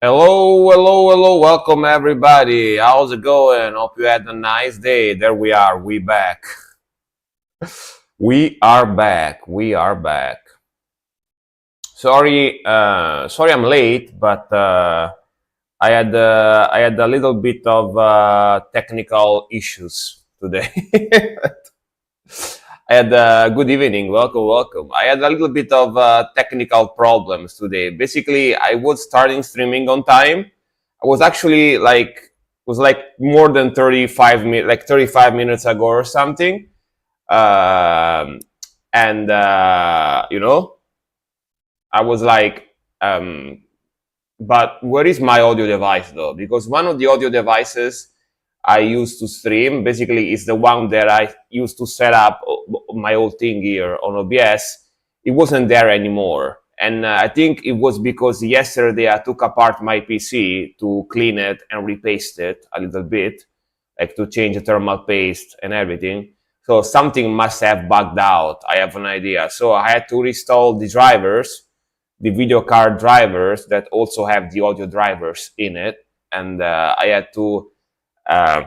Hello, hello, hello. Welcome everybody. How's it going? Hope you had a nice day. There we are. We back. We are back. We are back. Sorry I'm late, but I had a little bit of technical issues today. I had good evening. Welcome, welcome. I had a little bit of technical problems today. Basically, I was starting streaming on time. I was actually like more than 35 minutes, like 35 minutes ago or something. Um, and I was like, um, but where is my audio device though? Because one of the audio devices I used to stream basically is the one that I used to set up my whole thing here on OBS. It wasn't there anymore. And I think it was because yesterday I took apart my PC to clean it and repaste it a little bit, like to change the thermal paste and everything. So something must have bugged out. I have an idea. So I had to reinstall the drivers, the video card drivers that also have the audio drivers in it. And I had to uh,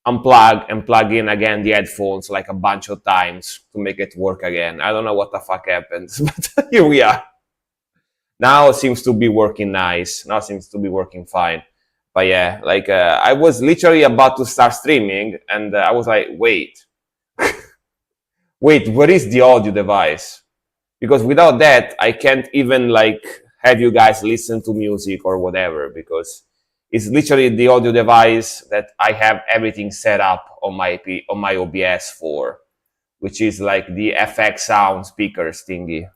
unplug and plug in again the headphones like a bunch of times to make it work again. I don't know what the fuck happened, but here we are. Now it seems to be working nice. Now it seems to be working fine. But yeah, like I was literally about to start streaming, and I was like, wait, wait, where is the audio device? Because without that, I can't even like have you guys listen to music or whatever. Because it's literally the audio device that I have everything set up on my OBS for, which is like the FX sound speakers thingy.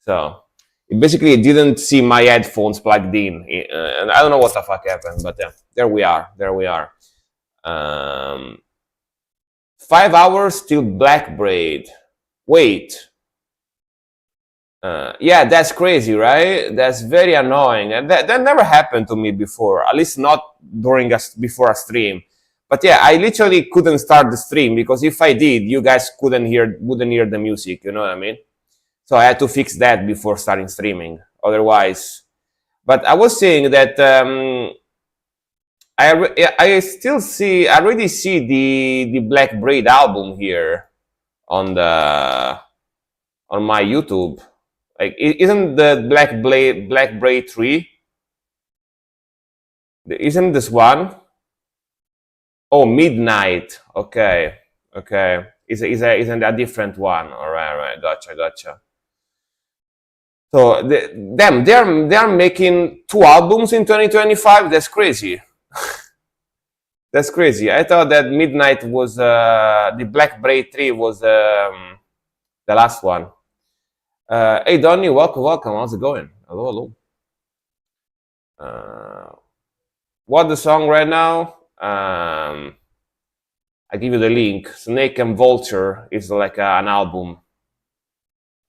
So basically, it didn't see my headphones plugged in, and I don't know what the fuck happened, but yeah, there we are. There we are. Um, 5 hours till Black Braid. Wait. Yeah, that's crazy, right? That's very annoying, and that never happened to me before. At least not before a stream. But yeah, I literally couldn't start the stream because if I did, you guys wouldn't hear the music. You know what I mean? So I had to fix that before starting streaming. Otherwise, but I was saying that I already see the Black Braid album here on the on my YouTube. Like, isn't the Black Braid 3? Isn't this one? Oh, Midnight. Okay, okay. Isn't a different one? All right, all right. Gotcha, gotcha. So they're making two albums in 2025. That's crazy. That's crazy. I thought that Midnight was the Black Braid 3 was the last one. Hey Donny, welcome, welcome. How's it going? Hello, hello. What the song right now? I give you the link. Snake and Vulture is like an album.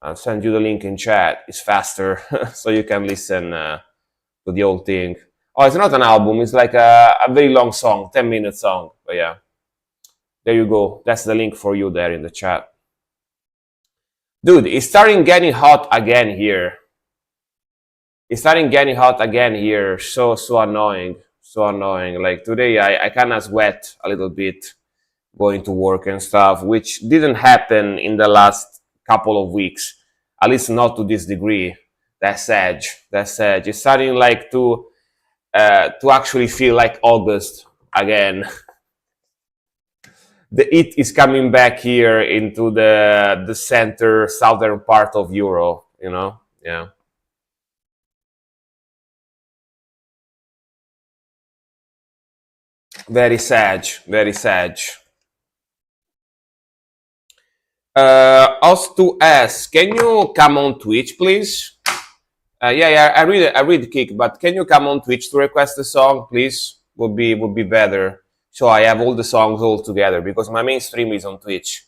I'll send you the link in chat. It's faster, so you can listen to the whole thing. Oh, it's not an album. It's like a very long song, 10-minute song. But yeah, there you go. That's the link for you there in the chat. Dude, it's starting getting hot again here. It's starting getting hot again here. So annoying. So annoying. Like today, I kind of sweat a little bit going to work and stuff, which didn't happen in the last couple of weeks. At least not to this degree. That's sad. That's sad. It's starting like to actually feel like August again. The heat is coming back here into the center southern part of Europe. You know, yeah. Very sad. Very sad. Us to ask, can you come on Twitch, please? Yeah, yeah, I read Kick, but can you come on Twitch to request a song, please? Would be better. So I have all the songs all together because my main stream is on Twitch.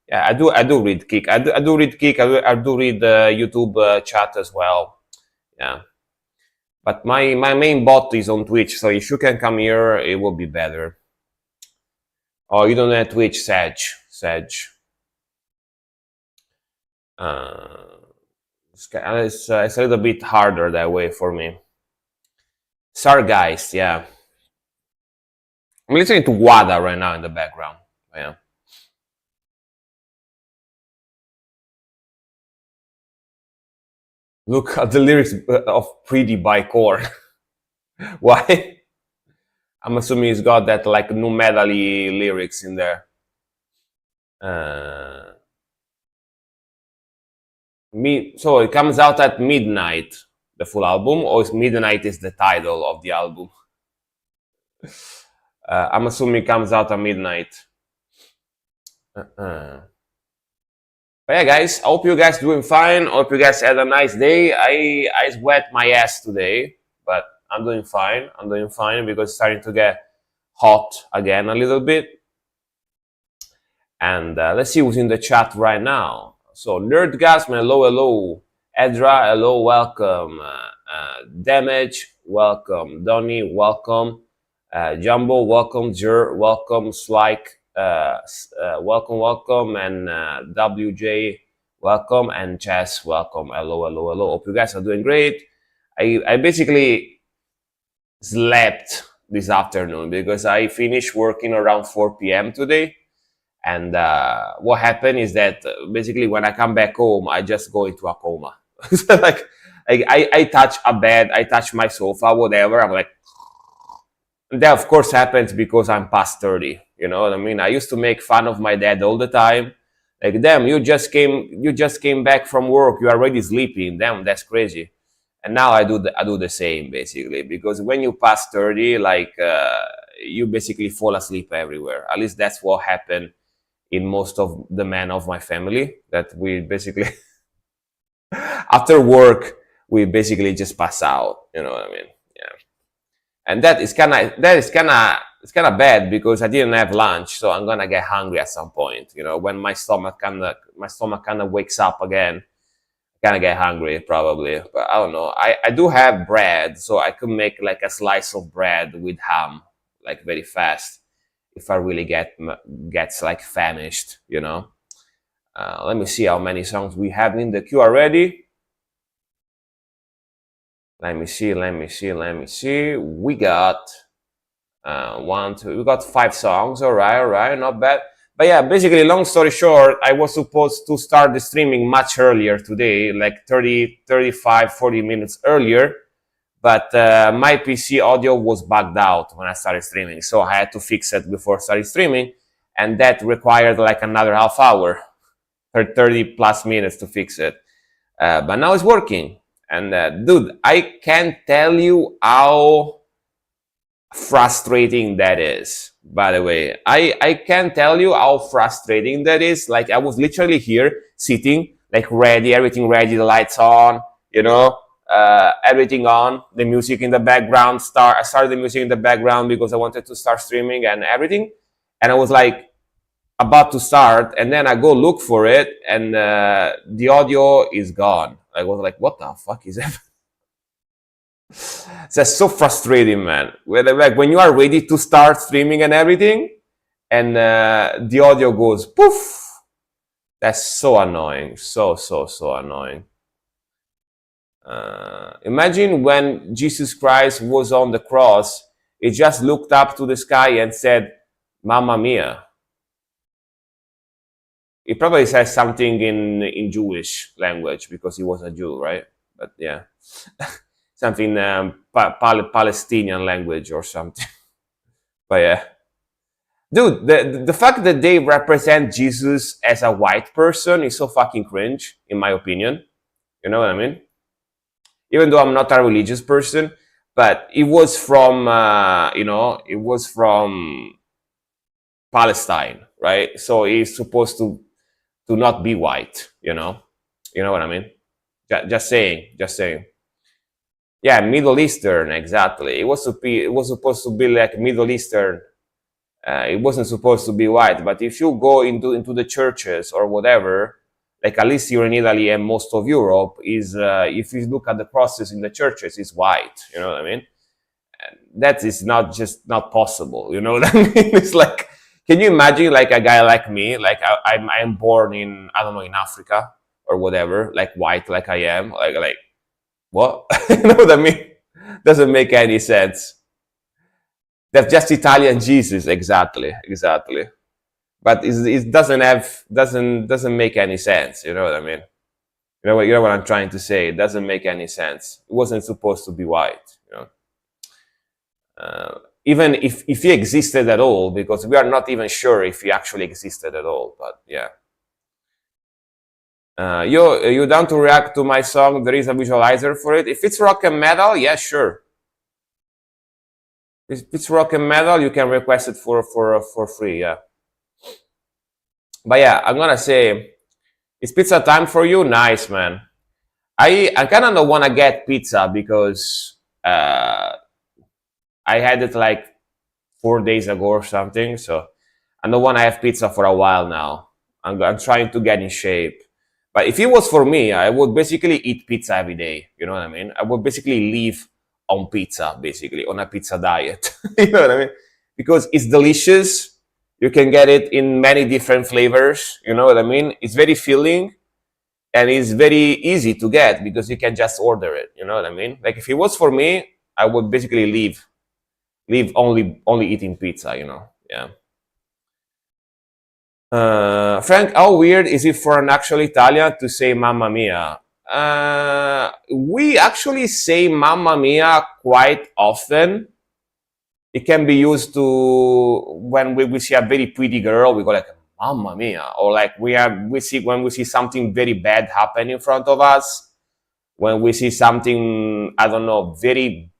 Yeah, I do read Kick. I do read Kick. I do read YouTube chat as well. Yeah, but my main bot is on Twitch. So if you can come here, it will be better. Oh, you don't have Twitch, Sage. It's a little bit harder that way for me. Sargeist, yeah. I'm listening to Wada right now in the background. Yeah. Look at the lyrics of Pretty by Korn. Why? I'm assuming it's got that like nu metal-y lyrics in there. Uh, so it comes out at midnight, the full album, or is midnight is the title of the album? I'm assuming it comes out at midnight. But yeah, guys, I hope you guys doing fine. Hope you guys had a nice day. I sweat my ass today, but I'm doing fine. I'm doing fine because it's starting to get hot again a little bit. And let's see who's in the chat right now. So Nerdgasm, hello, hello. Edra, hello, welcome. Damage, welcome. Donny, welcome. Jumbo, welcome. Jer, welcome. Slike, welcome, welcome. And WJ, welcome. And Chess, welcome. Hello, hello, hello. Hope you guys are doing great. I basically slept this afternoon because I finished working around 4 p.m. today. And what happened is that basically when I come back home, I just go into a coma. Like I touch a bed, I touch my sofa, whatever. I'm like, and that of course happens because I'm past 30. You know what I mean? I used to make fun of my dad all the time. Like, damn, you just came back from work. You're already sleeping. Damn, that's crazy. And now I do the same basically, because when you pass 30, like you basically fall asleep everywhere. At least that's what happened in most of the men of my family, that we basically after work we basically just pass out, you know what I mean? Yeah. And it's kind of bad because I didn't have lunch, so I'm gonna get hungry at some point, you know, when my stomach kind of wakes up again. Gonna get hungry probably, but I don't know. I do have bread, so I could make like a slice of bread with ham like very fast if I really gets like famished, you know. Let me see how many songs we have in the queue already. Let me see. We got we got 5 songs. All right, not bad. But yeah, basically, long story short, I was supposed to start the streaming much earlier today, like 30, 35, 40 minutes earlier. But my PC audio was bugged out when I started streaming. So I had to fix it before I started streaming. And that required like another half hour, 30 plus minutes to fix it. But now it's working. And dude, I can't tell you how frustrating that is. By the way, I can't tell you how frustrating that is. Like, I was literally here sitting, like ready, everything ready, the lights on, you know, everything on, the music in the background. I started the music in the background because I wanted to start streaming and everything. And I was like about to start, and then I go look for it, and the audio is gone. I was like, what the fuck is that? That's so frustrating, man. Like when you are ready to start streaming and everything, and the audio goes poof. That's so annoying. So annoying. Imagine when Jesus Christ was on the cross, he just looked up to the sky and said, "Mamma mia." He probably says something in Jewish language because he was a Jew, right? But yeah. Something Palestinian language or something. But yeah, dude, the fact that they represent Jesus as a white person is so fucking cringe, in my opinion. You know what I mean? Even though I'm not a religious person, but it was from it was from Palestine, right? So he's supposed to not be white. You know what I mean? Just saying. Yeah, Middle Eastern, exactly. It was supposed to be like Middle Eastern. It wasn't supposed to be white. But if you go into the churches or whatever, like at least here in Italy and most of Europe, is if you look at the crosses in the churches, it's white. You know what I mean? And that is not possible. You know what I mean? It's like, can you imagine like a guy like me, like I'm born in, I don't know, in Africa or whatever, like white like I am, like what? You know what I mean? Doesn't make any sense. That's just Italian Jesus, exactly, exactly. But it doesn't make any sense. You know what I mean? You know what I'm trying to say. It doesn't make any sense. It wasn't supposed to be white. You know, even if he existed at all, because we are not even sure if he actually existed at all. But yeah. You down to react to my song? There is a visualizer for it. If it's rock and metal, yeah, sure. If it's rock and metal, you can request it for free. Yeah. But yeah, I'm gonna say, it's pizza time for you. Nice, man. I kind of don't want to get pizza because I had it like 4 days ago or something. So I don't want to have pizza for a while now. I'm trying to get in shape. But if it was for me, I would basically eat pizza every day. You know what I mean? I would basically live on pizza, basically on a pizza diet. You know what I mean? Because it's delicious. You can get it in many different flavors. You know what I mean? It's very filling and it's very easy to get because you can just order it. You know what I mean? Like if it was for me, I would basically live only eating pizza. You know? Yeah. Frank, how weird is it for an actual Italian to say "Mamma Mia"? We actually say "Mamma Mia" quite often. It can be used to when we see a very pretty girl, we go like "Mamma Mia," or like we see when we see something very bad happen in front of us. When we see something, I don't know, very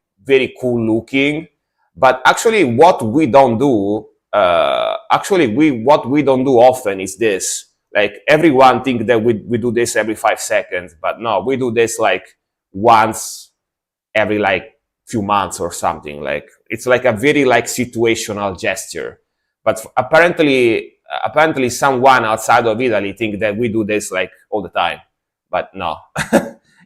cool looking. But actually, what we don't do, what we don't do often is this. Like everyone think that we do this every 5 seconds, but no, we do this like once every like few months or something. Like it's like a very like situational gesture. But apparently someone outside of Italy think that we do this like all the time. But no.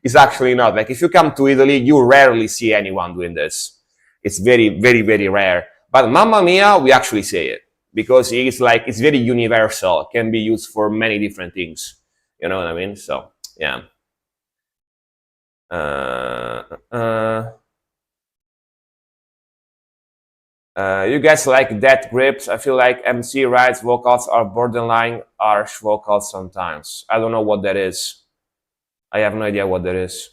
It's actually not. Like if you come to Italy, you rarely see anyone doing this. It's very rare. But Mamma Mia, we actually say it because it's very universal. It can be used for many different things. You know what I mean? So yeah. Uh, uh, you guys like Death Grips? I feel like MC Riot's vocals are borderline harsh vocals sometimes. I don't know what that is. I have no idea what that is.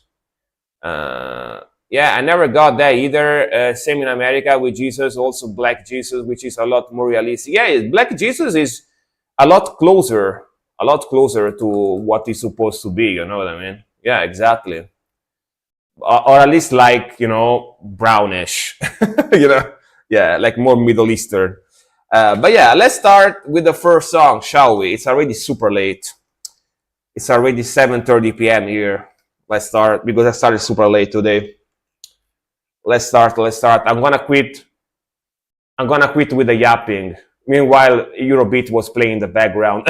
Yeah, I never got that either. Same in America with Jesus, also Black Jesus, which is a lot more realistic. Yeah, Black Jesus is a lot closer to what is supposed to be. You know what I mean? Yeah, exactly. Or at least like brownish. You know, yeah, like more Middle Eastern. But yeah, let's start with the first song, shall we? It's already super late. It's already 7:30 p.m. here. Let's start because I started super late today. Let's start. Let's start. I'm gonna quit. I'm gonna quit with the yapping. Meanwhile, Eurobeat was playing in the background.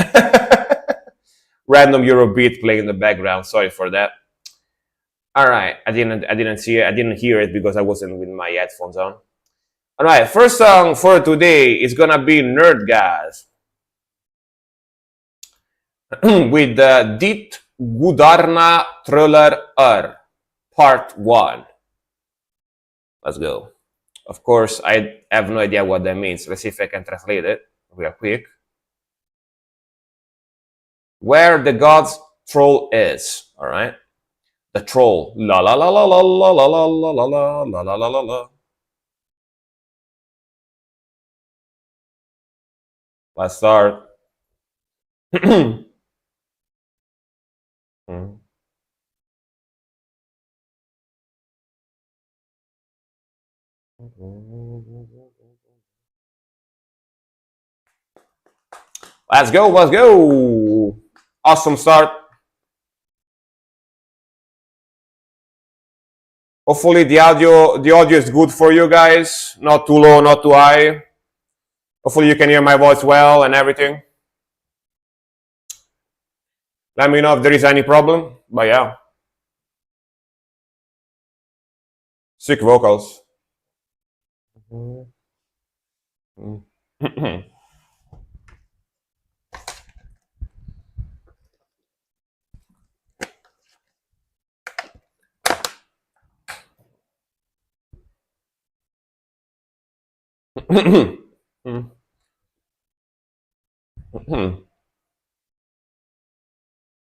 Random Eurobeat playing in the background. Sorry for that. All right. I didn't see it. I didn't hear it because I wasn't with my headphones on. All right. First song for today is gonna be Nerdgas with Dit Gudarna Thriller Part 1. Let's go. Of course, I have no idea what that means. Let's see if I can translate it real quick. Where the god's troll is. All right. The troll. La la la la la la la la la la la la la la la. Let's start. Let's go. Let's go. Awesome start. Hopefully the audio is good for you guys. Not too low, not too high. Hopefully you can hear my voice well and everything. Let me know if there is any problem. But yeah. Sick vocals.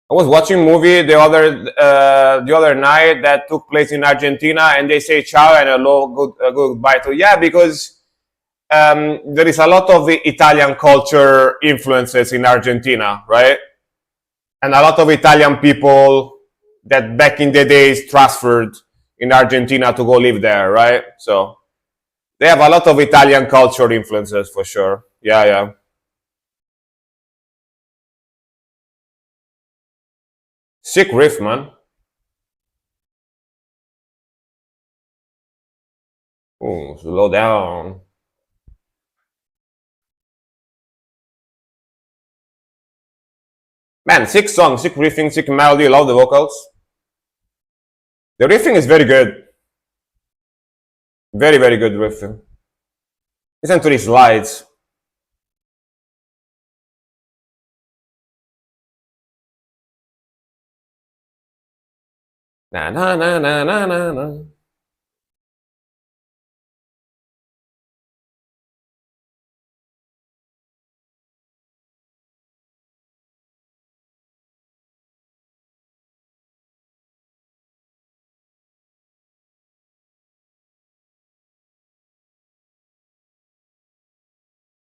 I was watching a movie the other night that took place in Argentina, and they say ciao and hello, goodbye to yeah, because there is a lot of the Italian culture influences in Argentina, right? And a lot of Italian people that back in the days transferred in Argentina to go live there, right? So they have a lot of Italian culture influences for sure. Yeah, yeah. Sick riff, man. Ooh, slow down. Man, sick song, sick riffing, sick melody. Love the vocals. The riffing is very good. Very, very good riffing. Listen to these slides. Na na na na na na na.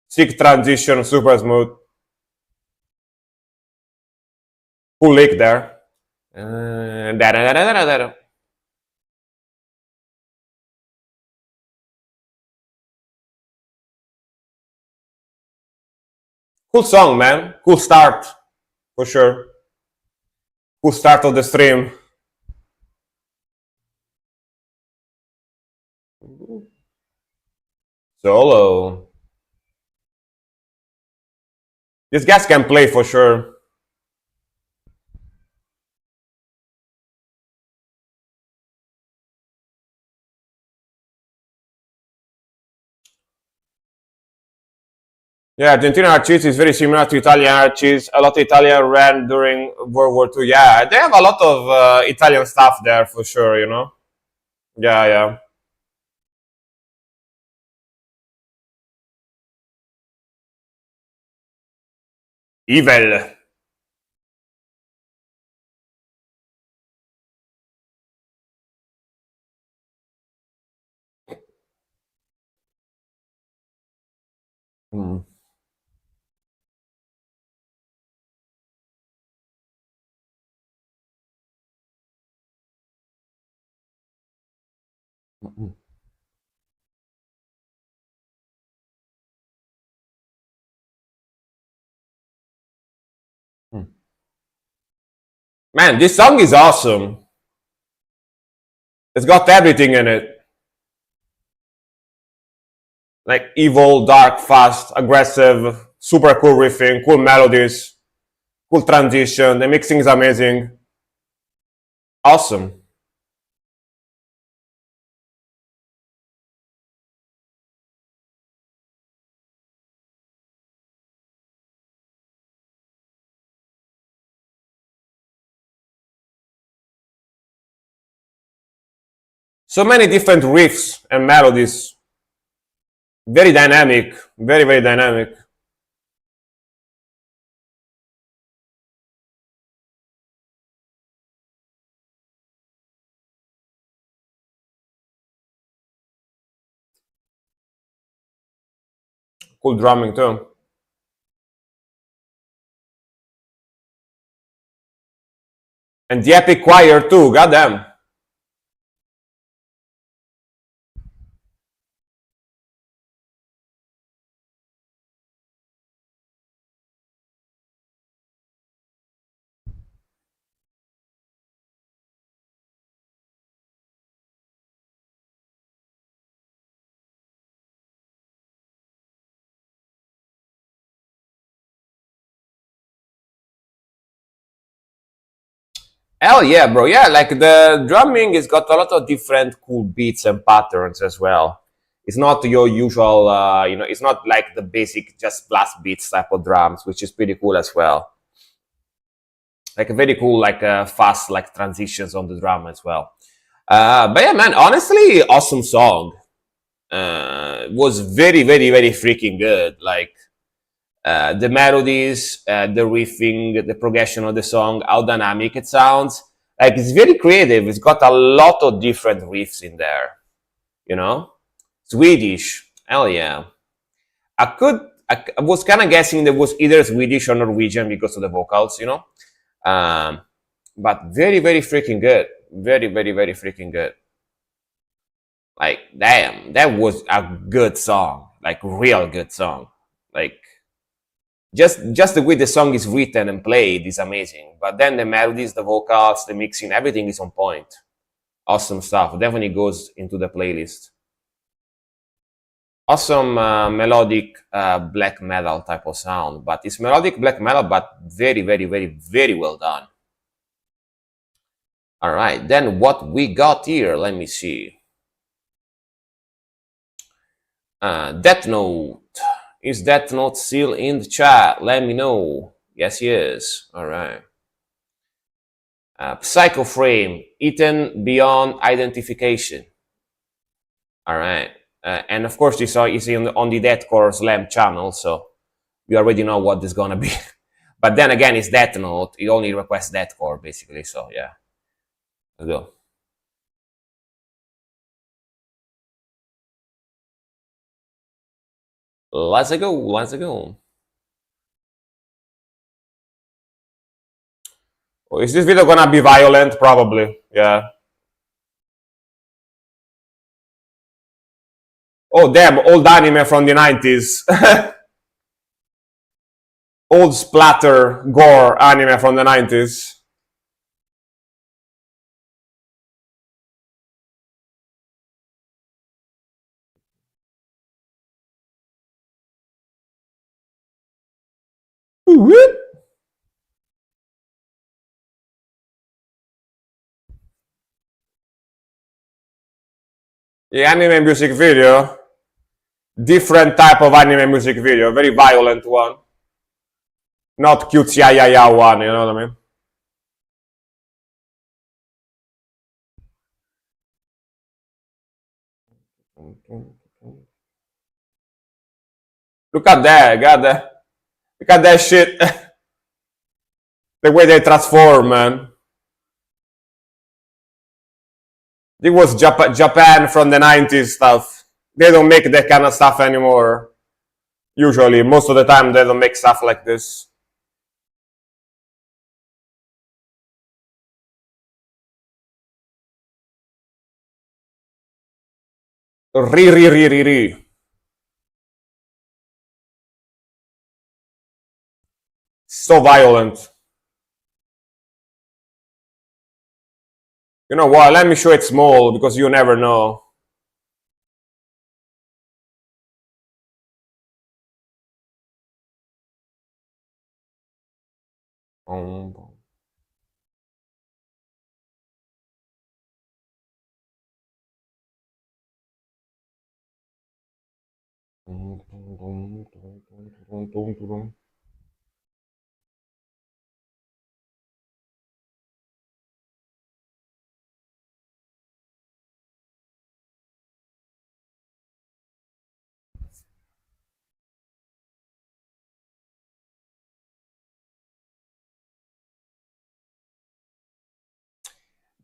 Sick transition, super smooth. Cool lick there. Da-da-da-da-da-da. Cool song, man. Cool start, for sure. Cool start of the stream. Solo. These guys can play for sure. Yeah, Argentina artists is very similar to Italian artists. A lot of Italian ran during World War II. Yeah, they have a lot of Italian stuff there for sure, you know? Yeah, yeah. Evil. Mm. Mm. Mm. Man, this song is awesome. It's got everything in it. Like evil, dark, fast, aggressive, super cool riffing, cool melodies, cool transition. The mixing is amazing. Awesome. So many different riffs and melodies. Very dynamic. Very, very dynamic. Cool drumming too. And the epic choir too, goddamn. Hell yeah, bro. Yeah, like the drumming has got a lot of different cool beats and patterns as well. It's not your usual, it's not like the basic just blast beats type of drums, which is pretty cool as well. Like a very cool, like fast, like transitions on the drum as well. But yeah, man, honestly, awesome song. was very, very, very freaking good. Like the melodies, the riffing, the progression of the song, how dynamic it sounds. Like it's very creative. It's got a lot of different riffs in there. You know, Swedish. Hell yeah. I was kind of guessing there was either Swedish or Norwegian because of the vocals. You know, but very, very freaking good. Very, very, very freaking good. Like, damn, that was a good song. Like, real good song. Like, just the way the song is written and played is amazing. But then the melodies, the vocals, the mixing, everything is on point. Awesome stuff. Definitely goes into the playlist. Awesome melodic black metal type of sound. But it's melodic black metal, but very, very, very, very well done. All right, then what we got here, let me see. Death Note. Is Death Note still in the chat? Let me know. Yes, he is. All right. Psycho Frame, Eaten Beyond Identification. All right. And of course, this is on the Deathcore Slam channel, so you already know what this is gonna be. But then again, it's Death Note. It only requests Deathcore, basically, so yeah. Let's go. Let's go. Let's go. Oh, is this video gonna be violent? Probably. Yeah. Oh, damn. Old anime from the 90s. Old splatter gore anime from the 90s. The anime music video, different type of anime music video, very violent one, not cutesy ya one, you know what I mean? Look at that, look at that shit. The way they transform, man. It was Japan from the 90s stuff. They don't make that kind of stuff anymore. Usually, most of the time, they don't make stuff like this. Ri. So violent. You know what? Let me show it small because you never know.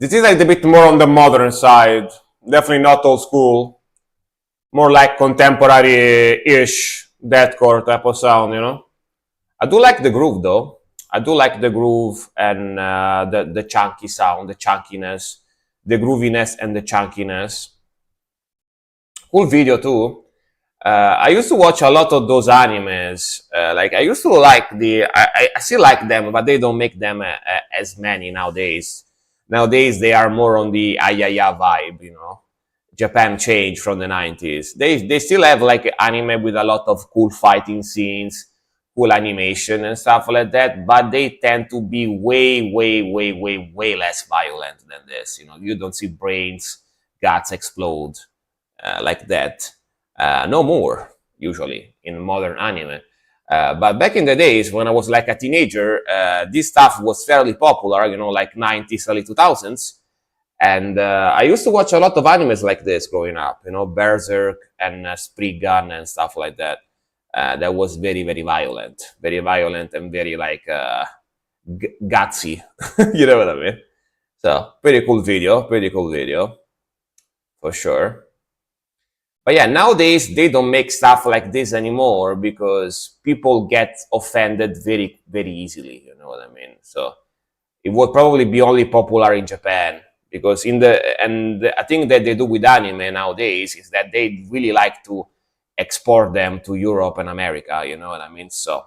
This is like a bit more on the modern side. Definitely not old school. More like contemporary-ish deathcore type of sound, you know? I do like the groove, though. I do like the groove and the chunky sound, the chunkiness, the grooviness and the chunkiness. Cool video, too. I used to watch a lot of those animes. Like, I used to like I still like them, but they don't make them as many nowadays. Nowadays, they are more on the ayaya vibe, you know. Japan changed from the 90s. They still have like anime with a lot of cool fighting scenes, cool animation and stuff like that, but they tend to be way less violent than this. You know, you don't see brains, guts explode like that. No more, usually, in modern anime. But back in the days when I was like a teenager, this stuff was fairly popular, you know, like 90s, early 2000s. And I used to watch a lot of animes like this growing up, you know, Berserk and Spriggan and stuff like that. That was very violent and very like gutsy. You know what I mean? So pretty cool video for sure. But yeah, nowadays they don't make stuff like this anymore because people get offended very easily. You know what I mean? So it would probably be only popular in Japan because I think that they do with anime nowadays is that they really like to export them to Europe and America. You know what I mean? So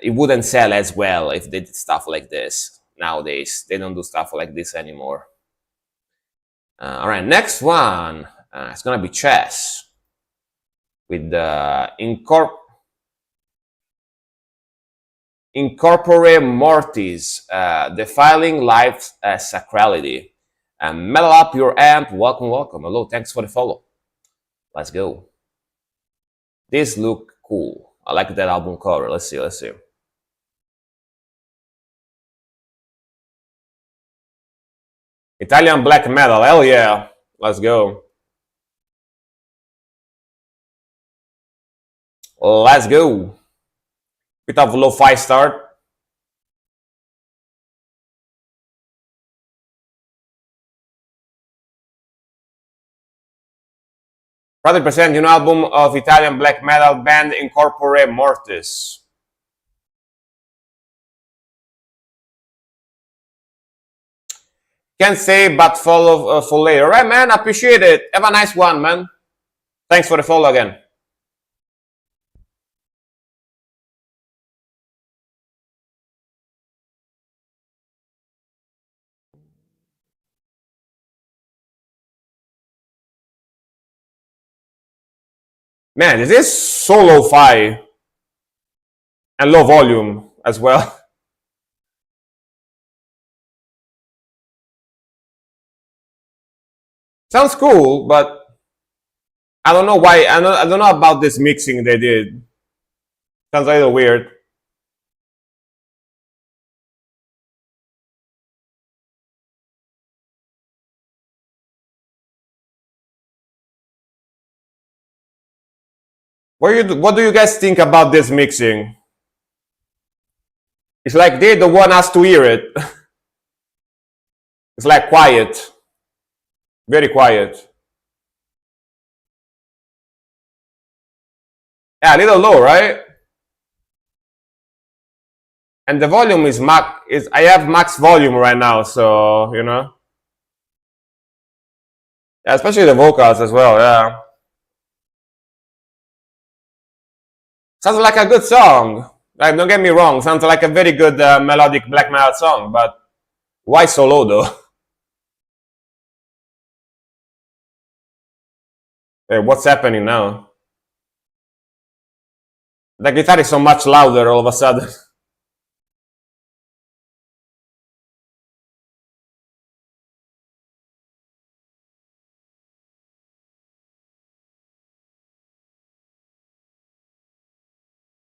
it wouldn't sell as well if they did stuff like this nowadays. They don't do stuff like this anymore. All right, next one. It's gonna be chess with the incorpore mortis, defiling life's sacrality. And metal up your amp. Welcome. Hello, thanks for the follow. Let's go. This look cool. I like that album cover. Let's see. Italian black metal. Hell yeah. Let's go. Let's go. Bit of lo-fi start. Rather present new album of Italian black metal band Incorpore Mortis. Can't say but follow for later. All right, man. Appreciate it. Have a nice one, man. Thanks for the follow again. Man, this is so lo-fi and low volume as well. Sounds cool, but I don't know why. I don't know about this mixing they did. Sounds a little weird. What do you guys think about this mixing? It's like they don't want us to hear it. It's like quiet, very quiet. Yeah, a little low, right? And the volume is max. I have max volume right now, so you know. Yeah, especially the vocals as well. Yeah, sounds like a good song. Like, don't get me wrong, sounds like a very good melodic black metal song. But why so low though? Hey, what's happening now? The guitar is so much louder all of a sudden.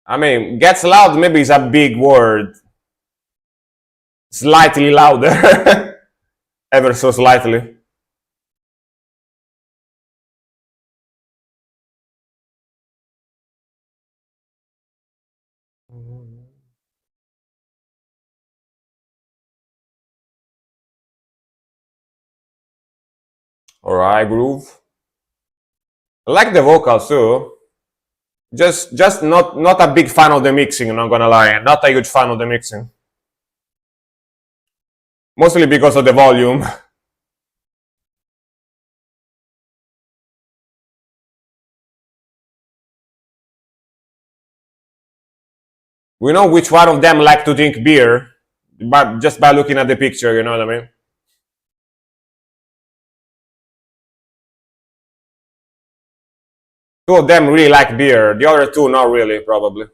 I mean, gets loud maybe is a big word. Slightly louder. Ever so slightly. Alright, groove. I like the vocals too. Just not a big fan of the mixing, I'm not gonna lie. Not a huge fan of the mixing. Mostly because of the volume. We know which one of them like to drink beer, but just by looking at the picture, you know what I mean? Two of them really like beer. The other two, not really, probably.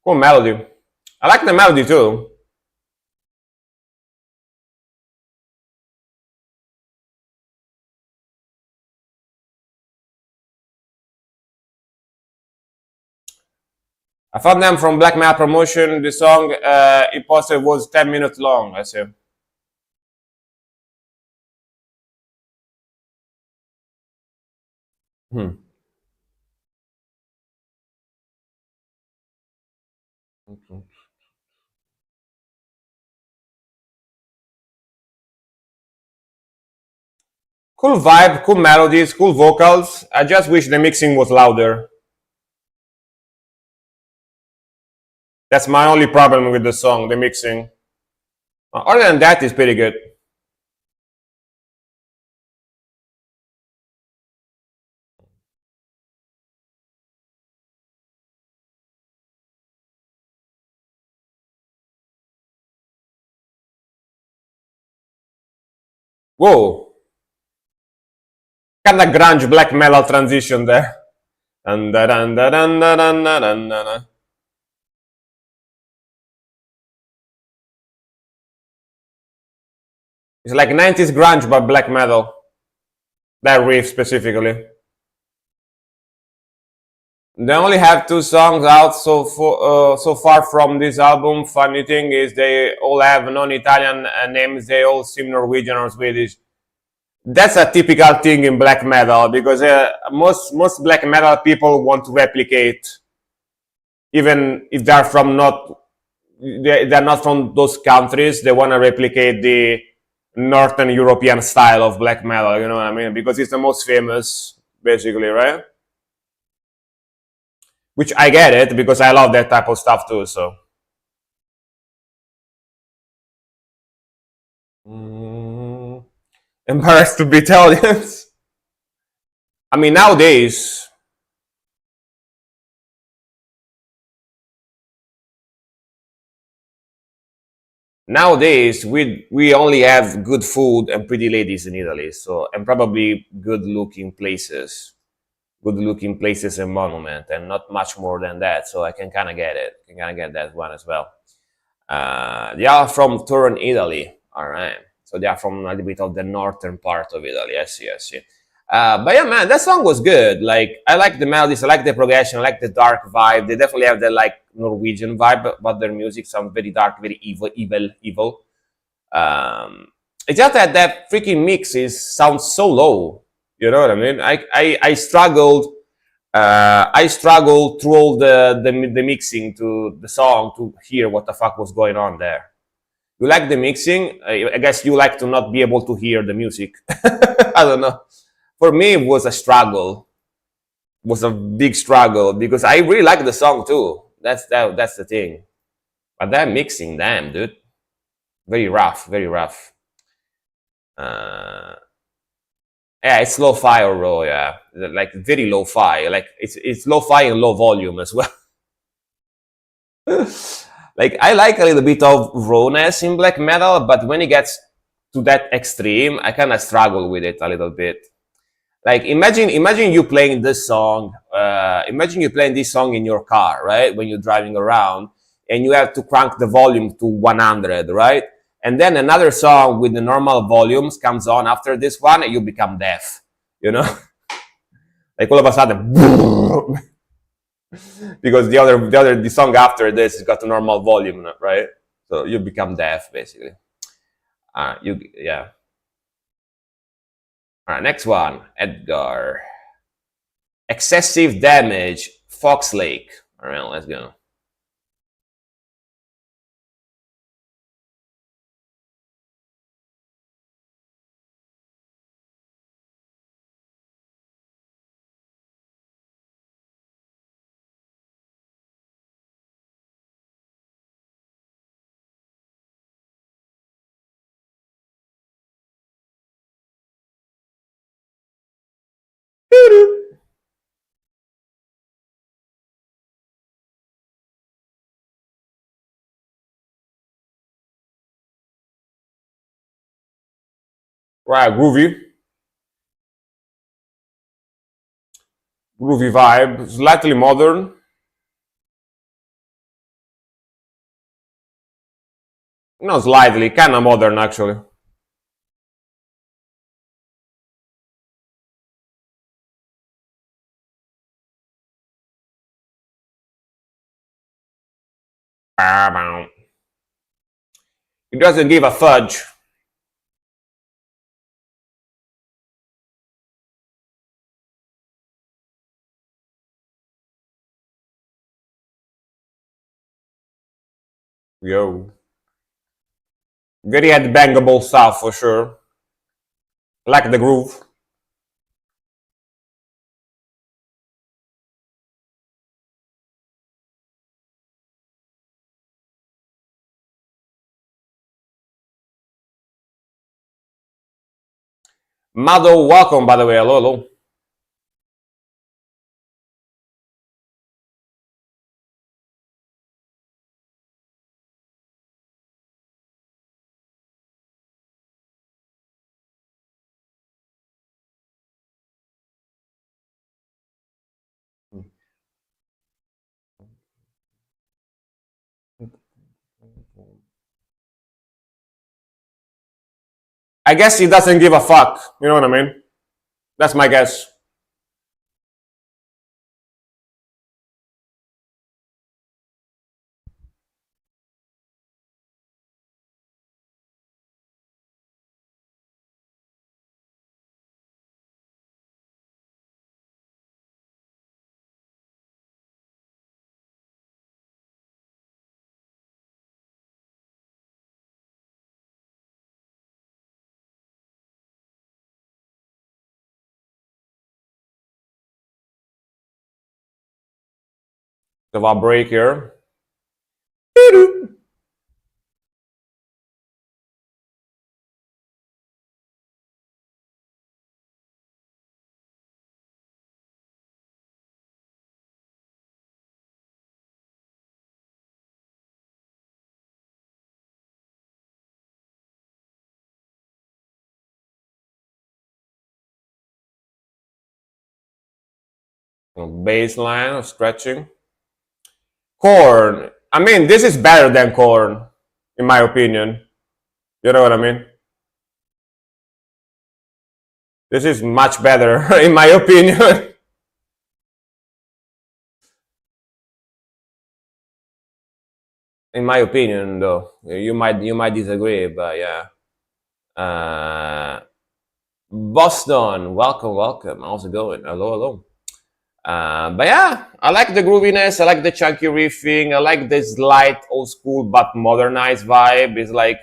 Cool melody. I like the melody too. I found them from Black Metal Promotion. The song it posted was 10 minutes long. I see. Hmm. Cool vibe, cool melodies, cool vocals. I just wish the mixing was louder. That's my only problem with the song, the mixing. Other than that, it's pretty good. Whoa, kind of grunge black metal transition there. Dun, dun, dun, dun, dun, dun, dun, dun, dun. It's like 90s grunge but black metal. That riff specifically. They only have two songs out so far from this album. Funny thing is, they all have non-Italian names. They all seem Norwegian or Swedish. That's a typical thing in black metal because most black metal people want to replicate, even if they're from not they're not from those countries. They want to replicate the Northern European style of black metal. You know what I mean? Because it's the most famous, basically, right? Which I get it because I love that type of stuff too. So. Mm, embarrassed to be Italians. I mean, nowadays we only have good food and pretty ladies in Italy. So and probably good looking places and monument, and not much more than that. So I can kind of get it. Can kind of get that one as well. They are from Turin, Italy. All right. So they are from a little bit of the northern part of Italy. I see. I see. But yeah, man, that song was good. Like, I like the melodies, I like the progression, I like the dark vibe. They definitely have the like Norwegian vibe, but their music sounds very dark, very evil, evil, evil. Um, it's just that that freaking mix is sounds so low. You know what I mean? I struggled. I struggled through all the mixing to the song to hear what the fuck was going on there. You like the mixing? I guess you like to not be able to hear the music. I don't know. For me, it was a struggle. It was a big struggle because I really like the song too. That's the thing. But that mixing, damn, dude, very rough, very rough. Uh, yeah, it's lo-fi or raw. Yeah, like very lo-fi. Like it's lo-fi and low volume as well. Like I like a little bit of rawness in black metal, but when it gets to that extreme, I kind of struggle with it a little bit. Like imagine you playing this song. Imagine you playing this song in your car, right? When you're driving around, and you have to crank the volume to 100, right? And then another song with the normal volumes comes on after this one, and you become deaf. You know, like all of a sudden, because the song after this has got a normal volume, right? So you become deaf basically. Yeah. All right, next one, Edgar. Excessive damage, Fox Lake. All right, let's go. Right, groovy vibe, slightly modern. No, slightly, kind of modern actually. It doesn't give a fudge. Yo. Very headbangable stuff for sure. Like the groove. Mado, welcome by the way. Hello, hello. I guess he doesn't give a fuck. You know what I mean? That's my guess. The vibe break here. Baseline of stretching. Corn. I mean, this is better than corn, in my opinion. You know what I mean? This is much better, in my opinion. In my opinion, though, you might disagree, but yeah. Boston, welcome, welcome. How's it going? Hello, hello. But yeah, I like the grooviness. I like the chunky riffing. I like this light, old school but modernized vibe. It's like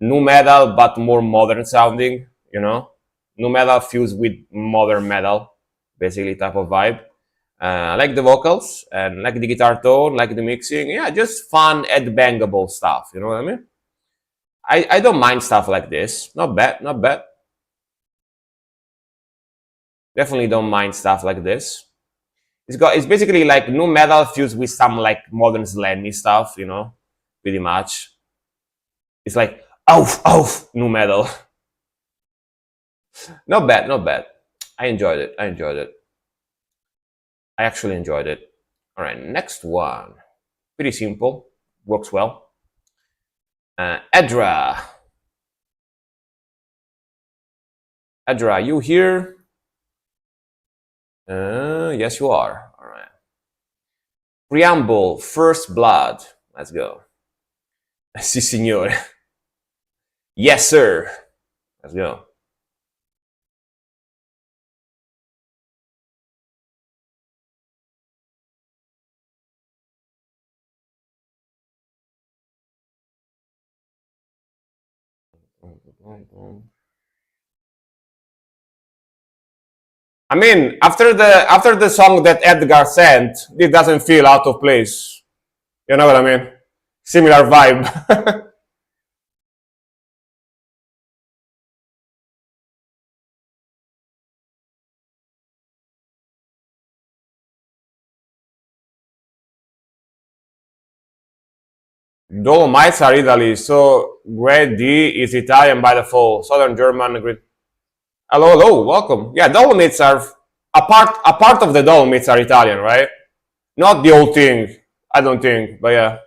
nu metal but more modern sounding. You know, nu metal fused with modern metal, basically type of vibe. I like the vocals and like the guitar tone, like the mixing. Yeah, just fun, headbangable stuff. You know what I mean? I don't mind stuff like this. Not bad, not bad. Definitely don't mind stuff like this. It's basically like nu metal fused with some like modern slammy stuff, you know, pretty much. It's like nu metal. Not bad, not bad. I enjoyed it. I enjoyed it. I actually enjoyed it. All right, next one. Pretty simple, works well. Edra. Edra, you here? Yes, you are. All right. Preamble, First Blood. Let's go. Si, signore. Yes, sir. Let's go. I mean, after the song that Edgar sent, it doesn't feel out of place. You know what I mean? Similar vibe. Dolomites are Italy, so Grade D is Italian by default. Southern German. Hello, hello, welcome. Yeah, Dolomites are a part of the Dolomites are Italian, right? Not the whole thing, I don't think, but yeah.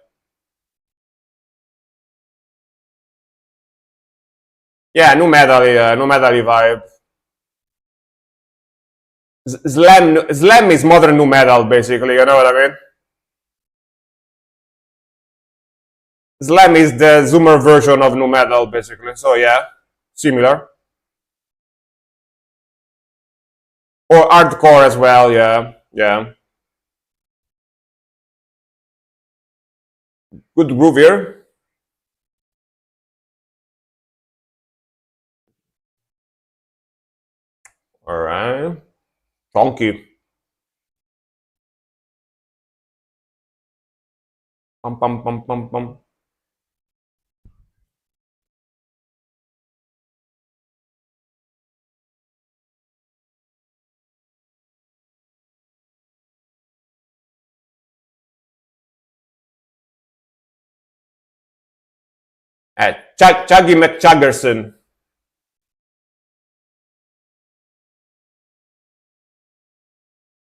Yeah, nu metal vibe. Slam is modern nu metal, basically. You know what I mean? Slam is the Zoomer version of nu metal, basically. So yeah, similar. Or hardcore as well. Yeah, yeah. Good groove here. All right. Funky. Pum pum pum pum pum. Chuggy McChuggerson.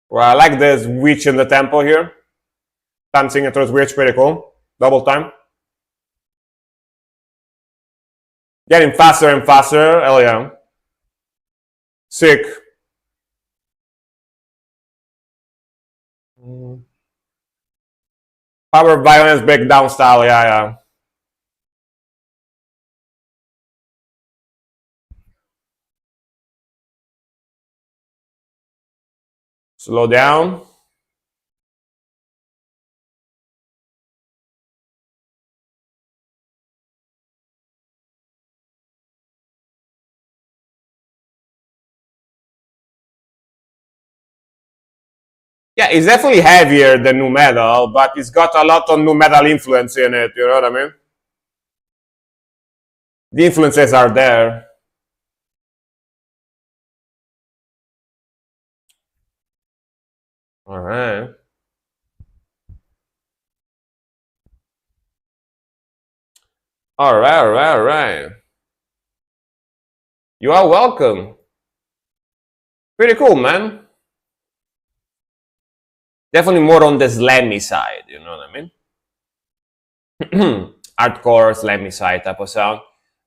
Well, I like the switch in the tempo here. Dancing into the switch, pretty cool. Double time. Getting faster and faster. Hell yeah. Sick. Power violence breakdown style. Yeah, yeah. Slow down. Yeah, it's definitely heavier than nu metal, but it's got a lot of nu metal influence in it. You know what I mean? The influences are there. All right. All right, all right, all right. You are welcome. Pretty cool, man. Definitely more on the slammy side, you know what I mean? Hardcore slammy side type of sound.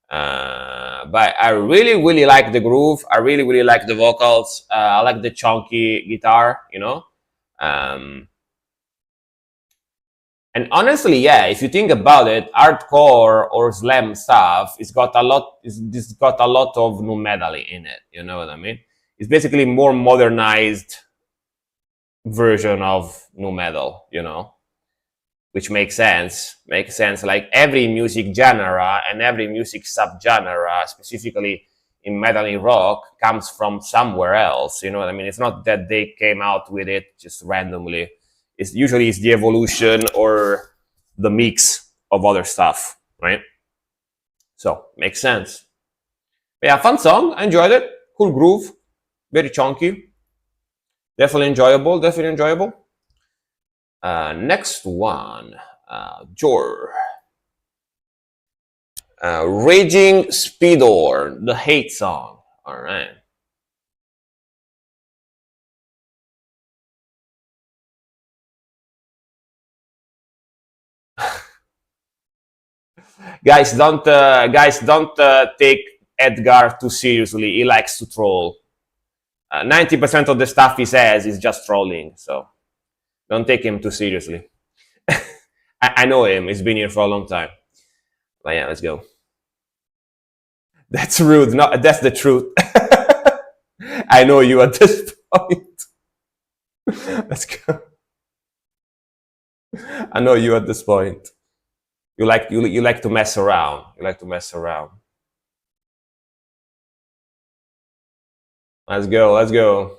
But I really, really like the groove. I really, really like the vocals. I like the chunky guitar, you know. Um, and honestly, yeah, if you think about it, hardcore or slam stuff, it's got a lot of nu metal in it. You know what I mean? It's basically more modernized version of nu metal, you know, which makes sense. Makes sense. Like every music genre and every music subgenre, specifically in metal and rock, comes from somewhere else. You know what I mean? It's not that they came out with it just randomly. It's the evolution or the mix of other stuff, right? So makes sense. But yeah, fun song. I enjoyed it. Cool groove, very chunky. Definitely enjoyable. Definitely enjoyable. Next one, Jor. Raging Speedor, the hate song. All right. Guys, don't take Edgar too seriously. He likes to troll. 90% of the stuff he says is just trolling, so don't take him too seriously. I know him. He's been here for a long time. But yeah, let's go. That's rude. No, that's the truth. I know you at this point. Let's go. I know you at this point. You like to mess around. You like to mess around. Let's go. Let's go.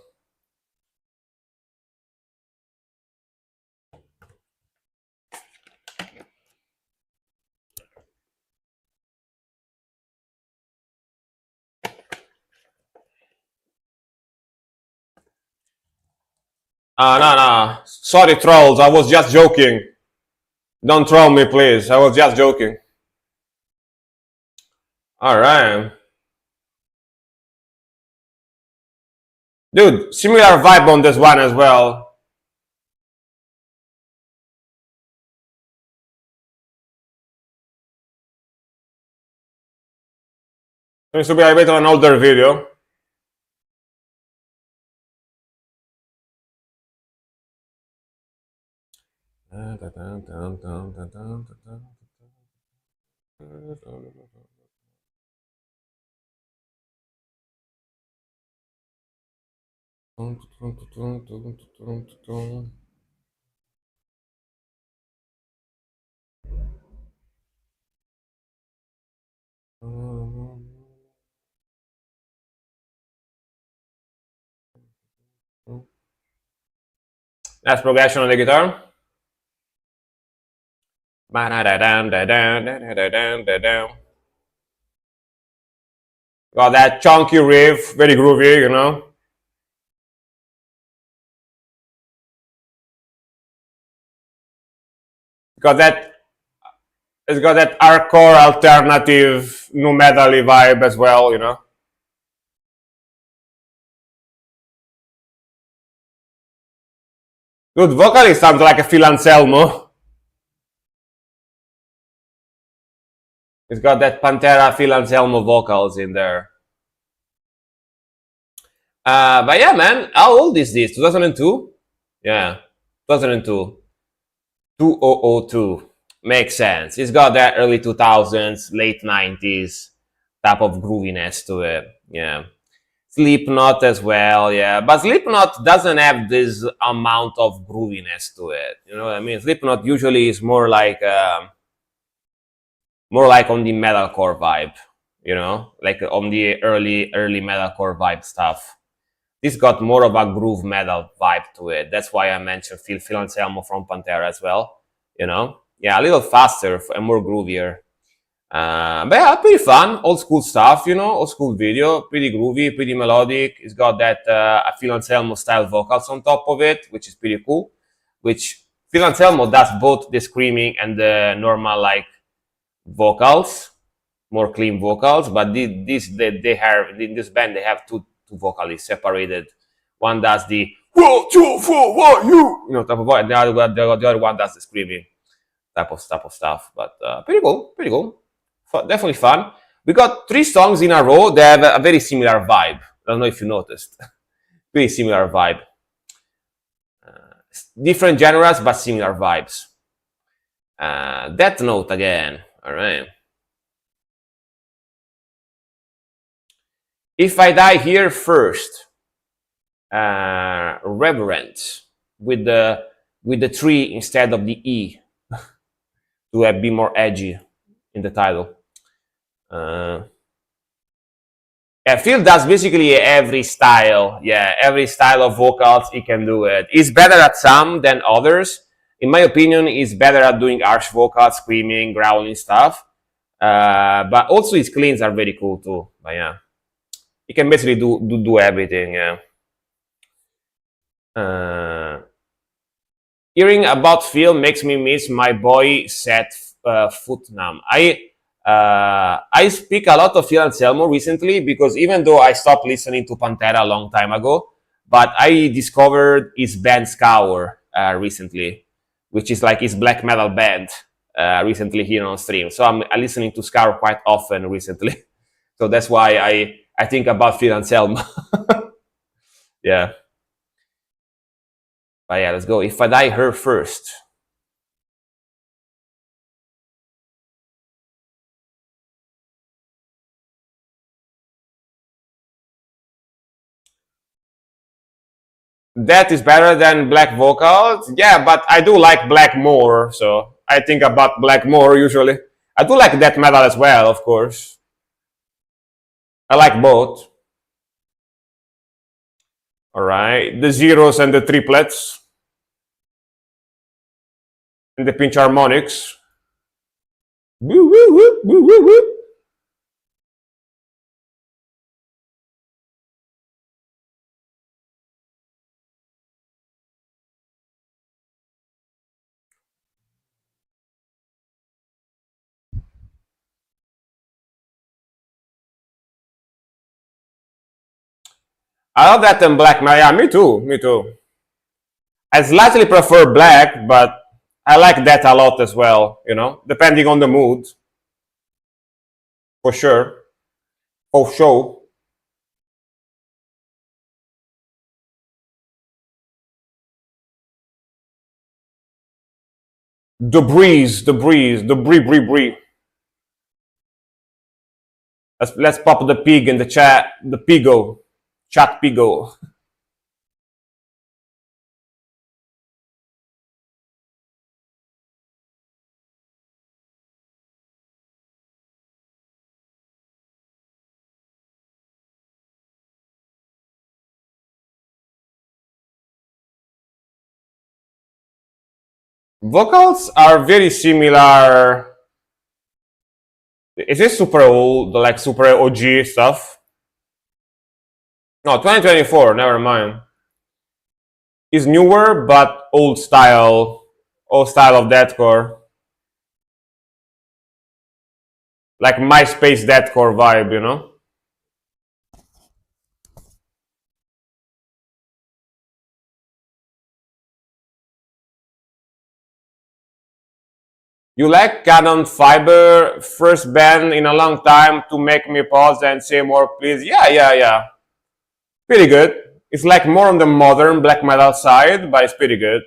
No, no. Sorry, trolls. I was just joking. Don't troll me, please. I was just joking. All right. Dude, similar vibe on this one as well. Seems to be a bit of an older video. Nice progression on the guitar. Got that chunky riff, very groovy, you know. Got that. It's got that hardcore alternative nu metal vibe as well, you know. Dude, vocally sounds like a Phil Anselmo. It's got that Pantera Phil Anselmo vocals in there. But yeah, man, how old is this? 2002? Yeah, 2002. 2002. Makes sense. It's got that early 2000s, late 90s type of grooviness to it. Yeah. Slipknot as well, yeah. But Slipknot doesn't have this amount of grooviness to it. You know what I mean? Slipknot usually is more like on the metalcore vibe, you know, like on the early metalcore vibe stuff. This got more of a groove metal vibe to it. That's why I mentioned Phil Anselmo from Pantera as well. You know, yeah, a little faster and more groovier. But yeah, pretty fun, old school stuff. You know, old school video, pretty groovy, pretty melodic. It's got that Phil Anselmo style vocals on top of it, which is pretty cool. Which Phil Anselmo does both the screaming and the normal like vocals, more clean vocals. But they have in this band they have two vocalists separated. One does the 1, 2, 4, 1, you know type of voice, and the other one does the screaming type of stuff. But pretty cool, definitely fun. We got 3 songs in a row. They have a very similar vibe. I don't know if you noticed. Very similar vibe. Different genres, but similar vibes. Death Note again. All right. If I Die Here First, Reverent with the 3 instead of the E to be more edgy in the title. Yeah, Phil does basically every style. Yeah, every style of vocals he can do it. He's better at some than others. In my opinion, he's better at doing harsh vocals, screaming, growling stuff. But also his cleans are very cool too. But yeah, he can basically do everything. Yeah. Hearing about Phil makes me miss my boy Seth Footnam. I speak a lot of Phil Anselmo recently because even though I stopped listening to Pantera a long time ago, but I discovered his band Scour recently, which is like his black metal band recently here on stream. So I'm listening to Scour quite often recently. So that's why I think about Phil Anselmo. Yeah. But yeah, let's go. If I Die Her First. That is better than black vocals. Yeah, but I do like black more, so I think about black more usually. I do like death metal as well, of course. I like both. All right, the zeros and the triplets, and the pinch harmonics. Woo, woo, woo, woo, woo, woo. I love that in black. Yeah, me too. Me too. I slightly prefer black, but I like that a lot as well. You know, depending on the mood, for sure. For sure. The breeze, the breeze, the bree, bree, bree. Let's pop the pig in the chat. The pigo, chat pigo. Vocals are very similar. Is this super old, like super OG stuff? No, 2024. Never mind. Is newer but old style of deathcore, like MySpace deathcore vibe, you know. You like Canon Fiber, first band in a long time to make me pause and say more, please. Yeah, yeah, yeah. Pretty good. It's like more on the modern black metal side, but it's pretty good.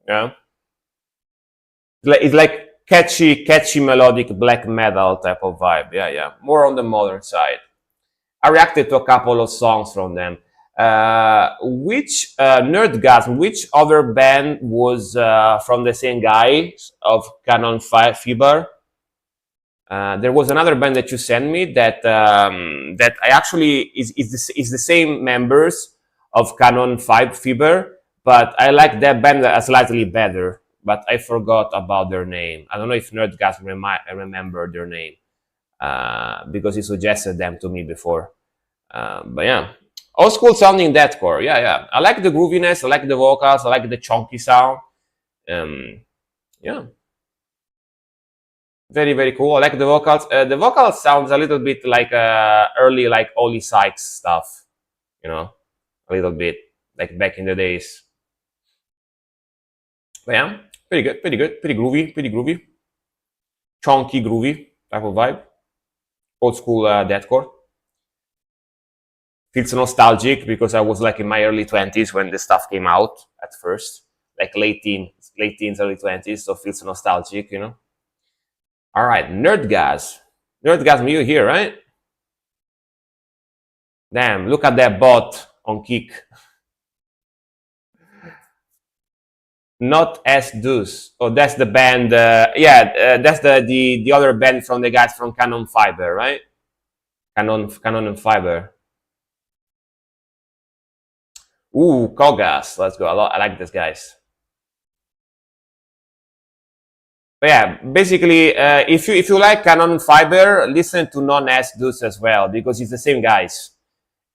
Yeah. It's like catchy melodic black metal type of vibe. Yeah, yeah. More on the modern side. I reacted to a couple of songs from them. Which Nerdgasm, which other band was from the same guy of Canon Fiber? There was another band that you sent me that I actually is the same members of Canon 5 Fiber, but I like that band slightly better. But I forgot about their name. I don't know if Nerdgasm remember their name because he suggested them to me before. But yeah, old school sounding deathcore. Yeah, yeah. I like the grooviness. I like the vocals. I like the chunky sound. Yeah, very very cool. I like the vocals. The vocals sounds a little bit like early like Oli Sykes stuff. You know, a little bit like back in the days. But yeah, pretty good, pretty good, pretty groovy, chunky groovy type of vibe. Old school deathcore. Feels nostalgic because I was like in my early 20s when the stuff came out at first, like late teens, early 20s. So feels nostalgic, you know. All right, Nerdgasm, you here, right? Damn, look at that bot on Kick. Not as Deuce. Oh, that's the band. Yeah, that's the other band from the guys from Canon Fiber, right? Canon and Fiber. Ooh, Kogas. Let's go. I like these guys. But yeah, basically, if you like Canon Fiber, listen to Non S Deuce as well because it's the same guys,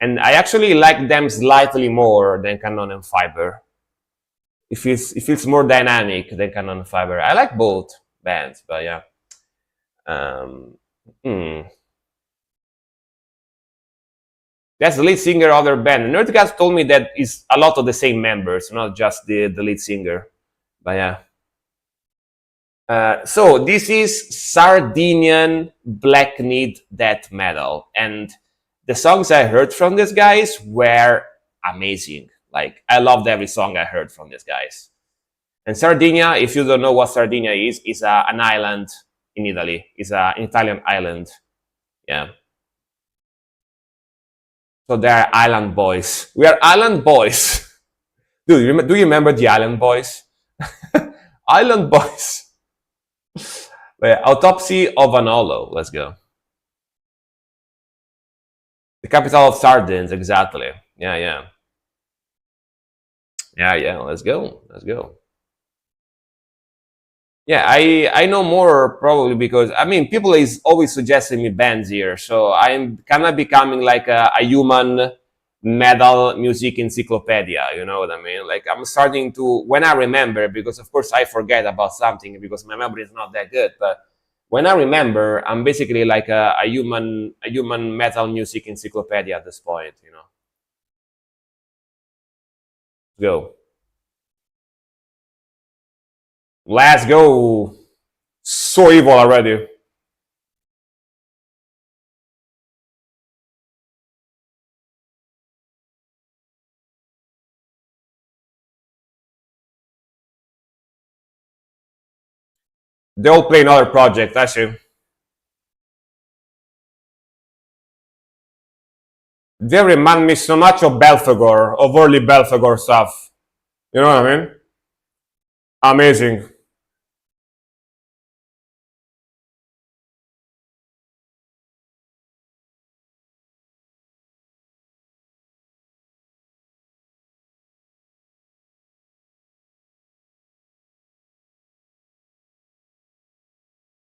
and I actually like them slightly more than Canon and Fiber. It feels more dynamic than Canon and Fiber. I like both bands, but yeah. Um, hmm. That's the lead singer of their band. Nerdcast told me that it's a lot of the same members, not just the lead singer. But yeah. So this is Sardinian Black Need death metal, and the songs I heard from these guys were amazing. Like I loved every song I heard from these guys. And Sardinia, if you don't know what Sardinia is an island in Italy. It's an Italian island. Yeah. So they're island boys. We are island boys. Dude, do you remember the Island Boys? Island Boys. Autopsy of an Hollow. Let's go. The capital of Sardines, exactly. Yeah, yeah. Yeah, yeah. Let's go. Let's go. Yeah, I know more probably because I mean people is always suggesting me bands here, so I'm kind of becoming like a human metal music encyclopedia. You know what I mean? Like I'm starting to when I remember because of course I forget about something because my memory is not that good. But when I remember, I'm basically like a human metal music encyclopedia at this point. You know, go. Let's go. So evil already. They all play another project, actually. They remind me so much of Belphegor, of early Belphegor stuff. You know what I mean? Amazing.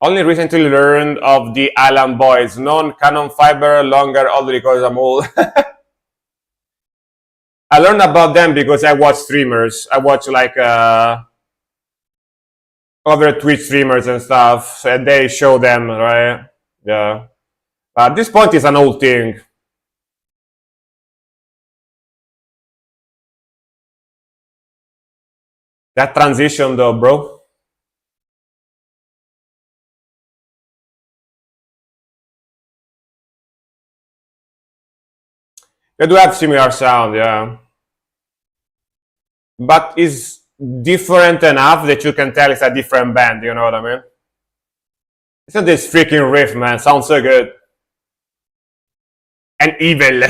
Only recently learned of the Island Boys, non-canon fiber, longer, only because I'm old. I learned about them because I watch streamers. I watch like other Twitch streamers and stuff, and they show them, right? Yeah. At this point, it's an old thing. That transition, though, bro. They do have similar sound, yeah, but it's different enough that you can tell it's a different band. You know what I mean? Listen to this freaking riff, man. Sounds so good and evil.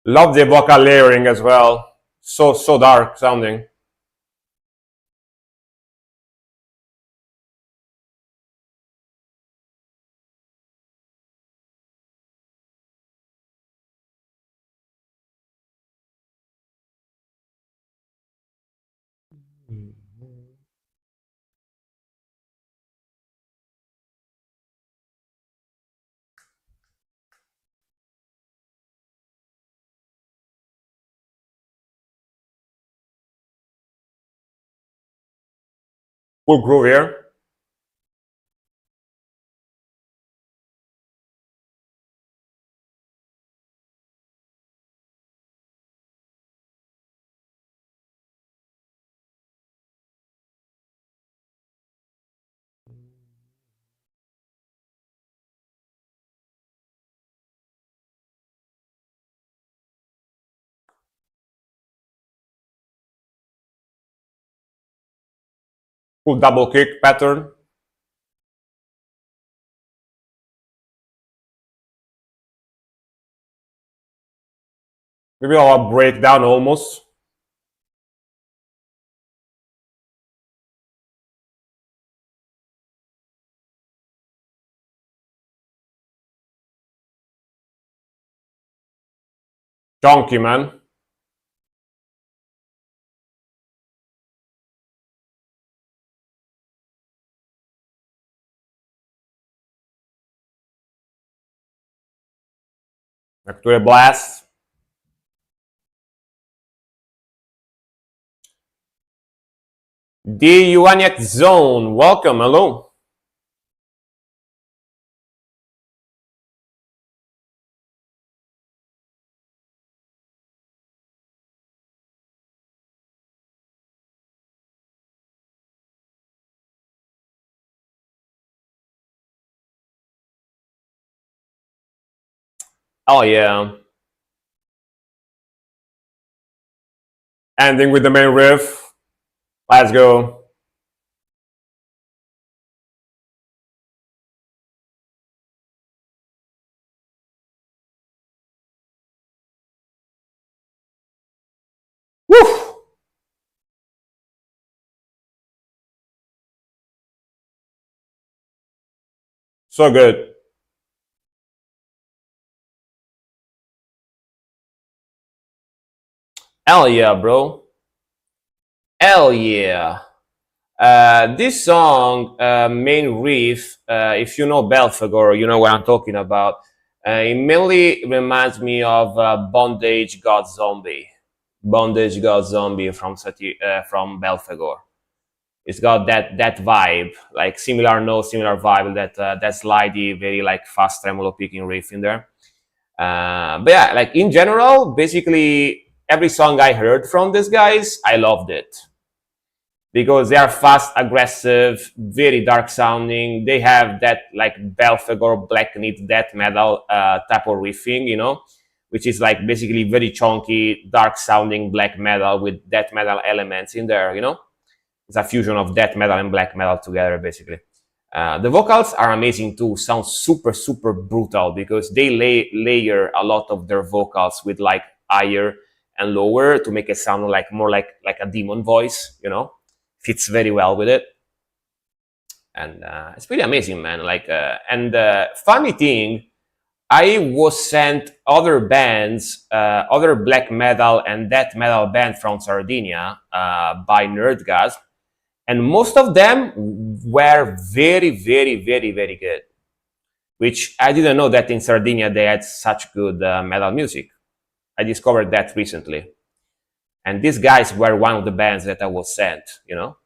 Love the vocal layering as well. So dark sounding. Cool groove here. Cool double kick pattern. Maybe a breakdown almost. Chunky, man. Back to a blast. The Uaniac Zone. Welcome. Hello. Oh, yeah. Ending with the main riff. Let's go. Woo! So good. Hell yeah, bro. Hell yeah. This song, main riff, if you know Belphegor, you know what I'm talking about. It mainly reminds me of Bondage God Zombie. Bondage God Zombie from Belphegor. It's got that vibe, like similar note, similar vibe, that slidey, very like fast tremolo picking riff in there. But yeah, like in general, basically every song I heard from these guys, I loved it because they are fast, aggressive, very dark sounding. They have that like Belphegor Black Knit death metal type of riffing, you know. which is like basically very chunky, dark sounding black metal with death metal elements in there, you know? It's a fusion of death metal and black metal together, basically. The vocals are amazing too, sound super, super brutal because they layer a lot of their vocals with like higher and lower to make it sound like more like a demon voice, you know? Fits very well with it. And it's pretty amazing, man. Like, and funny thing, I was sent other bands, other black metal and death metal bands from Sardinia by Nerdgasm, and most of them were very, very, very, very good. Which I didn't know that in Sardinia they had such good metal music. I discovered that recently, and these guys were one of the bands that I was sent. You know,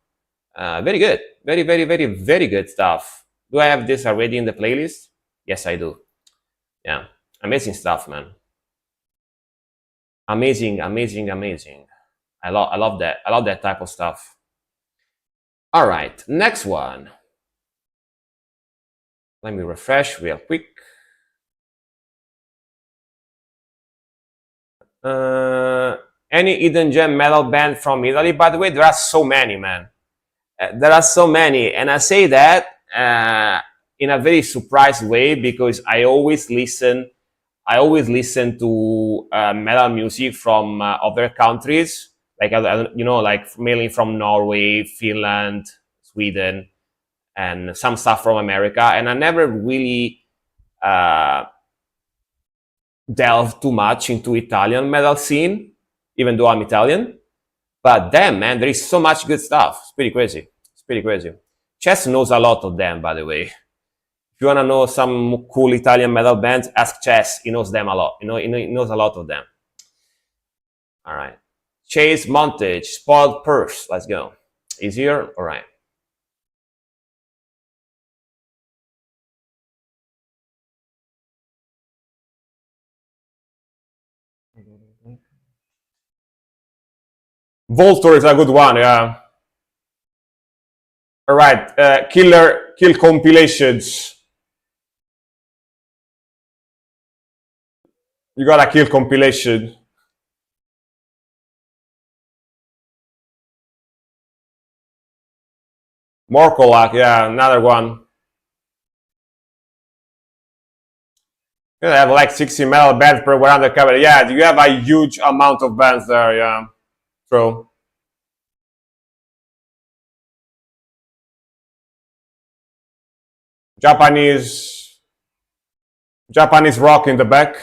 very good, very, very, very, very good stuff. Do I have this already in the playlist? Yes, I do. Yeah, amazing stuff, man. Amazing, amazing, amazing. I love that. I love that type of stuff. All right, next one. Let me refresh real quick. Any hidden gem metal band from Italy? By the way, there are so many, man. There are so many, and I say that in a very surprised way because I always listen to metal music from other countries, like you know, like mainly from Norway, Finland, Sweden, and some stuff from America. And I never really delved too much into Italian metal scene, even though I'm Italian. But damn, man, there is so much good stuff. It's pretty crazy. It's pretty crazy. Chess knows a lot of them, by the way. If you want to know some cool Italian metal bands, ask Chess. He knows them a lot. You know, he knows a lot of them. All right. Chase Montage, Spoiled Purse. Let's go. Easier? All right. Voltor is a good one, yeah. All right. Kill compilations. You got a kill compilation. Morkolak, yeah, another one. You have like 60 metal bands per 100 cover. Yeah, you have a huge amount of bands there, yeah. True. Japanese rock in the back.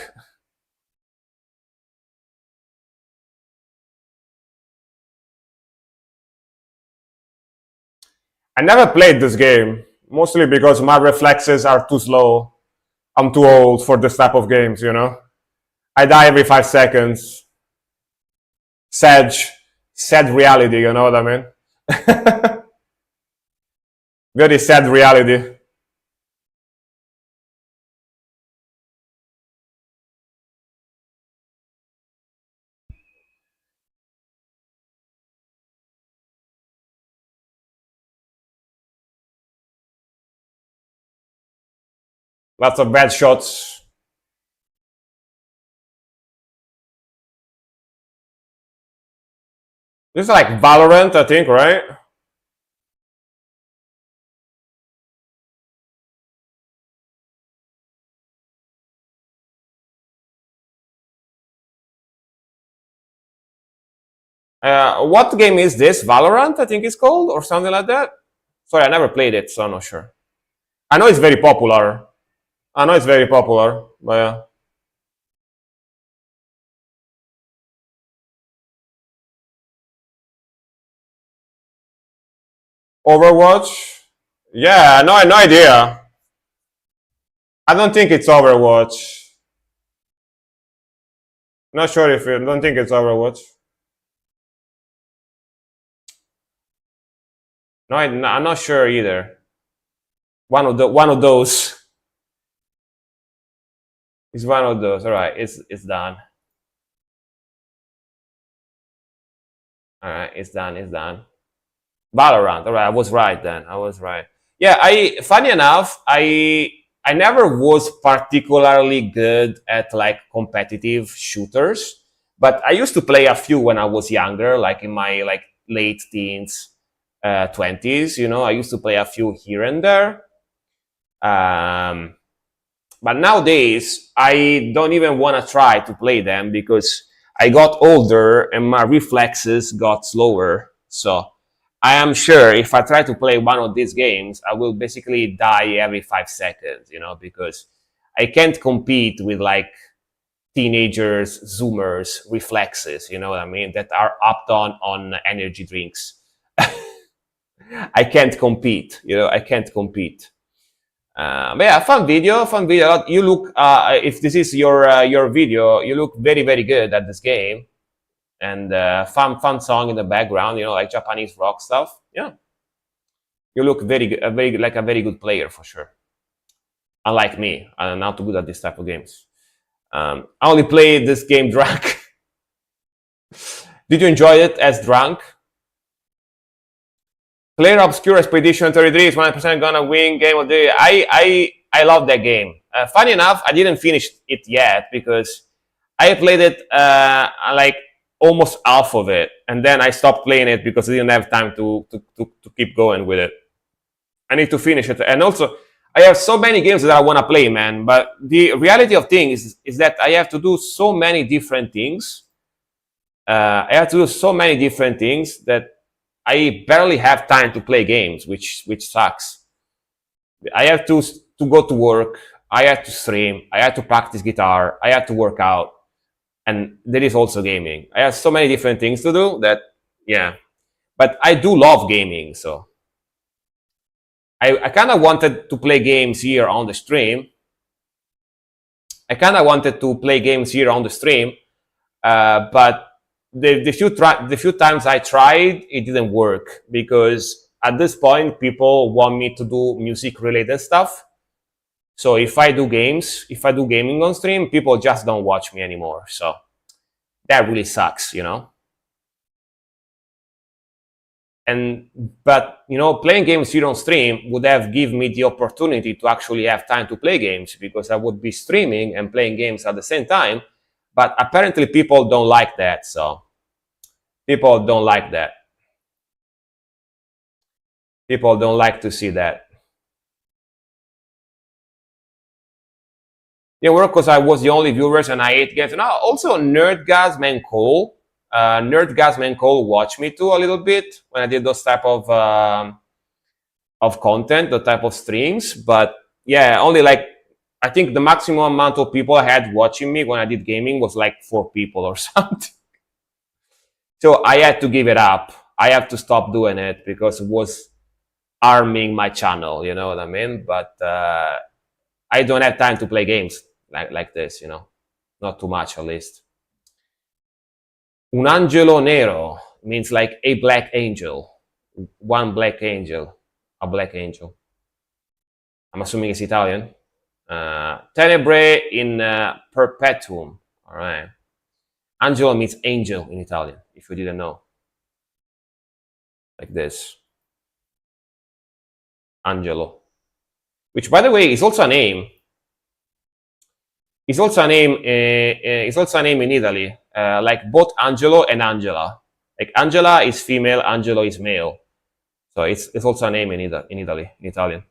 I never played this game, mostly because my reflexes are too slow. I'm too old for this type of games, you know? I die every 5 seconds. Sad reality, you know what I mean? Very sad reality. Lots of bad shots. This is like Valorant, I think, right? What game is this? Valorant, I think it's called, or something like that. Sorry, I never played it, so I'm not sure. I know it's very popular. But yeah. Overwatch? Yeah, no idea. I don't think it's Overwatch. Not sure if I don't think it's Overwatch. No, I'm not sure either. One of those. It's one of those. All right, it's done. All right, it's done. It's done. Valorant. All right, I was right then. I was right. Yeah, funny enough, I I never was particularly good at like competitive shooters, but I used to play a few when I was younger, like in my like late teens, 20s. You know, I used to play a few here and there. Um, but nowadays, I don't even want to try to play them because I got older and my reflexes got slower. So I am sure if I try to play one of these games, I will basically die every 5 seconds, you know, because I can't compete with like teenagers, Zoomers, reflexes, you know what I mean, that are upped on energy drinks. I can't compete, you know, I can't compete. But yeah, fun video, fun video. You look, if this is your video, you look very, very good at this game, and fun song in the background, you know, like Japanese rock stuff. Yeah, you look very good, like a very good player for sure. Unlike me, I'm not too good at this type of games. I only played this game drunk. Did you enjoy it as drunk? Player Obscure Expedition 33 is 100% gonna win game of the year. I love that game. Funny enough, I didn't finish it yet because I played it like almost half of it, and then I stopped playing it because I didn't have time to keep going with it. I need to finish it, and also I have so many games that I want to play, man. But the reality of things is that I have to do so many different things. I have to do so many different things that I barely have time to play games, which sucks. I have to go to work. I have to stream. I have to practice guitar. I have to work out, and there is also gaming. I have so many different things to do that, yeah. But I do love gaming, so I kind of wanted to play games here on the stream. I kind of wanted to play games here on the stream, but the few times I tried, it didn't work because at this point people want me to do music related stuff. So if I do gaming on stream, people just don't watch me anymore. So that really sucks, you know. But you know, playing games here on stream would have given me the opportunity to actually have time to play games because I would be streaming and playing games at the same time. But apparently people don't like that, so people don't like that. People don't like to see that. Yeah, well, because I was the only viewers and I ate games. And also Nerdgasm and Cole. Nerdgasm and Cole watched me too a little bit when I did those type of content, the type of streams. But yeah, only like I think the maximum amount of people I had watching me when I did gaming was like 4 people or something. So I had to give it up. I have to stop doing it because it was harming my channel, you know what I mean? But I don't have time to play games like this, you know, not too much at least. Un angelo nero means like a black angel, one black angel, a black angel. I'm assuming it's Italian. Tenebrae in perpetuum. All right. Angelo means angel in Italian, if you didn't know. Like this. Angelo. Which, by the way, is also a name. It's also a name. It's also a name in Italy. Like both Angelo and Angela. Like Angela is female, Angelo is male. So it's also a name in Italy, in Italian.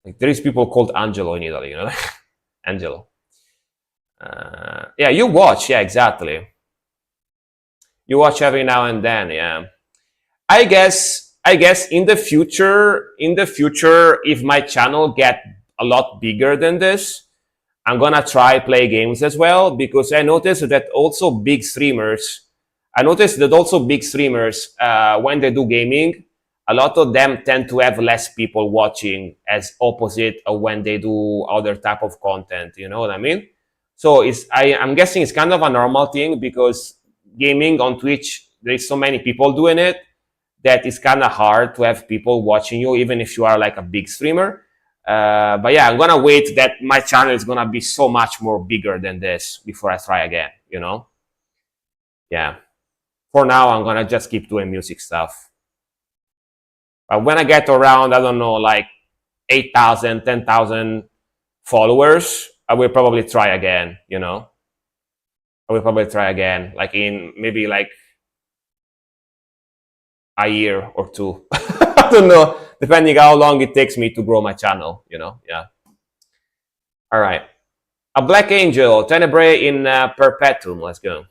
Like there is people called Angelo in Italy, you know, Angelo. Yeah, you watch. Yeah, exactly. You watch every now and then. Yeah. I guess in the future, if my channel get a lot bigger than this, I'm gonna try play games as well because I noticed that also big streamers. When they do gaming, a lot of them tend to have less people watching as opposite of when they do other type of content. You know what I mean? So I'm guessing it's kind of a normal thing because gaming on Twitch, there's so many people doing it that it's kind of hard to have people watching you, even if you are like a big streamer. But yeah, I'm gonna wait that my channel is gonna be so much more bigger than this before I try again, you know? Yeah. For now, I'm gonna just keep doing music stuff. But when I get around, I don't know, like 8,000, 10,000 followers, I will probably try again, you know. I will probably try again, like in maybe like a year or two. I don't know, depending how long it takes me to grow my channel, you know. Yeah. All right. A Black Angel, Tenebrae in Perpetuum. Let's go.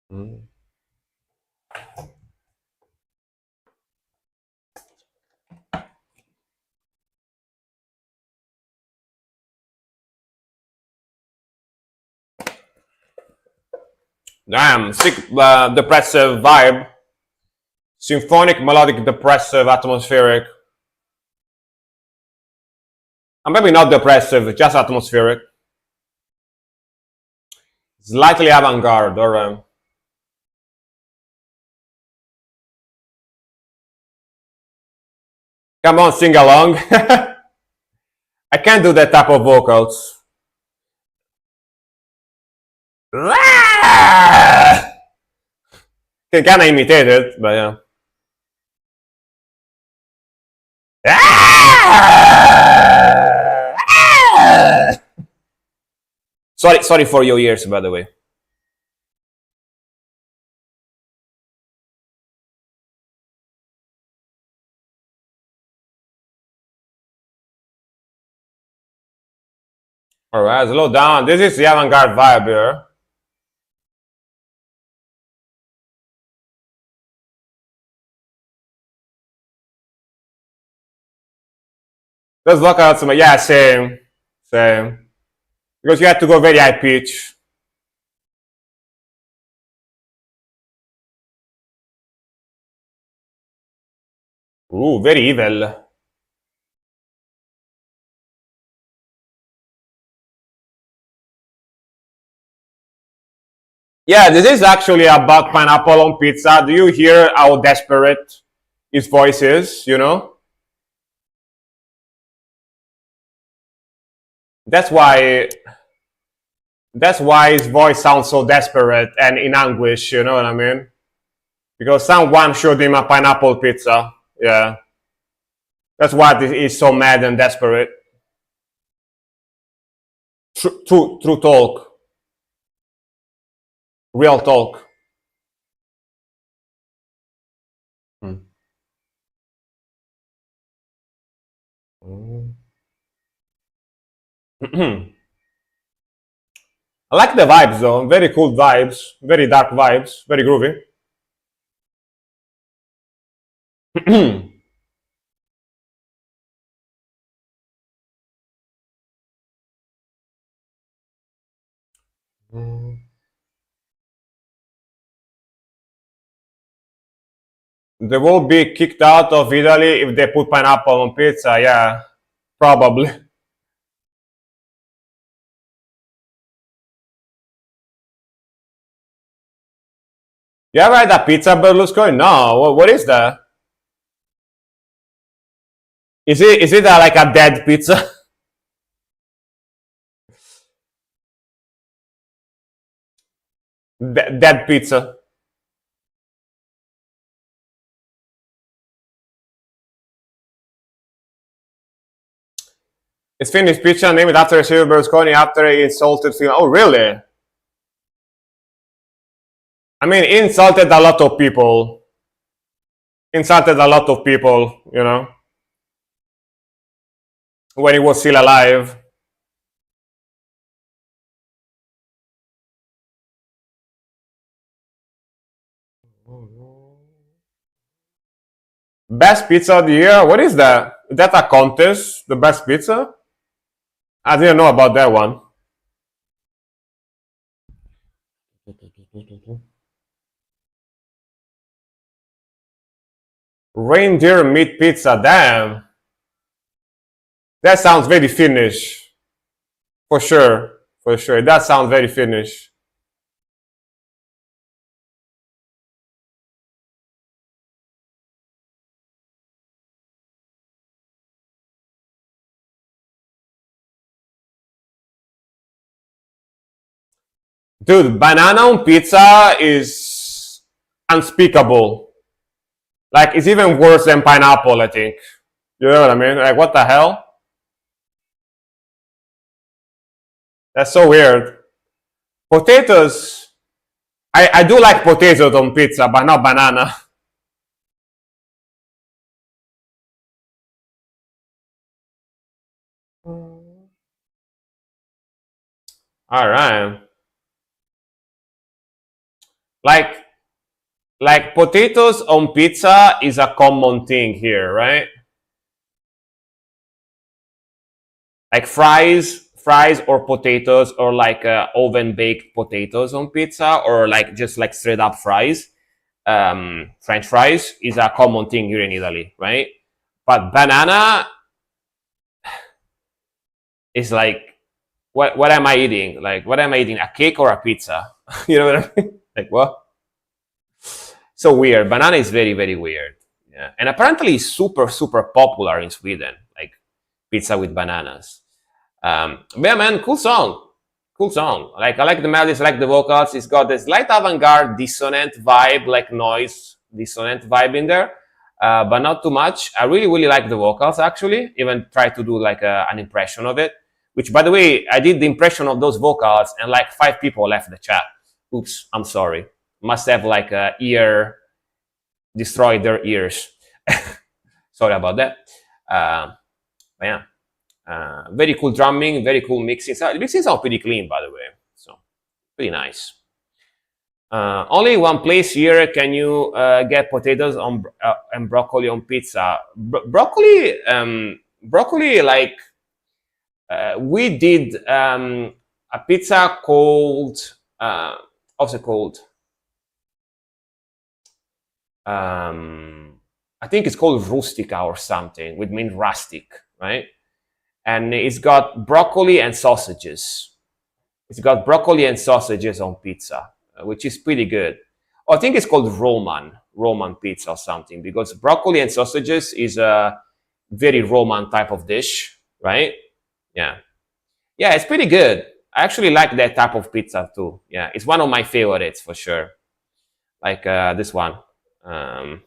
Mm. Damn, sick, depressive vibe. Symphonic, melodic, depressive, atmospheric. Maybe not depressive, just atmospheric. Slightly avant-garde, or come on, sing along. I can't do that type of vocals. Can kind of imitate it, but yeah. Sorry for your ears, by the way. All right, slow down. This is the avant-garde vibe here. Let's look at some. Yeah, same. Because you have to go very high pitch. Ooh, very evil. Yeah, this is actually about pineapple on pizza. Do you hear how desperate his voice is? You know, that's why his voice sounds so desperate and in anguish. You know what I mean? Because someone showed him a pineapple pizza. Yeah, that's why he's so mad and desperate. True talk, real talk. Hmm. I like the vibes though. Very cool vibes. Very dark vibes. Very groovy. They will be kicked out of Italy if they put pineapple on pizza. Yeah, probably. You ever had a pizza, Berlusconi? No. What is that? Is it like a dead pizza? Dead pizza. It's finished pizza named after Silvio Berlusconi after he insulted film. Oh, really? I mean, he insulted a lot of people. Insulted a lot of people, you know, when he was still alive. Best pizza of the year? What is that? Is that a contest? The best pizza? I didn't know about that one. Reindeer meat pizza, damn. That sounds very Finnish. For sure. For sure. That sounds very Finnish. Dude, banana on pizza is unspeakable. Like, it's even worse than pineapple, I think. You know what I mean? Like, what the hell? That's so weird. Potatoes. I do like potatoes on pizza, but not banana. All right. Like, like potatoes on pizza is a common thing here, right? Like fries or potatoes, or like oven baked potatoes on pizza, or like just like straight up fries. French fries is a common thing here in Italy, right? But banana is like, what am I eating? Like, what am I eating? A cake or a pizza? You know what I mean? Like, what? So weird. Banana is very, very weird. Yeah. And apparently it's super, super popular in Sweden, like pizza with bananas. But yeah, man, cool song. Cool song. Like, I like the melodies, I like the vocals. It's got this light avant-garde dissonant vibe, like noise dissonant vibe in there, but not too much. I really, really like the vocals, actually. Even try to do like an impression of it, which, by the way, I did the impression of those vocals and like 5 people left the chat. Oops, I'm sorry. Must have like destroyed their ears. Sorry about that. But yeah. Very cool drumming, very cool mixing. So, the mixing sounds pretty clean, by the way. So, pretty nice. Only one place here can you get potatoes on and broccoli on pizza. Broccoli, like we did a pizza called what's it called? I think it's called rustica or something, which means rustic, right? And it's got broccoli and sausages. It's got broccoli and sausages on pizza, which is pretty good. Oh, I think it's called Roman pizza or something, because broccoli and sausages is a very Roman type of dish, right? Yeah. Yeah, it's pretty good. I actually like that type of pizza too. Yeah, it's one of my favorites for sure. Like this one. Um,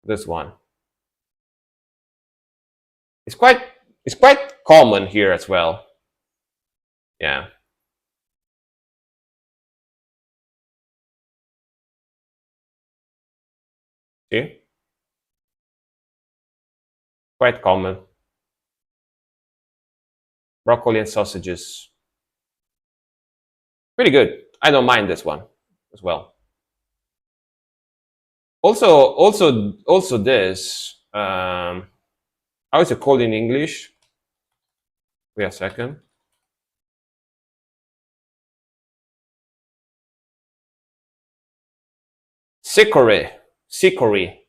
this one. It's quite it's quite common here as well. Yeah. See? Quite common. Broccoli and sausages. Pretty good. I don't mind this one as well. Also this. How is it called in English? Wait a second. Chicory. Chicory.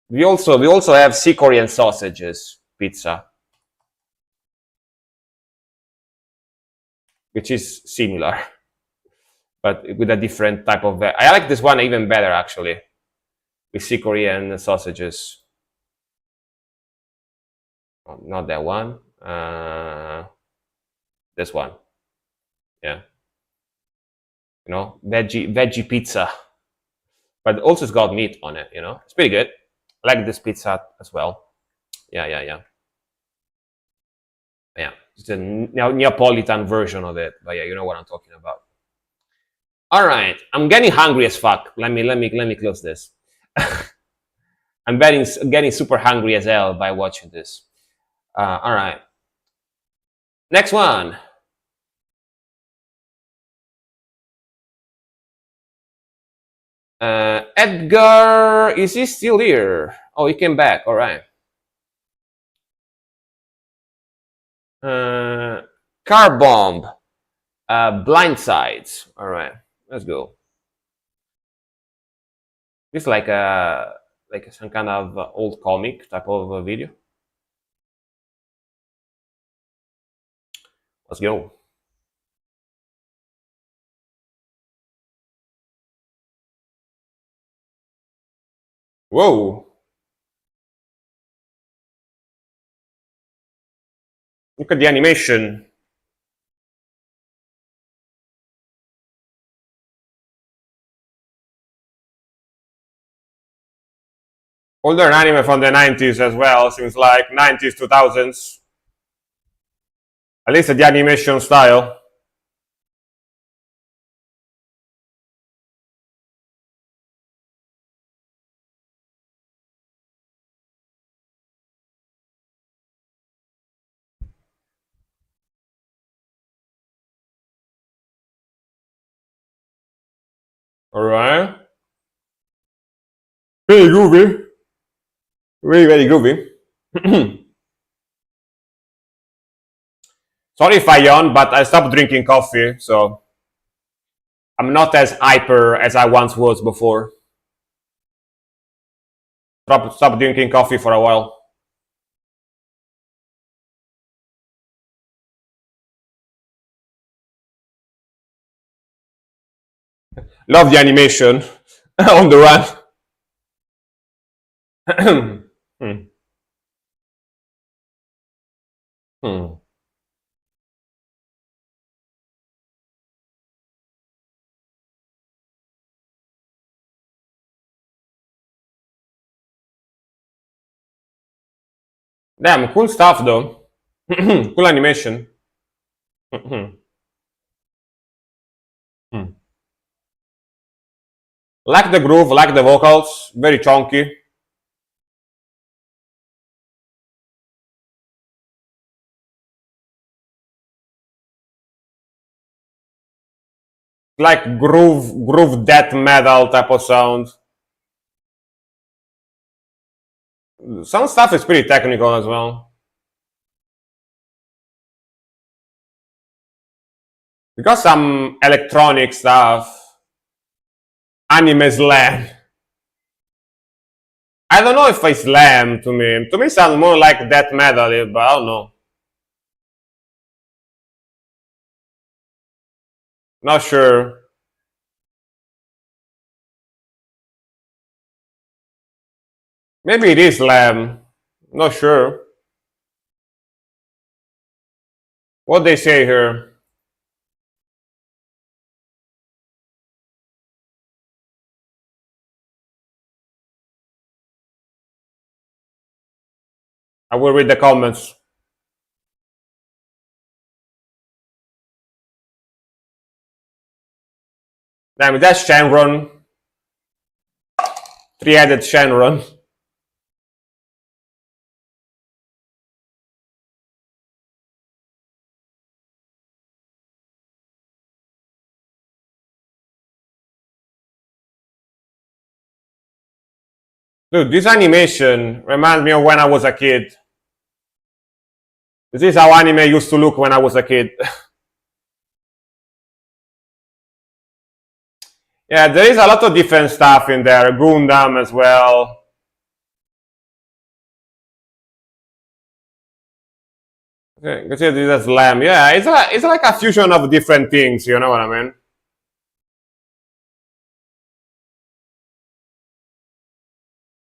We also have chicory and sausages pizza, which is similar, but with a different type of. I like this one even better, actually, with chicory and sausages. Oh, not that one. This one. Yeah. Veggie pizza, but also it's got meat on it. It's pretty good. I like this pizza as well. Yeah. Yeah, it's a Neapolitan version of it, but yeah, you know what I'm talking about. All right, I'm getting hungry as fuck. Let me close this. I'm getting super hungry as hell by watching this. All right, next one. Edgar, is he still here? Oh, he came back. All right. Car bomb. Blindsides. All right, let's go. This is like some kind of old comic type of video. Let's go. Whoa. Look at the animation. Older anime from the 90s as well, seems like 90s, 2000s. At least the animation style. Alright. Very groovy. Very, very groovy. Sorry if I yawn, but I stopped drinking coffee, so I'm not as hyper as I once was before. Stop drinking coffee for a while. Love the animation on the run. Hmm. Hmm. Damn, cool stuff though. Cool animation. Hmm. Like the groove, like the vocals, very chunky. Like groove death metal type of sound. Some stuff is pretty technical as well. We got some electronic stuff. Anime slam. I don't know if it's slam to me. To me, it sounds more like death metal, but I don't know. Not sure. Maybe it is slam. Not sure. What they say here? I will read the comments. Damn, that's Shenron. Three-headed Shenron. Dude, this animation reminds me of when I was a kid. This is how anime used to look when I was a kid. Yeah, there is a lot of different stuff in there. Gundam as well. Okay, you can see this is Slam. Yeah, it's like a fusion of different things, you know what I mean?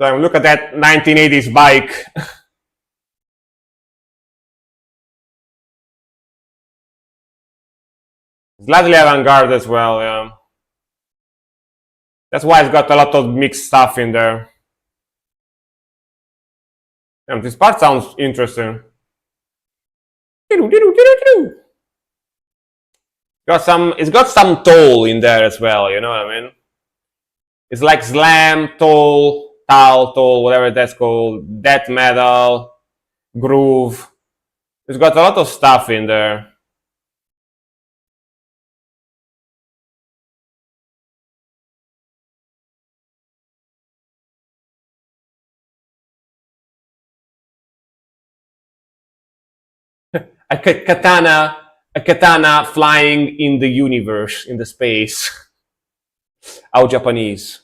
So look at that 1980s bike. Slightly avant-garde as well, yeah. That's why it's got a lot of mixed stuff in there. Damn, this part sounds interesting. It's got some toll in there as well, you know what I mean? It's like slam, toll, toll, whatever that's called, death metal, groove. It's got a lot of stuff in there. a katana flying in the universe, in the space. How Japanese.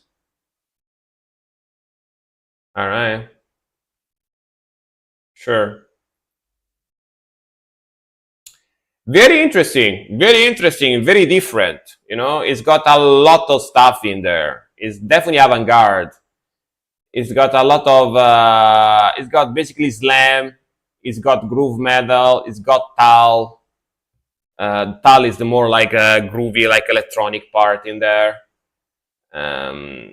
All right. Sure. Very interesting, very different. You know, it's got a lot of stuff in there. It's definitely avant-garde. It's got a lot of. It's got basically slam. it's got groove metal, it's got tal. Tal is the more like a groovy, like electronic part in there. Um,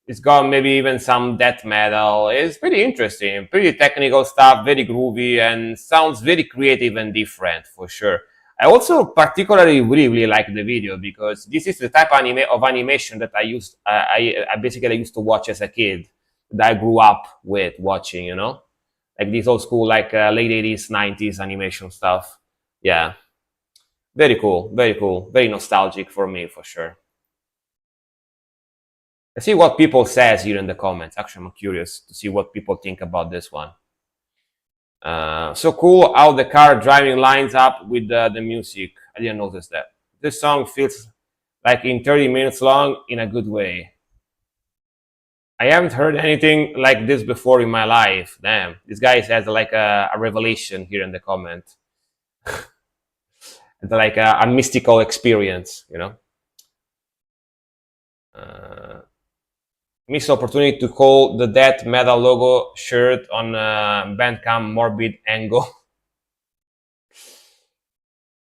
it's got maybe even some death metal. It's pretty interesting, pretty technical stuff, very groovy, and sounds very creative and different for sure. I also particularly really like the video because this is the type of animation that I basically used to watch as a kid, that I grew up with watching, like this old school, like late 80s, 90s animation stuff. Yeah, very cool, very nostalgic for me for sure. Let's see what people says here in the comments. Actually, I'm curious to see what people think about this one. So cool how the car driving lines up with the music. I didn't notice that. This song feels like in 30 minutes long in a good way. I haven't heard anything like this before in my life. Damn, this guy has like a revelation here in the comment. It's like a mystical experience. Missed opportunity to call the death metal logo shirt on Bandcamp Morbid Angle.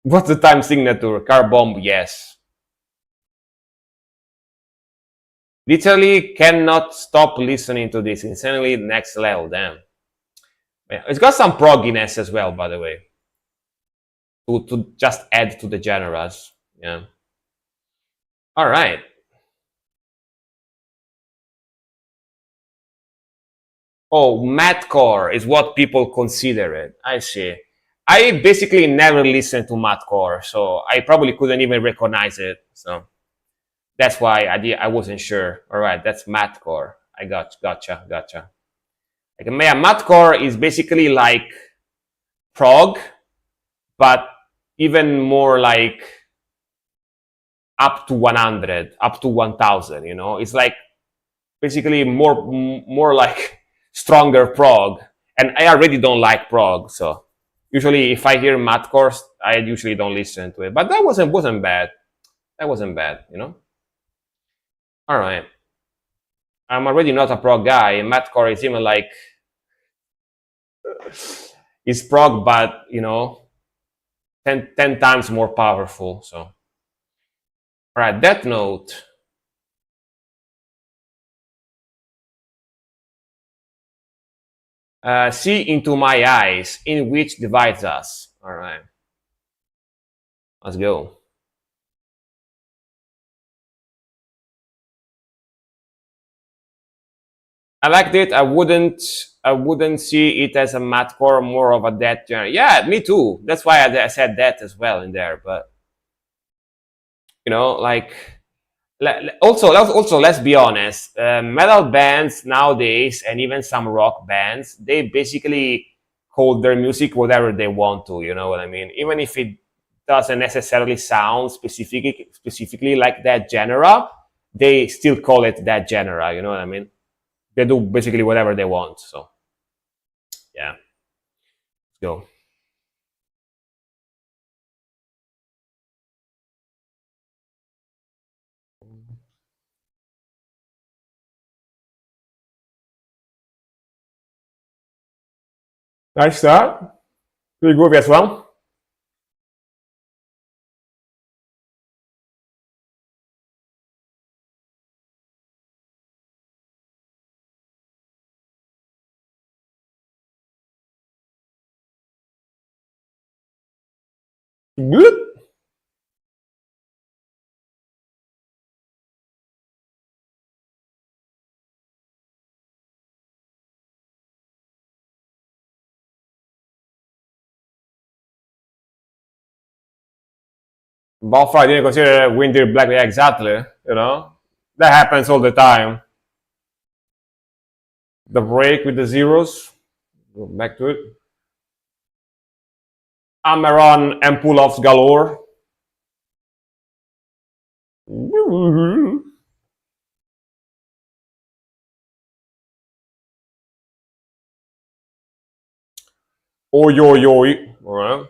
What's the time signature? Car bomb, yes. Literally cannot stop listening to this. Insanely next level, damn. Yeah, it's got some progginess as well, by the way. To just add to the genres. Yeah. All right. Oh, mathcore is what people consider it. I see. I basically never listened to mathcore, so I probably couldn't even recognize it. So that's why I wasn't sure. All right, that's mathcore. I gotcha. Like, yeah, mathcore is basically like prog, but even more like up to 100, up to 1000. It's like basically more like stronger prog, and I already don't like prog, so usually if I hear mathcore, I usually don't listen to it. But that wasn't bad. That wasn't bad. All right, I'm already not a prog guy. Mathcore is even like it's prog, but 10 times more powerful. So, all right, Death Note. See into my eyes, in which divides us. All right, let's go. I liked it. I wouldn't see it as a mathcore, more of a death genre. Yeah, me too. That's why I said that as well in there. But like also let's be honest. Metal bands nowadays, and even some rock bands, they basically call their music whatever they want to. You know what I mean? Even if it doesn't necessarily sound specifically like that genre, they still call it that genre. You know what I mean? They do basically whatever they want. So yeah, let's go. Nice start. Pretty groovy as well. Good. Balfour, I didn't consider Winter Black. Yeah, exactly. That happens all the time. The break with the zeros. Go back to it. Amaron and pull-offs galore. Oi, oi, oi. All right.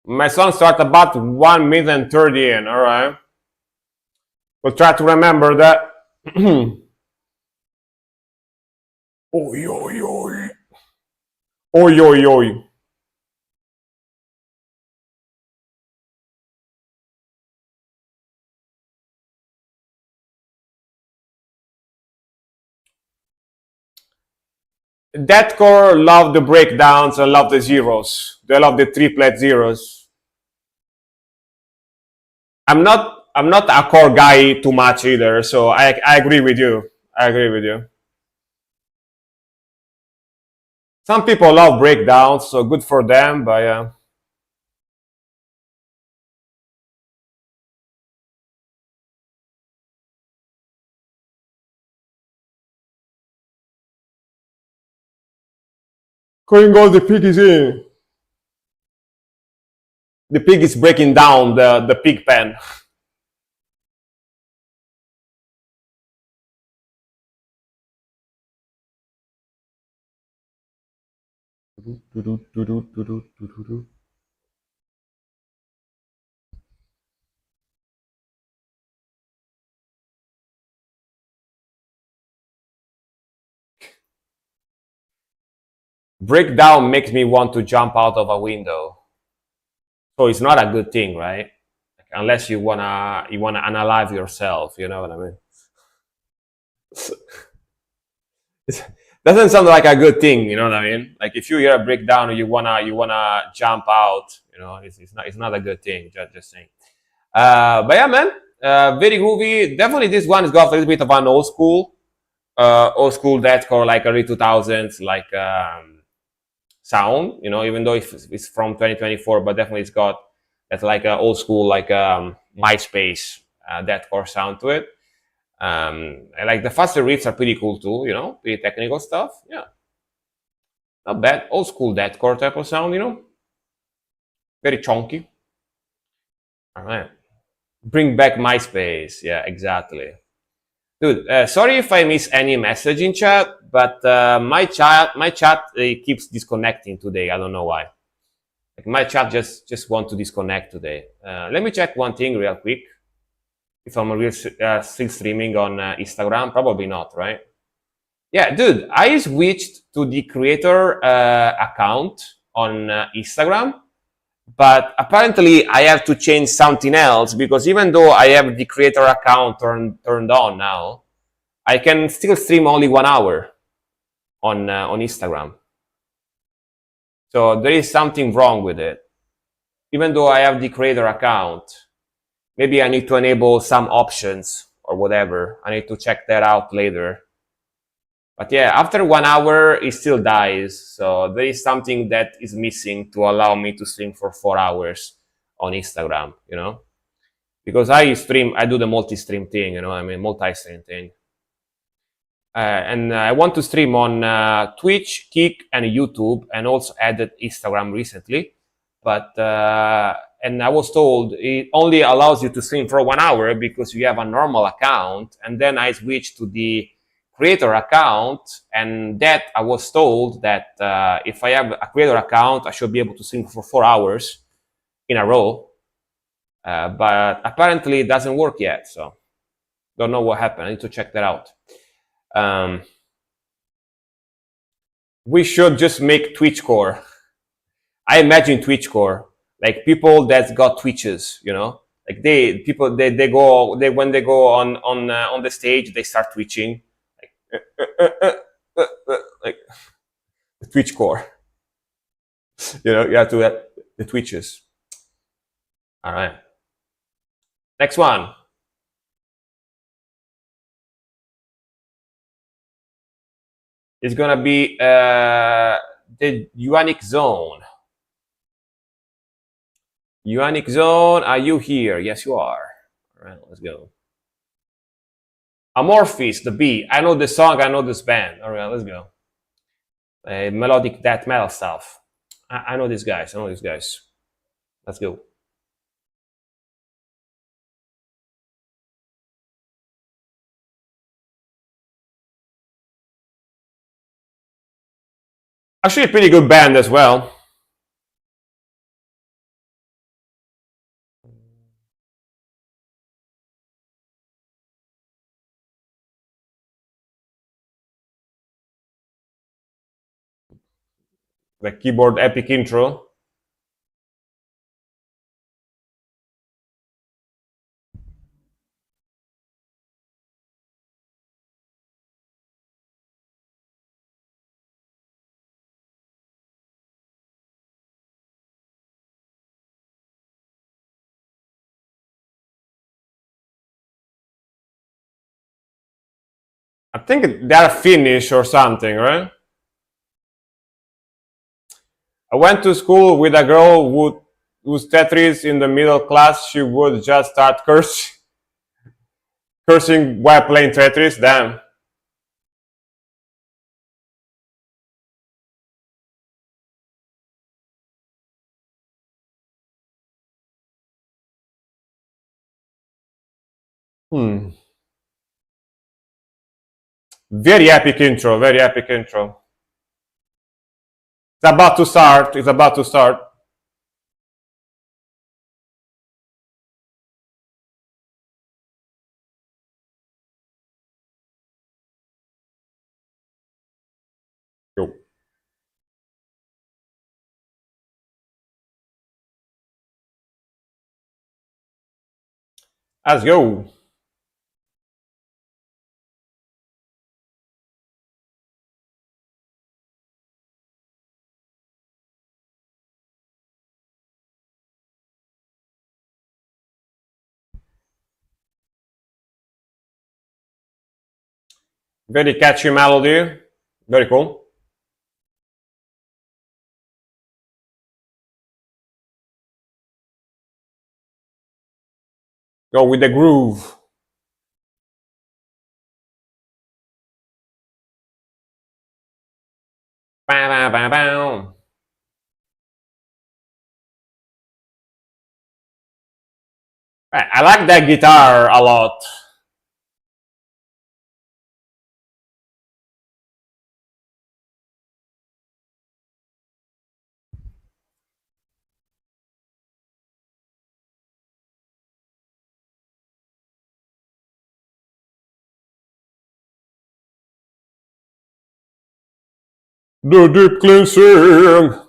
My song starts about 1 minute and 30 in. All right. We'll try to remember that. Oi, oi, oi. Oi, oi, oi. Deathcore love the breakdowns and love the zeros. They love the triplet zeros. I'm not a core guy too much either, so I agree with you. I agree with you. Some people love breakdowns, so good for them, but yeah. Going the pig is in. The pig is breaking down the pig pen. Breakdown makes me want to jump out of a window. So it's not a good thing, right? Like, unless you wanna analyze yourself, you know what I mean? It doesn't sound like a good thing, you know what I mean? Like if you hear a breakdown and you wanna jump out, it's not a good thing. Just saying. But yeah, man, very groovy. Definitely, this one has got a little bit of an old school deathcore, like early 2000s, like sound. Even though it's from 2024, but definitely it's got that like old school, like MySpace deathcore sound to it. And like the faster riffs are pretty cool too. Pretty technical stuff. Yeah, not bad. Old school deathcore type of sound. Very chunky. All right. Bring back MySpace. Yeah, exactly. Dude, sorry if I miss any message in chat, but my chat keeps disconnecting today. I don't know why. Like my chat just want to disconnect today. Let me check one thing real quick. If I'm still streaming on Instagram, probably not, right? Yeah, dude, I switched to the creator account on Instagram, but apparently I have to change something else because even though I have the creator account turned on now, I can still stream only 1 hour on Instagram. So there is something wrong with it. Even though I have the creator account, maybe I need to enable some options or whatever. I need to check that out later. But yeah, after 1 hour, it still dies. So there is something that is missing to allow me to stream for 4 hours on Instagram. Because I do the multi-stream thing, I mean, multi-stream thing. And I want to stream on Twitch, Kick, and YouTube, and also added Instagram recently. But and I was told it only allows you to stream for 1 hour because you have a normal account. And then I switched to the creator account, and that I was told that if I have a creator account, I should be able to stream for 4 hours in a row. But apparently it doesn't work yet, so don't know what happened. I need to check that out. Um, we should just make Twitch core. I imagine Twitch core, like people that got Twitches, like they go they when they go on the stage they start twitching, like the Twitch core. You have to have the Twitches. All right, next one is gonna be the Uanic Zone. Uanic Zone, are you here? Yes, you are. All right, let's go. Amorphis, the B. I know the song, I know this band. All right, let's go. Melodic death metal stuff. I know these guys. I know these guys. Let's go. Actually, a pretty good band as well. The keyboard epic intro. I think they're Finnish or something, right? I went to school with a girl whose Tetris in the middle class, she would just start cursing while playing Tetris. Damn. Hmm. Very epic intro, very epic intro. It's about to start. It's about to start. Go. Let's go. Very catchy melody. Very cool. Go with the groove. Bow, bow, bow, bow. I like that guitar a lot. The deep cleansing.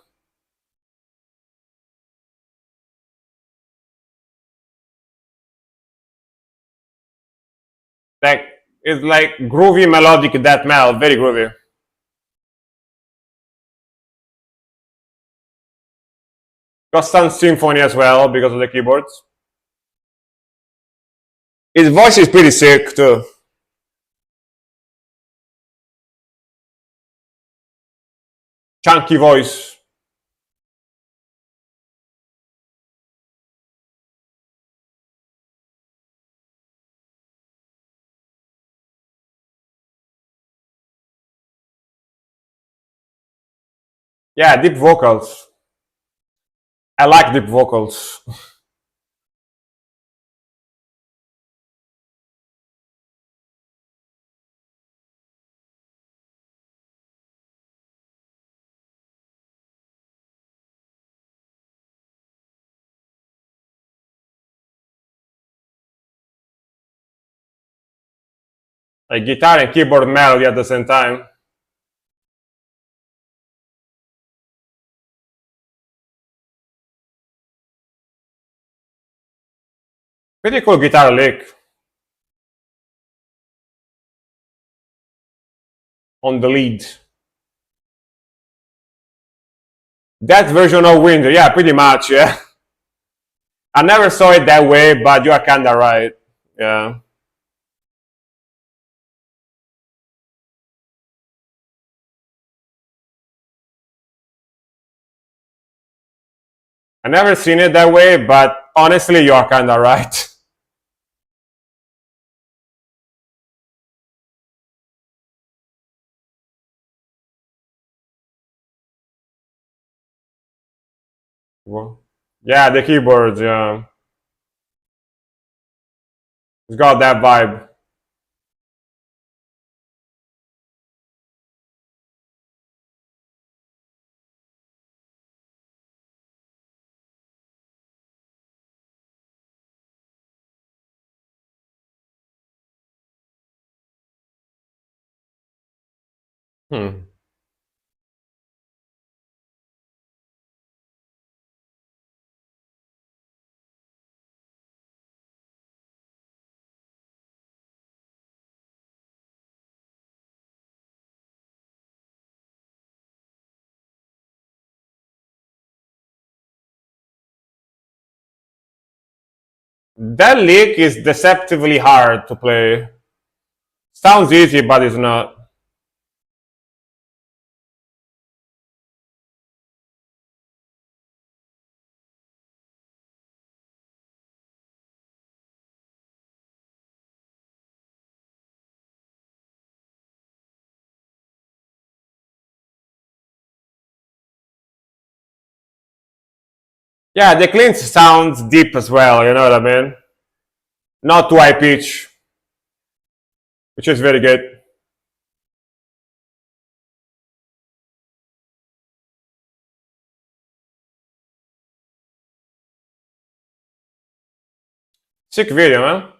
Like it's like groovy melodic death metal, very groovy. Got some symphony as well because of the keyboards. His voice is pretty sick too. Chunky voice. Yeah, deep vocals. I like deep vocals. Like guitar and keyboard melody at the same time. Pretty cool guitar lick on the lead. That version of Wind, yeah, pretty much, yeah. I never saw it that way, but you are kinda right. Yeah. I never seen it that way, but honestly, you are kinda right. Well, yeah, the keyboards, yeah. It's got that vibe. Hmm. That lick is deceptively hard to play. Sounds easy, but it's not. Yeah, the clean sounds deep as well, you know what I mean? Not too high pitch, which is very good. Sick video, man.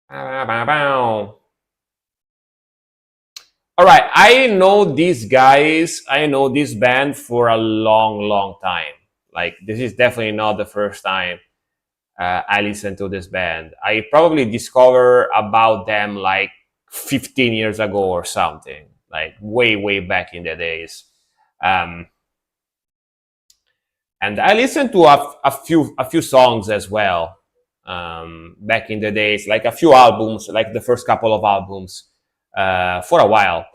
Bow, bow, bow. All right, I know these guys. I know this band for a long, long time. Like this is definitely not the first time I listened to this band. I probably discovered about them like 15 years ago or something, like way, way back in the days. Um, and I listened to a few songs as well back in the days, like a few albums, like the first couple of albums for a while.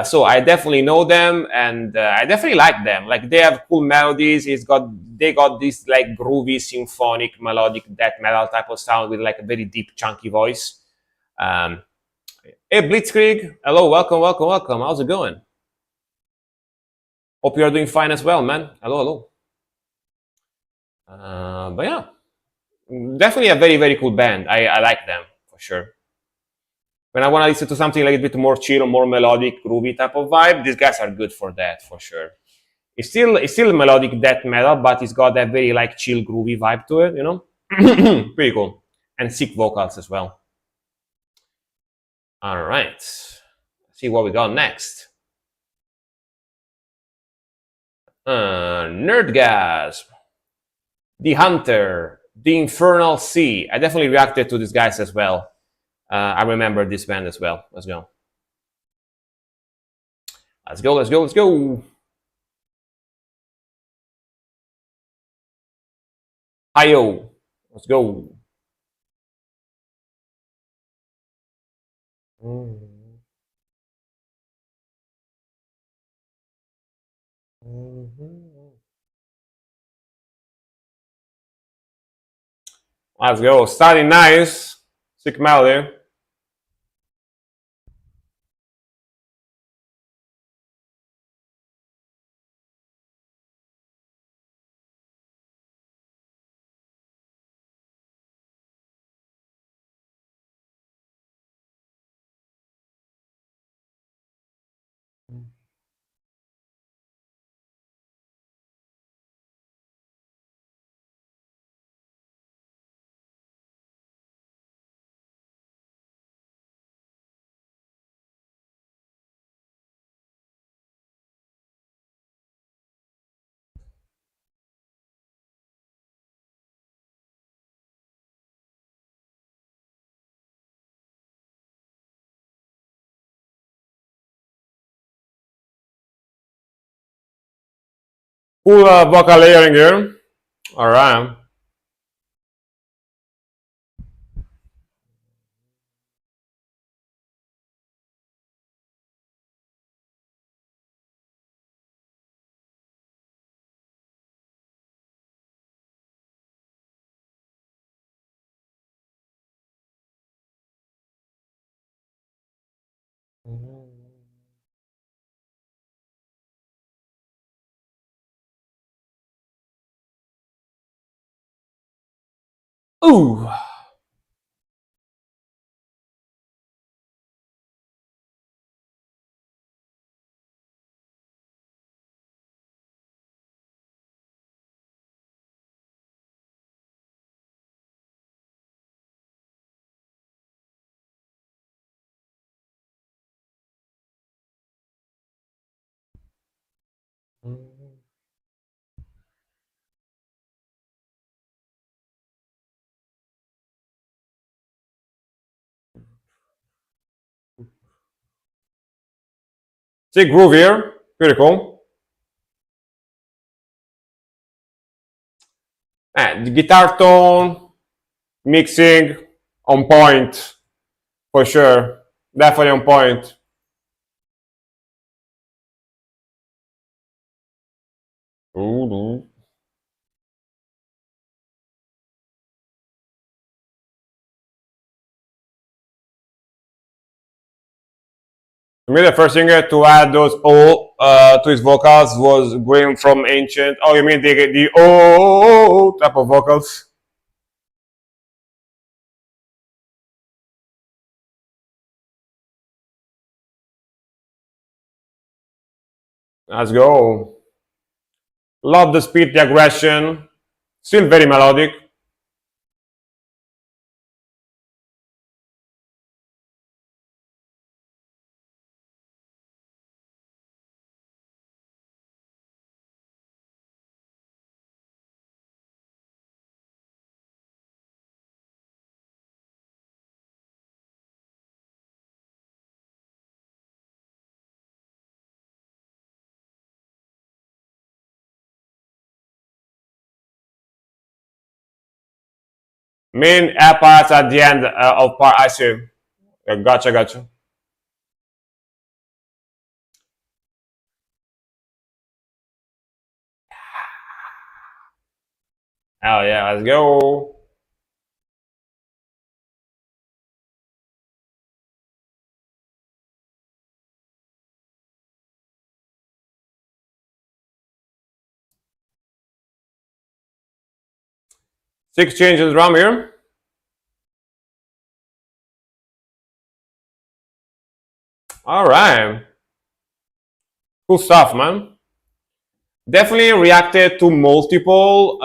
So I definitely know them, and I definitely like them. Like they have cool melodies. They got this like groovy symphonic melodic death metal type of sound with like a very deep chunky voice. Um, hey Blitzkrieg, hello, welcome, welcome, welcome. How's it going? Hope you're doing fine as well, man. Hello, hello. But yeah, definitely a very very cool band. I like them for sure. When I want to listen to something like a bit more chill, more melodic, groovy type of vibe, these guys are good for that for sure. It's still melodic death metal, but it's got that very like chill, groovy vibe to it. You know, pretty cool, and sick vocals as well. All right, let's see what we got next. Nerdgasm, The Hunter, The Infernal Sea. I definitely reacted to these guys as well. I remember this band as well. Let's go. Let's go. Let's go. Let's go. Hi-yo. Let's go. Let's go. Starting nice. Sick melody. Cool vocal layering here. All right. Ooh. Sick groove here. Pretty cool. The guitar tone, mixing, on point for sure. Definitely on point. Ooh. To me, the first singer to add those O to his vocals was Graham from Ancient. Oh, you mean the O type of vocals? Let's go. Love the speed, the aggression. Still very melodic. Main air parts at the end of part. I see. Gotcha, gotcha. Hell yeah, let's go. 6 changes drum here. All right. Cool stuff, man. Definitely reacted to multiple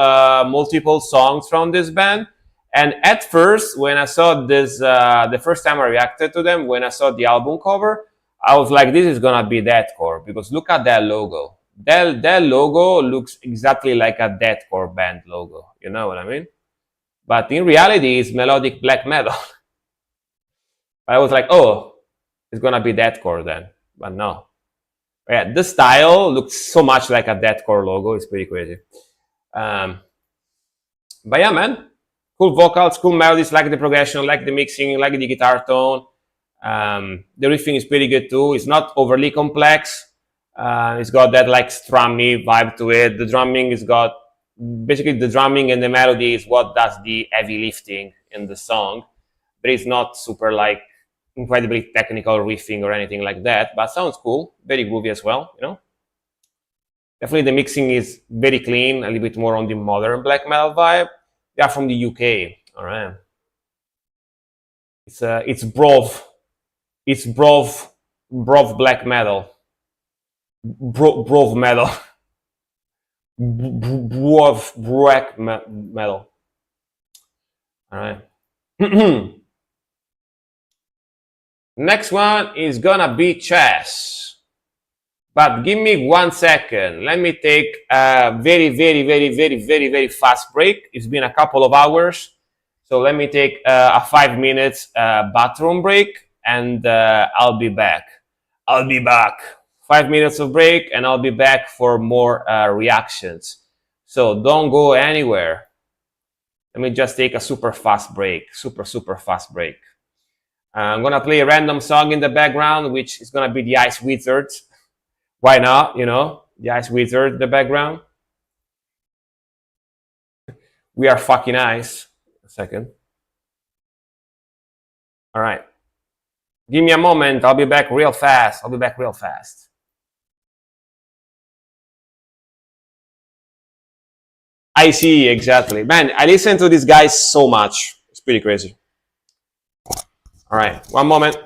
songs from this band. And at first, when I saw this, the first time I reacted to them, when I saw the album cover, I was like, "This is gonna be deathcore," because look at that logo. That logo looks exactly like a deathcore band logo. You know what I mean? But in reality, it's melodic black metal. I was like, "Oh, it's gonna be deathcore then," but no. Yeah, the style looks so much like a deathcore logo. It's pretty crazy. Um, but yeah, man, cool vocals, cool melodies, like the progression, like the mixing, like the guitar tone. The riffing is pretty good too. It's not overly complex. It's got that like strummy vibe to it. The drumming is got basically the drumming and the melody is what does the heavy lifting in the song, but it's not super like incredibly technical riffing or anything like that. But sounds cool, very groovy as well. You know, definitely the mixing is very clean, a little bit more on the modern black metal vibe. They are from the UK. All right. It's brov black metal, brov metal, brov black metal. All right. Next one is gonna be chess. But give me 1 second. Let me take a very fast break. It's been a couple of hours. So let me take a 5 minutes bathroom break and I'll be back. I'll be back. 5 minutes of break and I'll be back for more reactions. So don't go anywhere. Let me just take a super fast break. Super fast break. I'm gonna play a random song in the background, which is gonna be the Ice Wizard. Why not? You know, the Ice Wizard in the background. We are fucking ice. A second. All right. Give me a moment. I'll be back real fast. I'll be back real fast. I see, exactly. Man, I listen to these guys so much. It's pretty crazy. All right. One moment.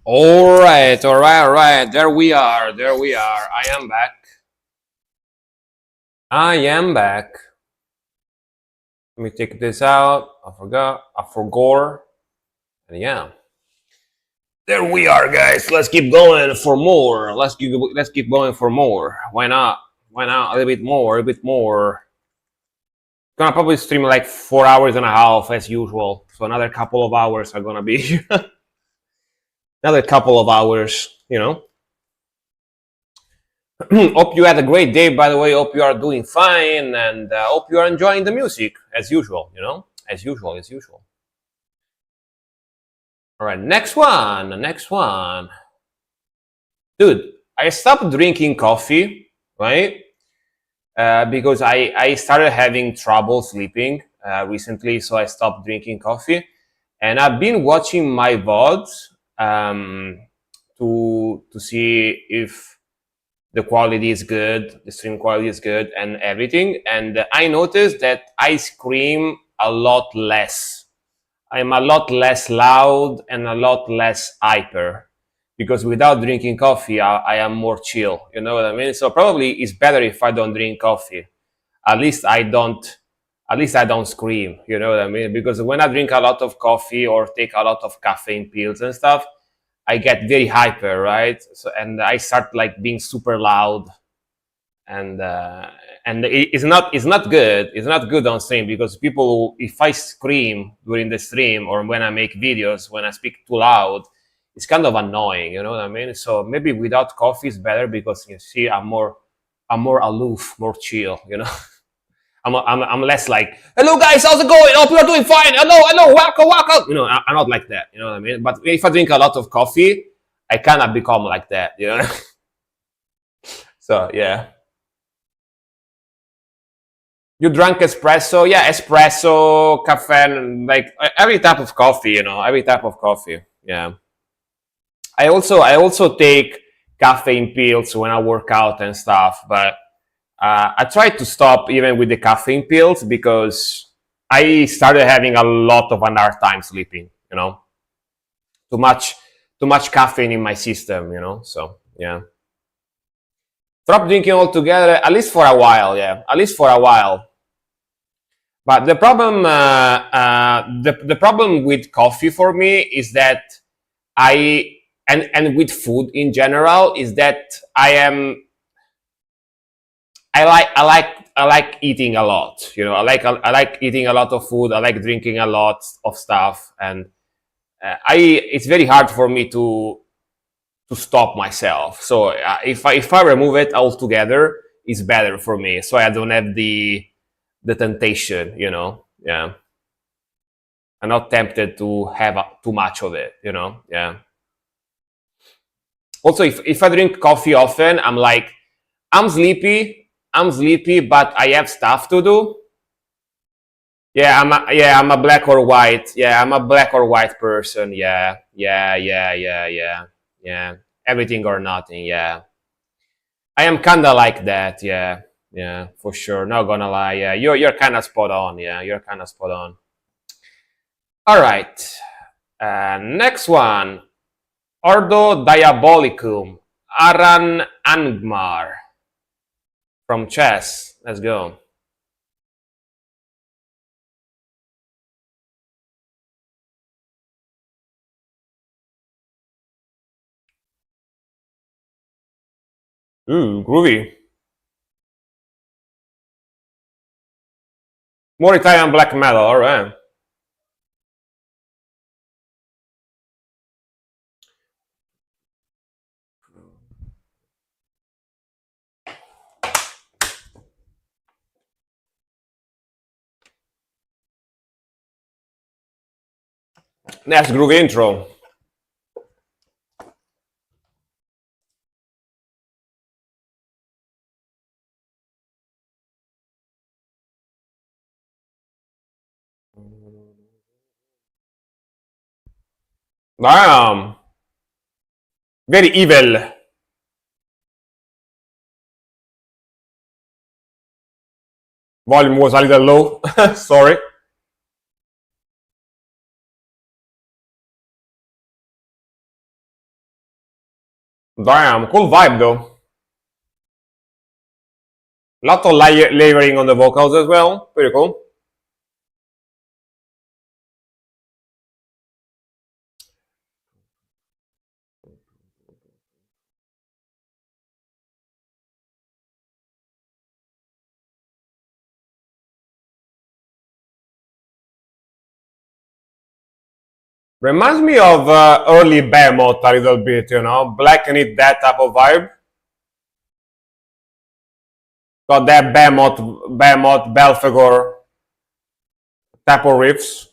All right, all right, all right. There we are. There we are. I am back. I am back. Let me take this out. I forgot. I forgot. And yeah, there we are, guys. Let's keep going for more. Let's keep going for more. Why not? Why not? A little bit more. A bit more. Gonna probably stream like 4 hours and a half as usual. So another couple of hours are gonna be another couple of hours. Hope you had a great day, by the way. Hope you are doing fine, and hope you are enjoying the music as usual. As usual, as usual. All right, next one, next one, dude. I stopped drinking coffee, right? Because I started having trouble sleeping recently, so I stopped drinking coffee, and I've been watching my VODs to see if the quality is good, the stream quality is good, and everything. And I noticed that I scream a lot less. I'm a lot less loud and a lot less hyper because without drinking coffee, I am more chill. You know what I mean? So probably it's better if I don't drink coffee. At least I don't. At least I don't scream. You know what I mean? Because when I drink a lot of coffee or take a lot of caffeine pills and stuff, I get very hyper, right? So and I start like being super loud, and it's not good. It's not good on stream because people, if I scream during the stream or when I make videos, when I speak too loud, it's kind of annoying. You know what I mean? So maybe without coffee is better because you see I'm more aloof, more chill. I'm less like, hello guys, how's it going? Hope you're doing fine. Hello, welcome, welcome. I'm not like that. You know what I mean? But if I drink a lot of coffee, I kind of become like that. So yeah, you drank espresso? Yeah, espresso, caffeine, like every type of coffee. Every type of coffee. Yeah. I also take caffeine pills when I work out and stuff, but I try to stop even with the caffeine pills because I started having a lot of an hard time sleeping. Too much, too much caffeine in my system. So yeah, stop drinking altogether. At least for a while. Yeah, at least for a while. But the problem with coffee for me is that I and with food in general is that I like eating a lot. I like eating a lot of food. I like drinking a lot of stuff, and it's very hard for me to stop myself. So if I remove it altogether, it's better for me. So I don't have the temptation. Yeah, I'm not tempted to have too much of it. Yeah. Also, if I drink coffee often, I'm like, I'm sleepy, but I have stuff to do. Yeah, I'm a black or white. Yeah, I'm a black or white person. Yeah, yeah, yeah, yeah, yeah, yeah. Everything or nothing. Yeah, I am kind of like that. Yeah, yeah, for sure. Not gonna lie. Yeah, you're kind of spot on. Yeah, you're kind of spot on. All right. Next one. Ordo Diabolicum. Aran Angmar from chess. Let's go. Ooh, groovy. More Italian black metal. All right. Next groovy intro. Damn. Very evil. Volume was a little low. Sorry. Damn, cool vibe though. Lot of layering on the vocals as well. Pretty cool. Reminds me of early Behemoth a little bit, you know, Black and it that type of vibe. Got that Behemoth, Belphegor type of riffs.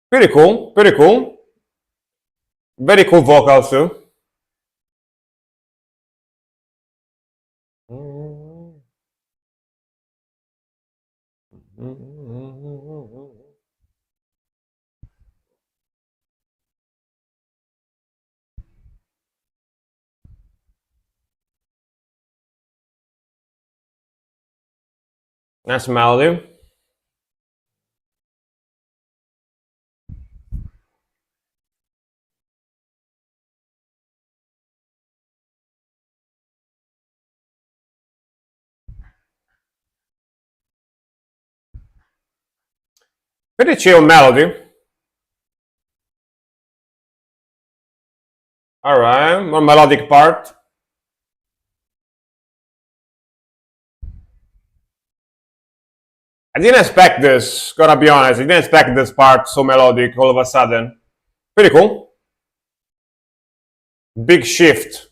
Pretty cool, pretty cool. Very cool vocals too. Nice melody. Pretty chill melody. Alright, more melodic part. I didn't expect this, gotta be honest. I didn't expect this part so melodic all of a sudden. Pretty cool. Big shift.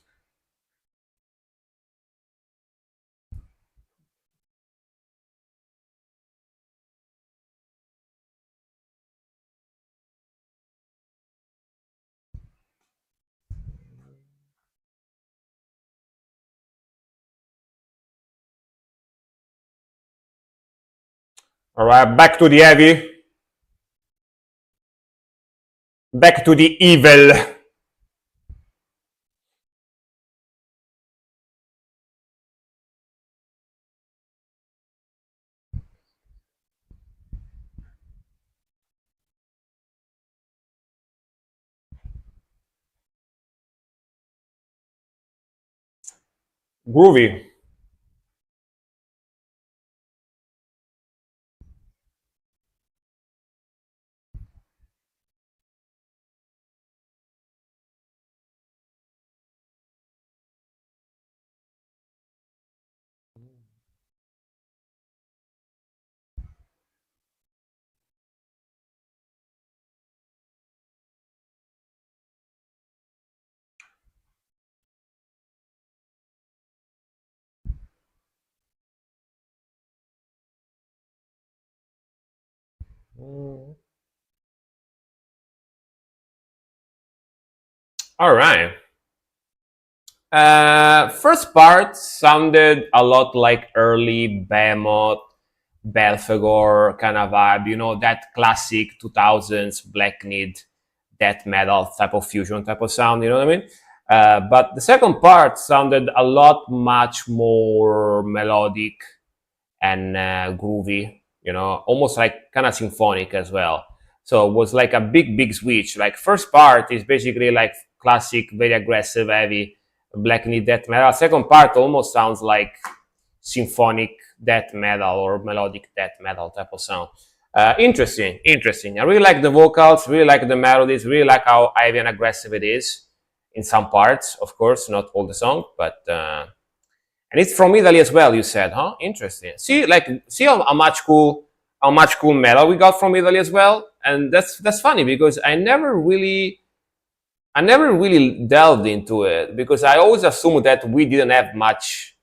Alright, back to the heavy. Back to the evil. Groovy. Alright. First part sounded a lot like early Behemoth, Belphegor kind of vibe, you know, that classic 2000s Black Need death metal type of fusion type of sound, you know what I mean? But the second part sounded a lot much more melodic and groovy, you know, almost like kind of symphonic as well. So it was like a big switch. Like first part is basically like classic, very aggressive, heavy Black Knee death metal. Second part almost sounds like symphonic death metal or melodic death metal type of sound. Interesting. I really like the vocals, really like the melodies, really like how heavy and aggressive it is in some parts, of course, not all the song, but and it's from Italy as well. You said, huh? Interesting. See how much cool metal we got from Italy as well, and that's funny because I never really delved into it because I always assumed that we didn't have much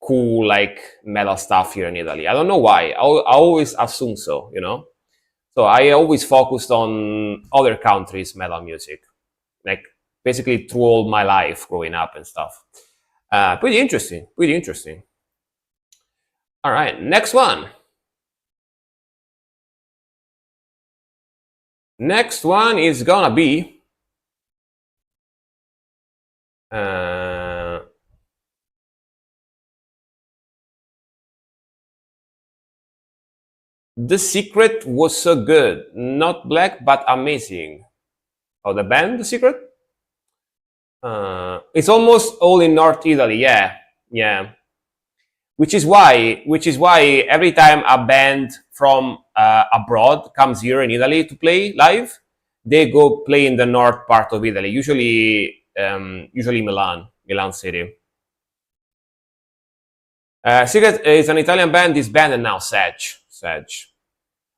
cool like metal stuff here in Italy. I don't know why. I always assume so, you know. So I always focused on other countries' metal music, like basically through all my life growing up and stuff. Pretty interesting. Pretty interesting. All right, next one. Next one is gonna be The Secret Was So Good. Not black, but amazing. Oh, the band, The Secret? It's almost all in North Italy. Yeah, yeah. Which is why every time a band from abroad comes here in Italy to play live, they go play in the north part of Italy. Usually Milan City. Secret is an Italian band. This band and now Sedge.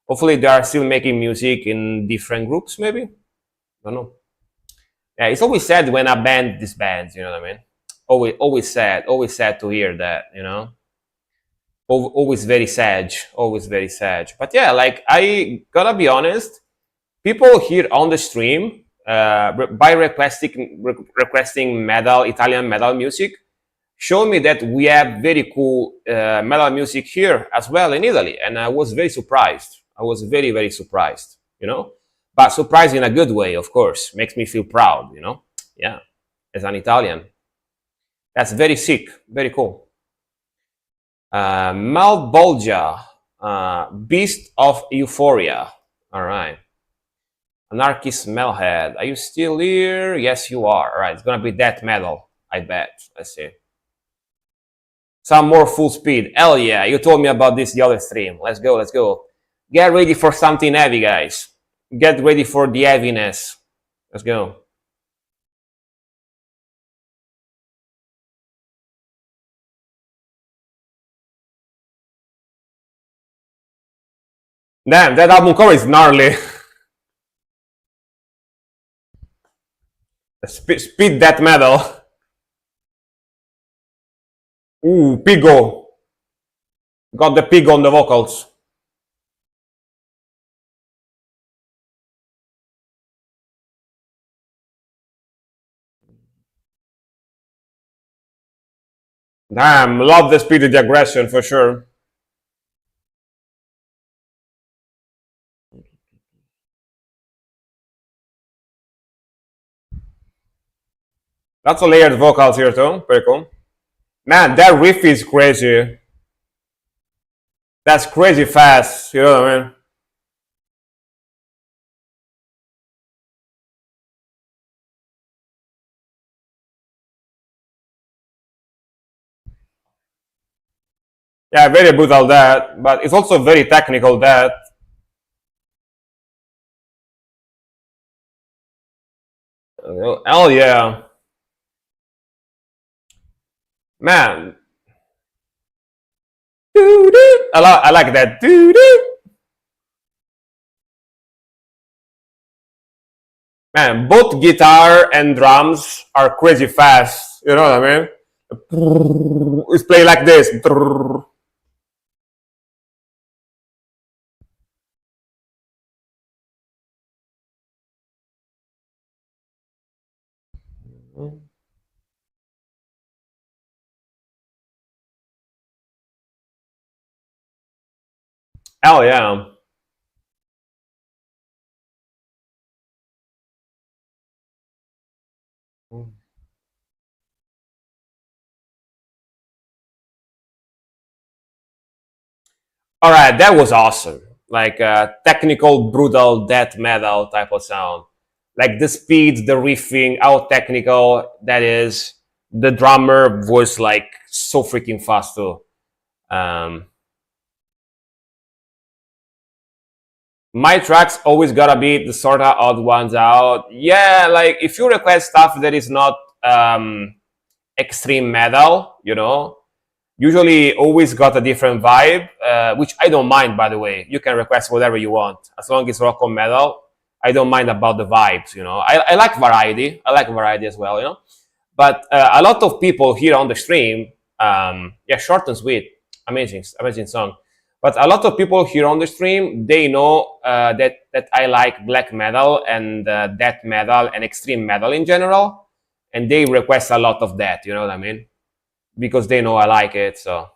Hopefully, they are still making music in different groups. Maybe I don't know. Yeah, it's always sad when a band disbands. You know what I mean? Always sad to hear that. You know, always very sad. But yeah, like I gotta be honest, people here on the stream, by requesting metal, Italian metal music, show me that we have very cool metal music here as well in Italy, and I was very surprised. I was very surprised, you know, but surprised in a good way, of course. Makes me feel proud, you know. Yeah, as an Italian, that's very sick, very cool. Malbolgia, Beast of Euphoria. All right. Anarchist Melhead, are you still here? Yes, you are. All right, it's gonna be death metal, I bet. Let's see. Some more full speed. Hell yeah, you told me about this the other stream. Let's go, let's go. Get ready for something heavy, guys. Get ready for the heaviness. Let's go. Damn, that album cover is gnarly. Speed death metal. Ooh, Pigo. Got the pig on the vocals. Damn, love the speed of the aggression for sure. Lots of layered vocals here too. Very cool. Man, that riff is crazy. That's crazy fast. You know what I mean? Yeah, very brutal that, but it's also very technical that. Hell yeah. Man. I like that. Man, both guitar and drums are crazy fast. You know what I mean? It's play like this. Hell yeah. All right, that was awesome. Like technical, brutal death metal type of sound. Like the speed, the riffing, how technical that is. The drummer was like so freaking fast too. Um, my tracks always gotta be the sort of odd ones out. Yeah, like if you request stuff that is not extreme metal, you know, usually always got a different vibe, which I don't mind, by the way. You can request whatever you want as long as it's rock or metal. I don't mind about the vibes, you know. I like variety. I like variety as well, you know. But a lot of people here on the stream, yeah, short and sweet, amazing song. But a lot of people here on the stream, they know that I like black metal and death metal and extreme metal in general, and they request a lot of that. You know what I mean? Because they know I like it, so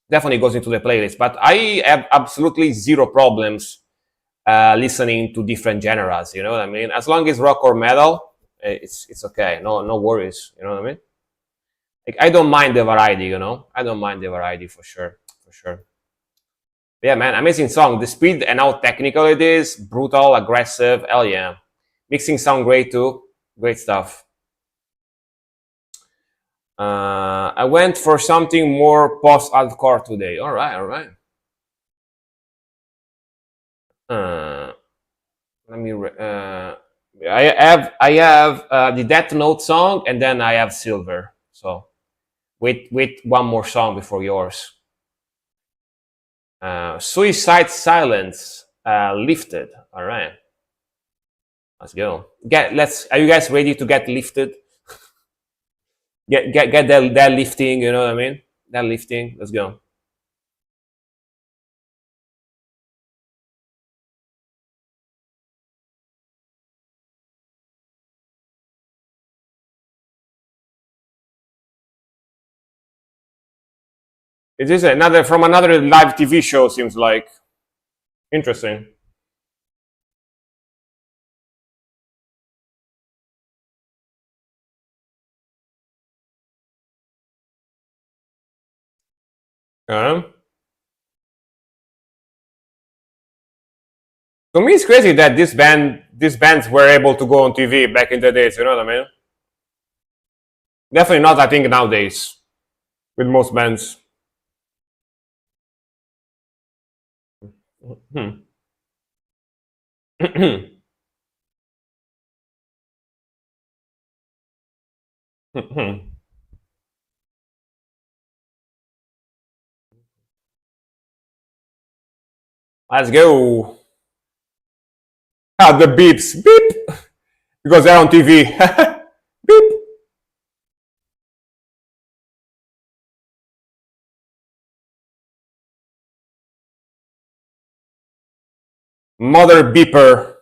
definitely goes into the playlist. But I have absolutely zero problems listening to different genres. You know what I mean? As long as rock or metal, it's okay. No worries. You know what I mean? Like I don't mind the variety. You know, I don't mind the variety for sure, for sure. Yeah, man, amazing song. The speed and how technical it is, brutal, aggressive. Hell yeah, mixing sound great too. Great stuff. I went for something more post-hardcore today. All right, all right. Let me. I have the Death Note song, and then I have Silver. So wait one more song before yours. Suicide Silence, Lifted. All right, let's go. Are you guys ready to get lifted? Get that lifting. You know what I mean? That lifting. Let's go. It is another from another live TV show. Seems like interesting. Um, to me, it's crazy that these bands were able to go on TV back in the days. You know what I mean? Definitely not. I think nowadays with most bands. Hmm. Let's go. Ah, the beeps, beep, because they're on TV. Beep. Mother beeper.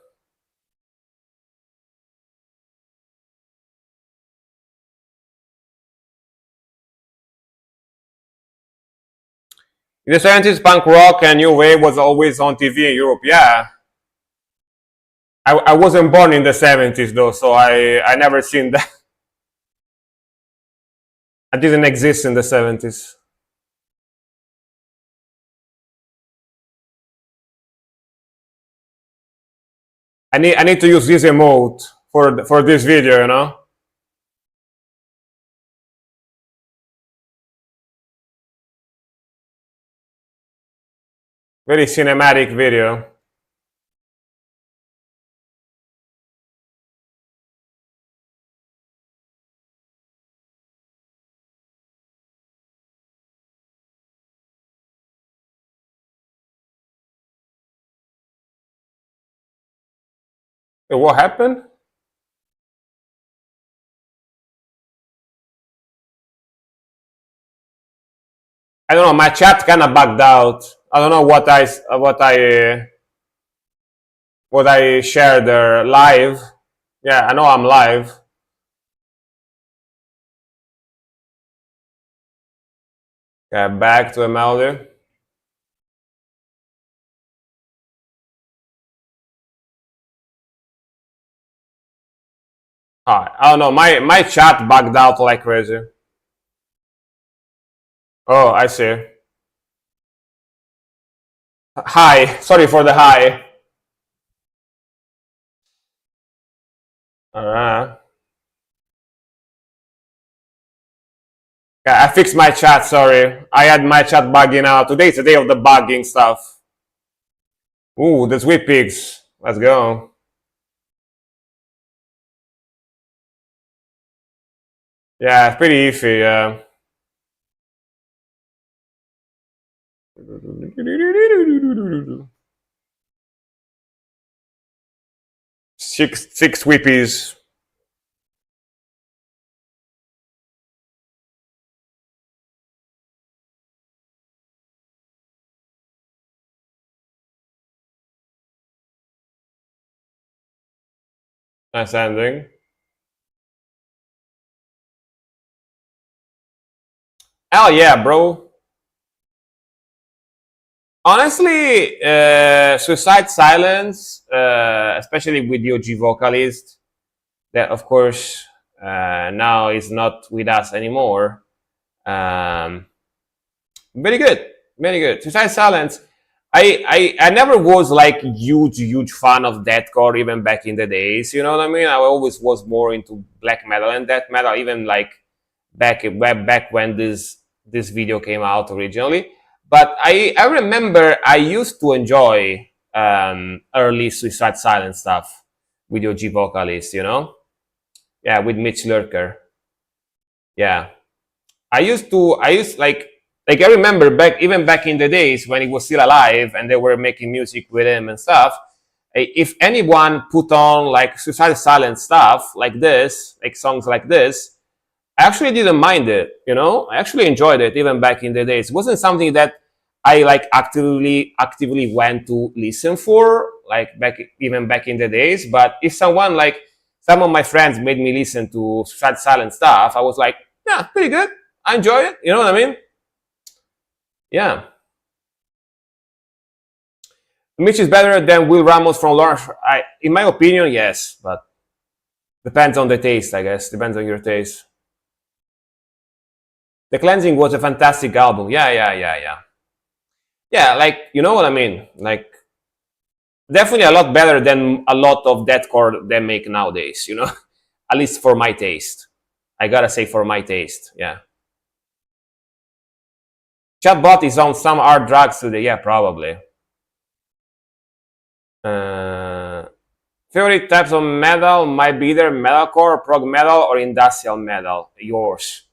In the 70s, punk rock and new wave was always on TV in Europe. Yeah, I wasn't born in the 70s though, so I never seen that. I didn't exist in the 70s. I need to use this emote for this video, you know. Very cinematic video. What happened? I don't know. My chat kind of bugged out. I don't know what I shared there live. Yeah, I know I'm live. Yeah, back to the melody. I don't know. My chat bugged out like crazy. Oh, I see. Hi. Sorry for the hi. Alright. Yeah, I fixed my chat. Sorry, I had my chat bugging out. Today's the day of the bugging stuff. Ooh, the sweet pigs. Let's go. Yeah, it's pretty iffy. Yeah. Six whippies. Nice ending. Hell yeah, bro. Honestly, Suicide Silence, especially with the OG vocalist, that of course now is not with us anymore. Um, Very good, very good. Suicide Silence. I never was like huge fan of deathcore even back in the days. You know what I mean? I always was more into black metal and death metal. Even like back when this video came out originally. But I remember I used to enjoy early Suicide Silence stuff with your G vocalist, you know? Yeah, with Mitch Lurker. Yeah. I used I remember back in the days when he was still alive and they were making music with him and stuff. If anyone put on like Suicide Silence stuff like this, like songs like this, I actually didn't mind it, you know? I actually enjoyed it even back in the days. It wasn't something that I like actively went to listen for, like back in the days. But if someone like some of my friends made me listen to Suicide Silence stuff, I was like, yeah, pretty good. I enjoy it. You know what I mean? Yeah. Mitch is better than Will Ramos from Lawrence. In my opinion, yes, but depends on the taste, I guess. Depends on your taste. The Cleansing was a fantastic album. Yeah. Yeah, like you know what I mean. Like definitely a lot better than a lot of deathcore they make nowadays. You know, at least for my taste. I gotta say for my taste. Yeah. Chatbot is on some hard drugs today. Yeah, probably. Uh, Favorite types of metal might be either metalcore, prog metal, or industrial metal. Yours.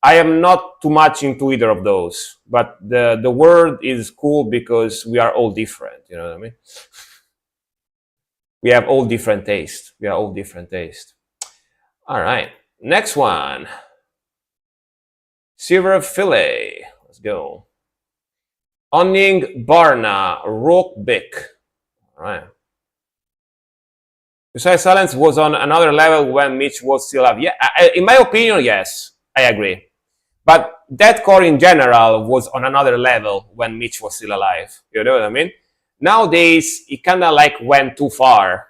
I am not too much into either of those, but the word is cool because we are all different. You know what I mean? We have all different taste. We are all different taste. All right, next one. Silver Fillet. Let's go. Onning Barna Rockbeck. All right. Suicide Silence was on another level when Mitch was still alive. Yeah, in my opinion, yes, I agree. But deathcore in general was on another level when Mitch was still alive. You know what I mean? Nowadays, it kind of like went too far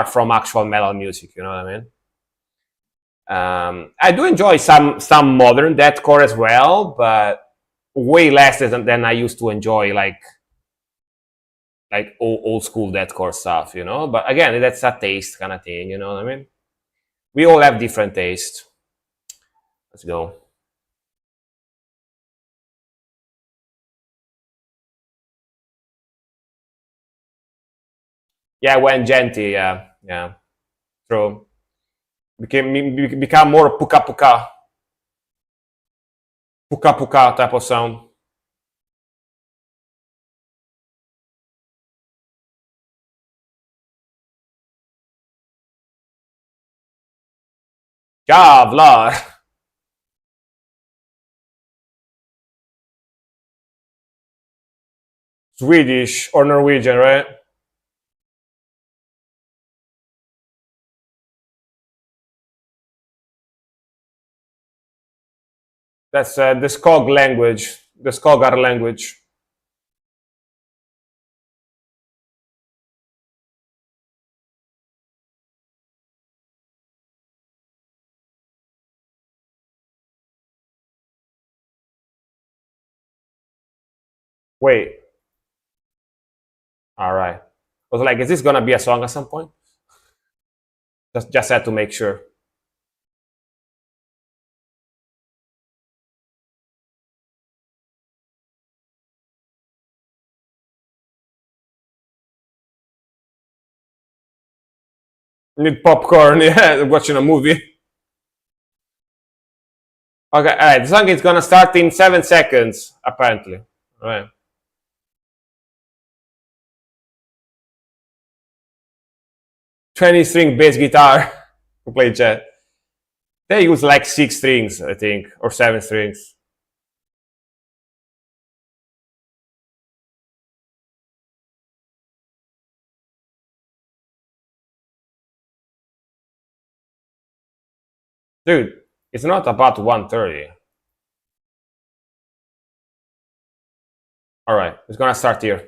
from actual metal music. You know what I mean? I do enjoy some modern deathcore as well, but way less than I used to enjoy like old school deathcore stuff. You know, but again, that's a taste kind of thing. You know what I mean? We all have different taste. Let's go. Yeah, when Genti, yeah, true. Become more puka puka type of sound. Jävlar! Swedish or Norwegian, right? That's the Skog language, the Skogar language. Wait, all right. I was like, is this gonna be a song at some point? Just had to make sure. Need popcorn, yeah, watching a movie. Okay, all right. The song is gonna start in 7 seconds, apparently. All right. 20 string bass guitar to play jet. They use like 6 strings, I think, or 7 strings. Dude, it's not about 130. All right, it's gonna start here.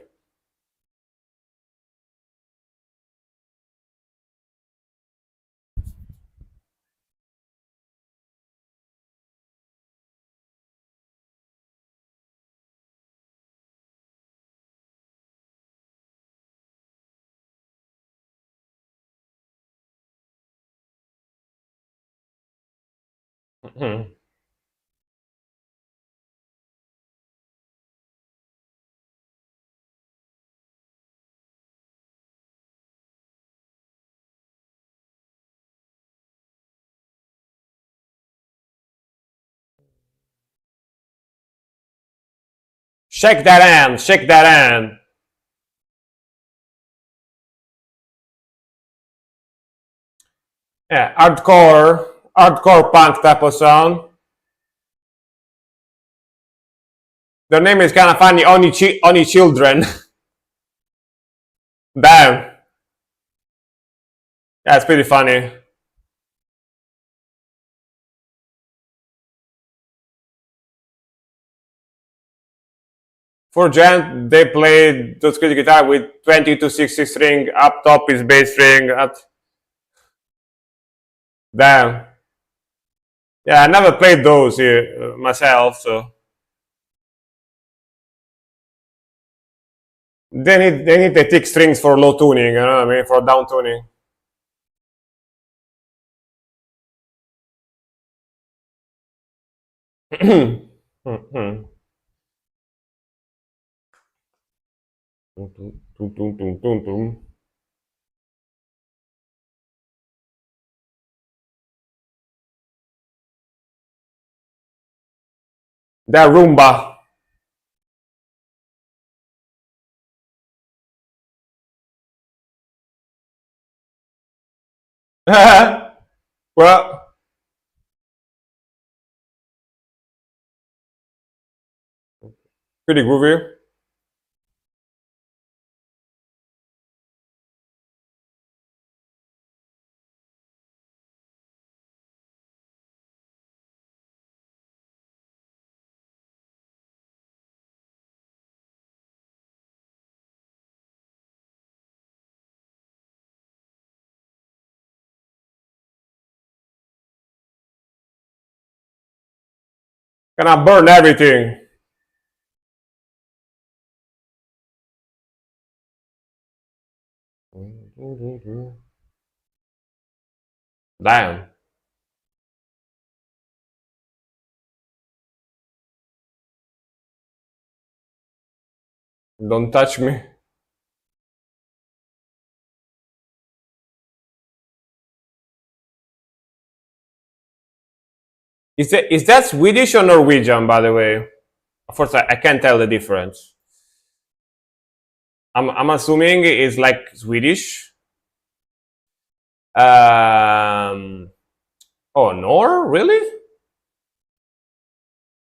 Mhm. Shake that hand, shake that hand. Yeah, hardcore punk type of sound. Their name is kind of funny, Oni Children. Damn, that's pretty funny. For Gent, they played those guitar with 20 to 60 string. Up top is bass string. Damn. Yeah, I never played those here myself, so they need the thick strings for low tuning, you know what I mean, for down tuning. Mhm. Tum, tum, tum, tum, tum, tum. That Roomba. Well, pretty groovy. Gonna burn everything. Damn. Don't touch me. Is that Swedish or Norwegian, by the way? Of course, I can't tell the difference. I'm assuming it's like Swedish. Um, oh, Nor? Really?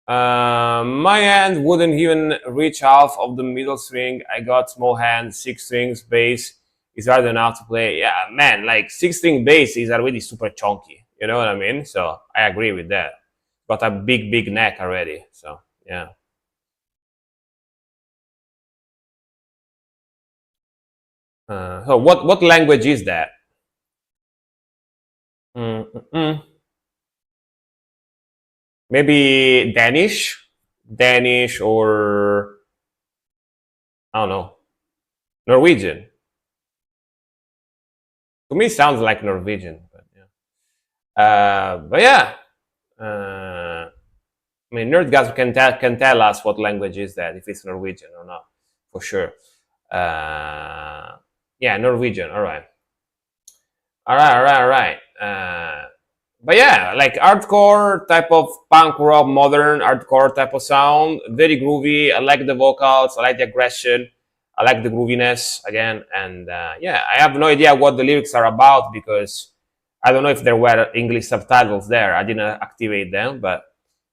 My hand wouldn't even reach half of the middle string. I got small hand, six strings, bass is hard enough to play. Yeah, man, like six string bass is already super chunky. You know what I mean? So I agree with that. Got a big neck already. So yeah. So what language is that? Mm-mm. Maybe Danish, or I don't know, Norwegian. To me, it sounds like Norwegian, but yeah. But yeah, I mean, Nerdgasm can tell us what language is that, if it's Norwegian or not, for sure. Uh, yeah, Norwegian. All right, all right. But yeah, like hardcore type of punk rock, modern hardcore type of sound, very groovy. I like the vocals, I like the aggression, I like the grooviness again, and yeah, I have no idea what the lyrics are about because I don't know if there were English subtitles there. I didn't activate them, but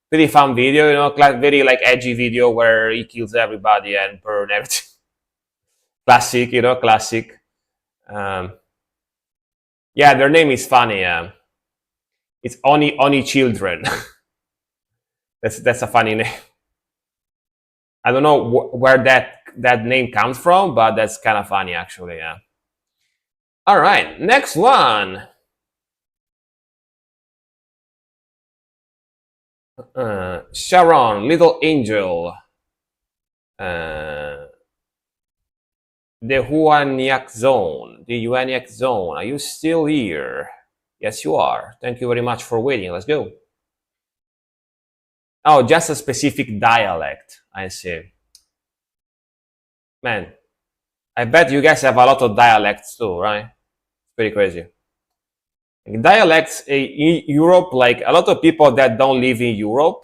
pretty fun video, very like edgy video where he kills everybody and burn everything. Classic, classic. Um, yeah, their name is funny. It's Oni Children. That's a funny name. I don't know where that name comes from, but that's kind of funny actually. Yeah. All right, next one. Sharon, Little Angel. Uh, the Huaniac Zone. The Huaniac Zone. Are you still here? Yes, you are. Thank you very much for waiting. Let's go. Oh, just a specific dialect. I see. Man, I bet you guys have a lot of dialects too, right? It's pretty crazy. Dialects in Europe, like a lot of people that don't live in Europe,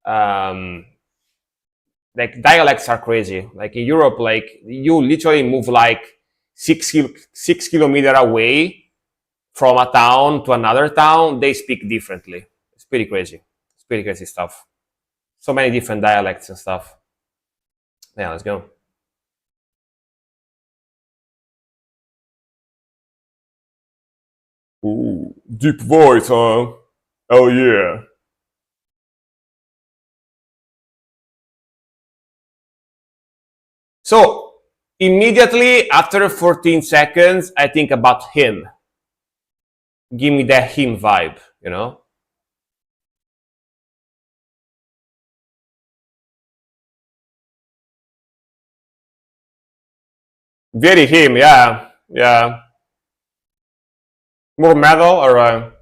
um, like dialects are crazy. Like in Europe, like you literally move like 6 kilometer away from a town to another town, they speak differently. It's pretty crazy. It's pretty crazy stuff. So many different dialects and stuff. Yeah, let's go. Ooh, deep voice, huh? Oh yeah. So immediately after 14 seconds, I think about him. Give me that him vibe, you know? Very him, yeah. Yeah. More metal or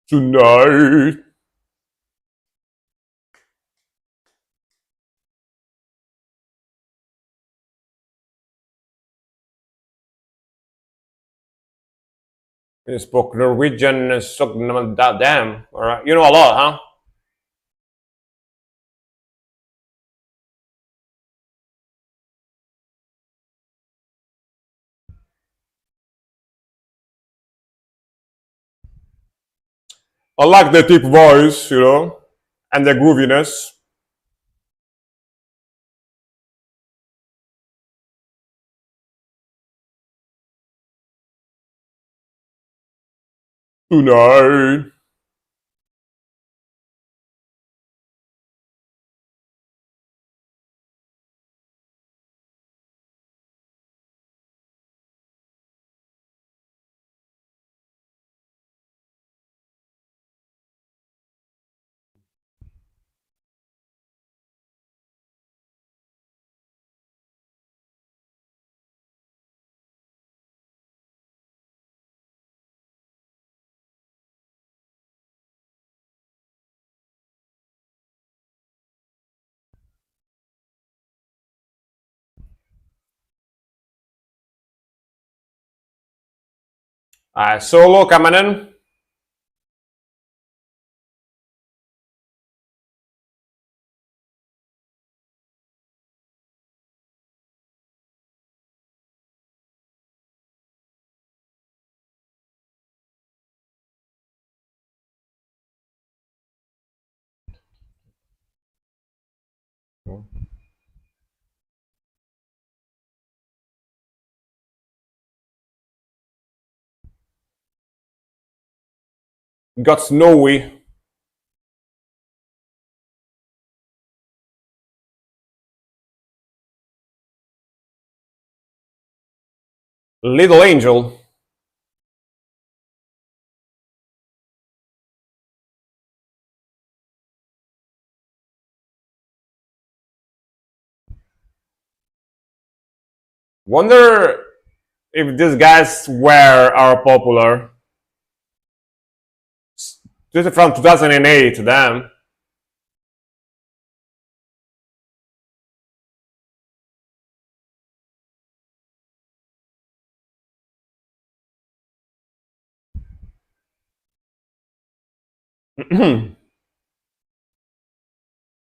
tonight. You spoke Norwegian, damn. All right. You know a lot, huh? I like the deep voice, you know, and the grooviness. Tonight. Solo coming in. Got snowy. Little angel. Wonder if these guys were are popular. This is from 2008, damn.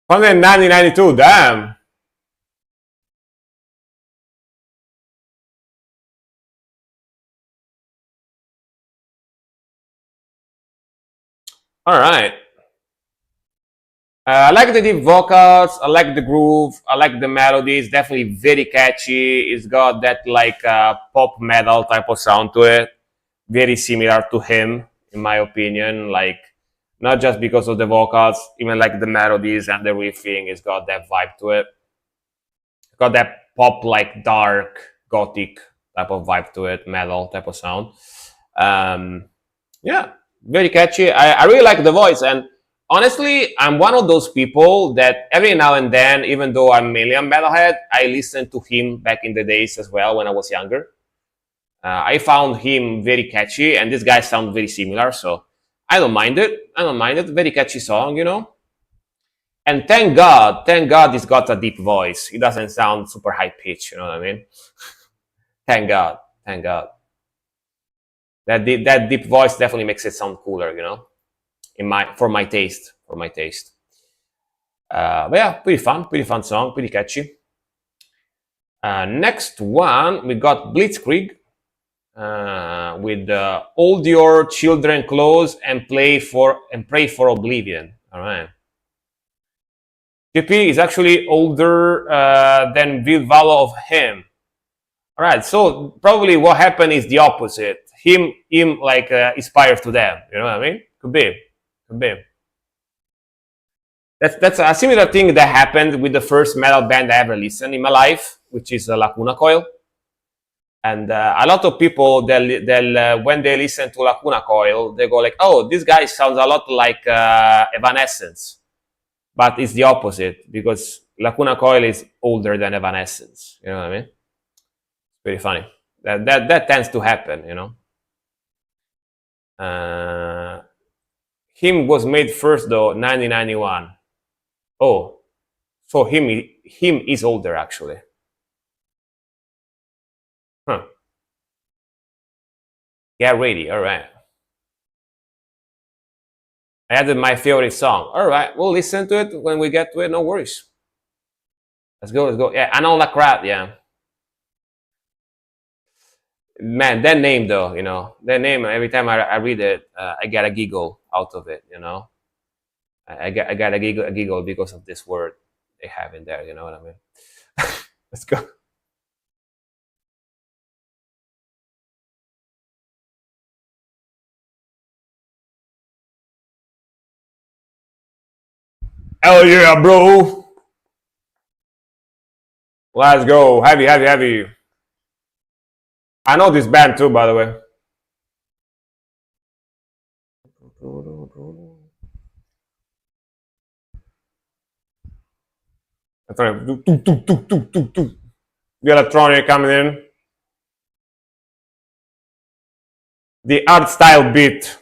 From 1992, damn. All right. I like the deep vocals. I like the groove. I like the melody. It's definitely very catchy. It's got that like pop metal type of sound to it. Very similar to him, in my opinion. Like not just because of the vocals, even like the melodies and the riffing. It's got that vibe to it. Got that pop like dark gothic type of vibe to it, metal type of sound. Um, yeah, very catchy. I really like the voice, and honestly, I'm one of those people that every now and then, even though I'm mainly a metalhead, I listen to him back in the days as well when I was younger. I found him very catchy, and this guy sound very similar, so I don't mind it. I don't mind it. Very catchy song, you know. And thank God, he's got a deep voice. He doesn't sound super high pitch. You know what I mean? Thank God, thank God. That deep voice definitely makes it sound cooler, you know. For my taste, but yeah, pretty fun song, pretty catchy. Next one, we got Blitzkrieg with "Hold Your Children Close and Pray for Oblivion." All right. TP is actually older than Bill Valor of him. All right, so probably what happened is the opposite. Him like inspired to them. You know what I mean? Could be, could be. That's a similar thing that happened with the first metal band I ever listened in my life, which is Lacuna Coil. And a lot of people, they'll when they listen to Lacuna Coil, they go like, "Oh, this guy sounds a lot like Evanescence," but it's the opposite because Lacuna Coil is older than Evanescence. You know what I mean? Pretty funny. That tends to happen, you know. Him was made first though, 1991. Oh, so him is older actually. Huh. Get ready. All right. I added my favorite song. All right, we'll listen to it when we get to it. No worries. Let's go. Let's go. Yeah, I know La Crap. Yeah, man, that name though, you know, that name. Every time I read it, I get a giggle out of it. You know, I got a giggle because of this word they have in there. You know what I mean? Let's go. Hell yeah, bro. Let's go. Heavy, heavy, heavy. I know this band too, by the way. The electronic coming in. The art style beat.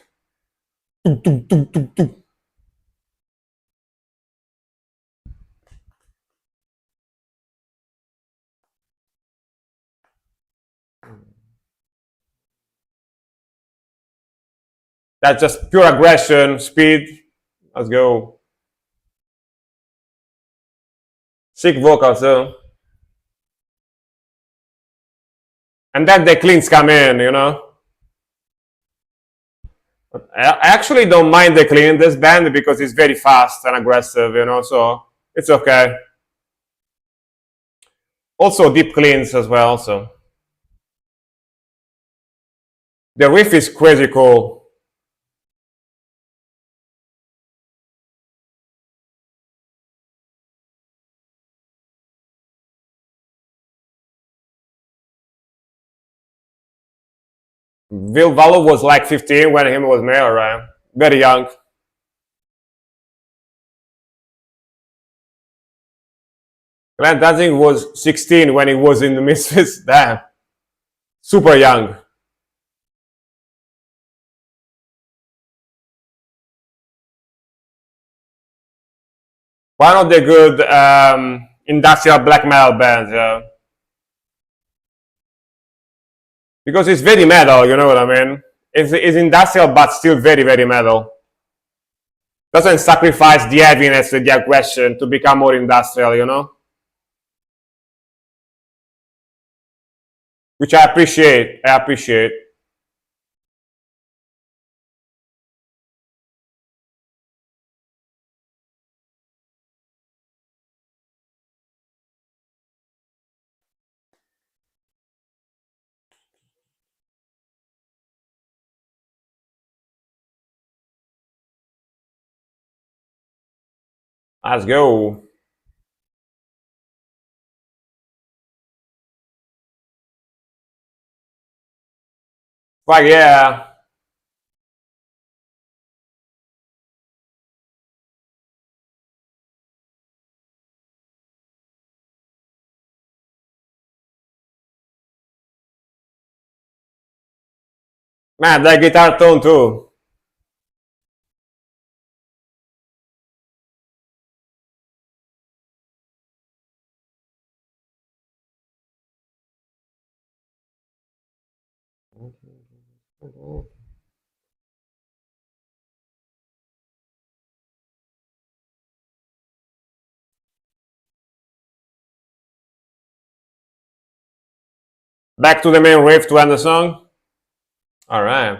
That's just pure aggression, speed. Let's go. Sick vocals, though. And then the cleans come in, you know. I actually don't mind the clean in this band because it's very fast and aggressive, you know, so it's okay. Also deep cleans as well, so. The riff is crazy cool. Bill Vallo was like 15 when he was mayor, right? Very young. Glenn Danzig was 16 when he was in the Misfits. Damn. Super young. One of the good industrial black metal bands, yeah. Because it's very metal, you know what I mean? It's industrial, but still very, very metal. Doesn't sacrifice the heaviness and the aggression to become more industrial, you know? Which I appreciate. I appreciate. Let's go. Fuck yeah. Man, that guitar tone too. Back to the main riff to end the song. All right.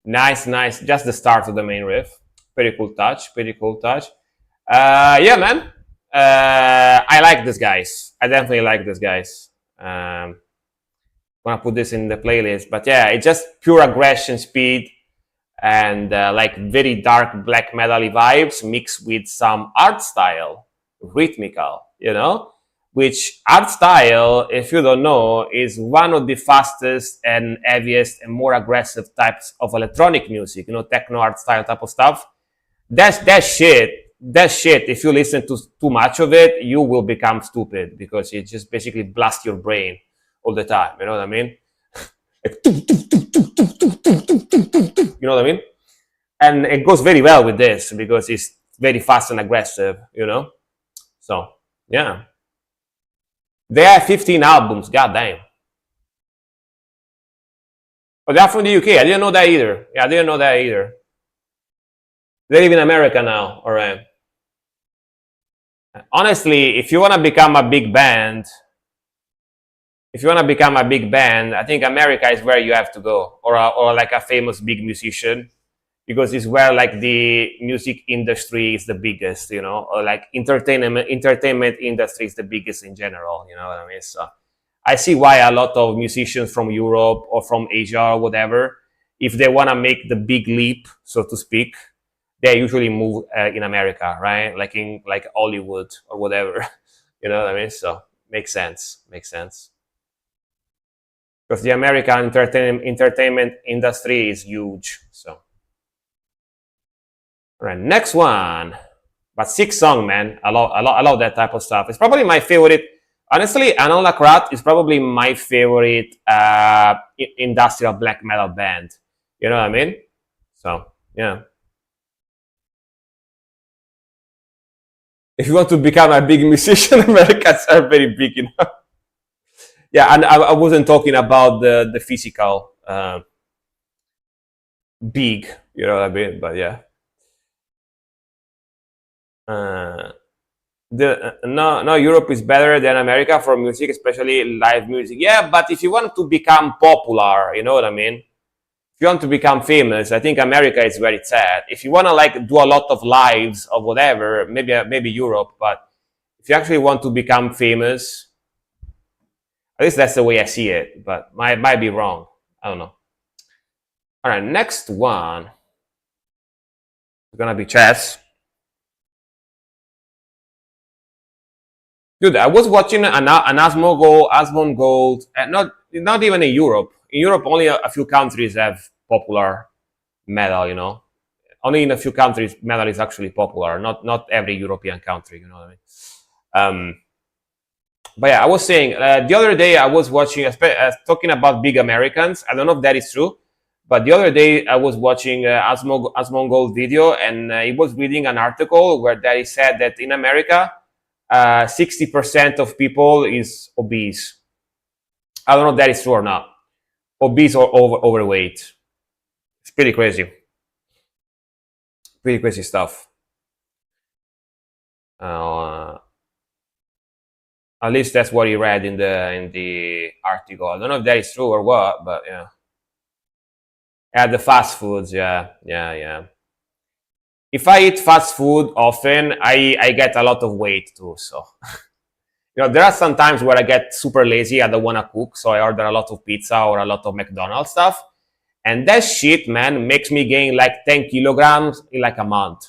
Nice, nice. Just the start of the main riff. Pretty cool touch. Pretty cool touch. Yeah, man. I like these guys. I definitely like these guys. Gonna put this in the playlist, but yeah, it's just pure aggression, speed, and like very dark black metal vibes mixed with some art style, rhythmical, which art style, if you don't know, is one of the fastest and heaviest and more aggressive types of electronic music, techno art style type of stuff. That shit, if you listen to too much of it, you will become stupid because it just basically blasts your brain all the time. You know what I mean? Like, you know what I mean? And it goes very well with this because it's very fast and aggressive. So, yeah. They have 15 albums, goddamn. But they're from the UK. I didn't know that either. Yeah, I didn't know that either. They live in America now, alright. Honestly, if you want to become a big band, I think America is where you have to go, or like a famous big musician, because it's where like the music industry is the biggest, or like entertainment industry is the biggest in general. You know what I mean? So I see why a lot of musicians from Europe or from Asia or whatever, if they want to make the big leap, so to speak, they usually move in America, right? Like Hollywood or whatever. You know what I mean? So makes sense. Makes sense. Because the American entertainment industry is huge. So, all right, next one. But sick song, man. I love that type of stuff. It's probably my favorite. Honestly, Anal Nakrat is probably my favorite industrial black metal band. You know what I mean? So, yeah. If you want to become a big musician, Americans are very big, Yeah, and I wasn't talking about the physical big, you know what I mean? But yeah. Uh, no, Europe is better than America for music, especially live music. Yeah, but if you want to become popular, you know what I mean? If you want to become famous, I think America is where it's at. If you want to like do a lot of lives or whatever, maybe Europe. But if you actually want to become famous, at least that's the way I see it. But might be wrong. I don't know. All right, next one is gonna be chess. Dude, I was watching an Asmon Gold, and not even in Europe. In Europe, only a few countries have popular metal. Only in a few countries metal is actually popular. Not every European country. You know what I mean? But yeah, I was saying the other day I was watching, talking about big Americans. I don't know if that is true, but the other day I was watching Asmon Gold video, and he was reading an article where he said that in America 60% of people is obese. I don't know if that is true or not. Obese or overweight. It's pretty crazy. Pretty crazy stuff. Uh, at least that's what he read in the article. I don't know if that is true or what, but yeah. Yeah, the fast foods. Yeah. If I eat fast food often, I get a lot of weight too. So there are some times where I get super lazy. I don't want to cook, so I order a lot of pizza or a lot of McDonald's stuff. And that shit, man, makes me gain like 10 kilograms in like a month.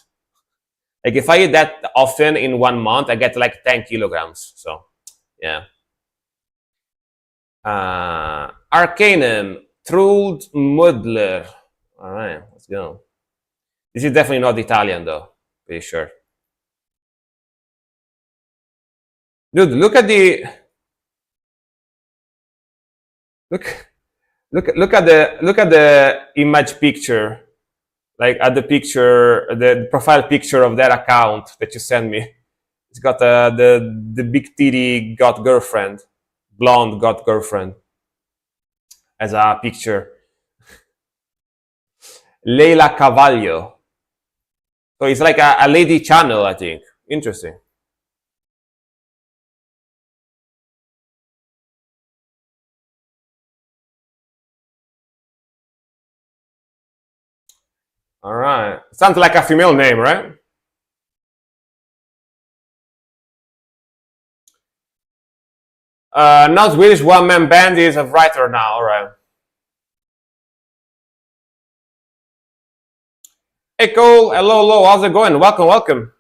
Like if I eat that often in 1 month, I get like 10 kilograms. So, yeah. Arcanum, Trud Mudler. All right, let's go. This is definitely not Italian, though. Pretty sure. Dude, look. Look at the image picture, like at the picture, the profile picture of that account that you sent me. It's got the big titty got girlfriend, blonde got girlfriend as a picture. Leila Cavallo. So it's like a lady channel, I think. Interesting. All right. Sounds like a female name, right? Not Swedish one man band is a writer now. All right. Hey, Cole. Hello, hello. How's it going? Welcome, welcome.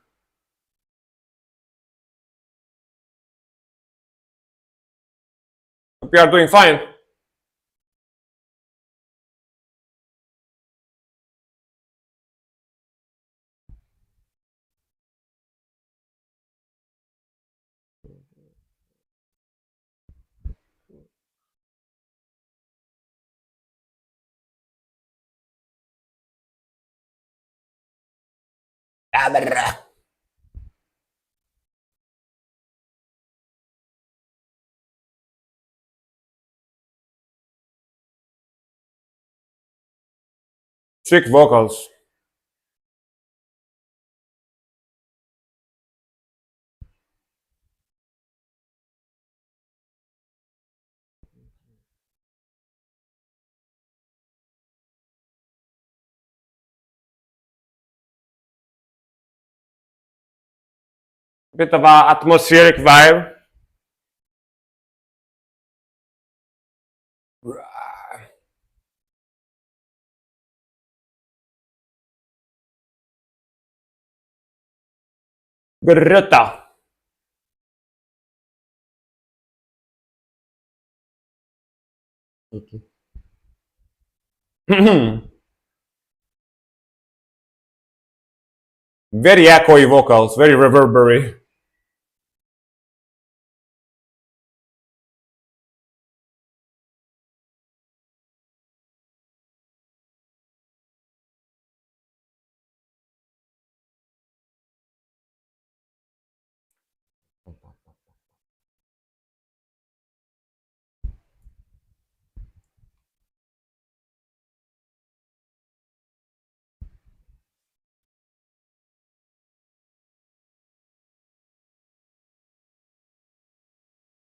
Hope you are doing fine. Chick vocals. Bit of a atmospheric vibe. Grutta. Very echoey vocals, very reverberary.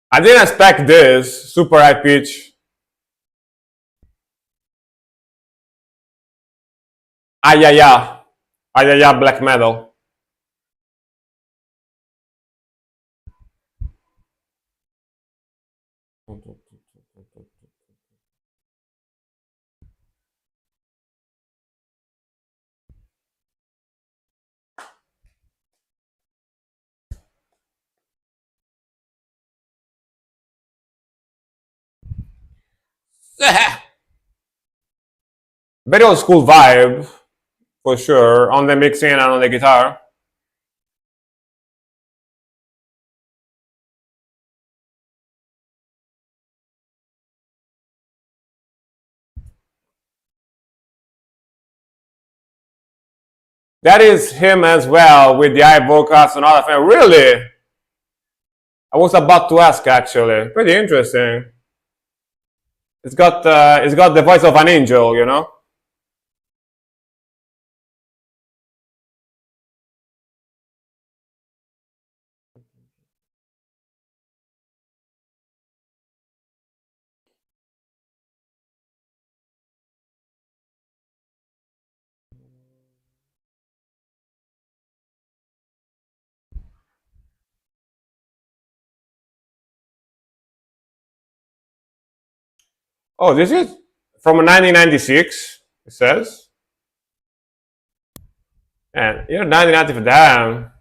I didn't expect this super high pitch. Ayaya. Ayaya black metal. Very old school vibe, for sure, on the mixing and on the guitar. That is him as well with the high vocals and all that. Really? I was about to ask actually. Pretty interesting. It's got the voice of an angel, you know. Oh, this is from 1996. It says, and you're 1990 for damn.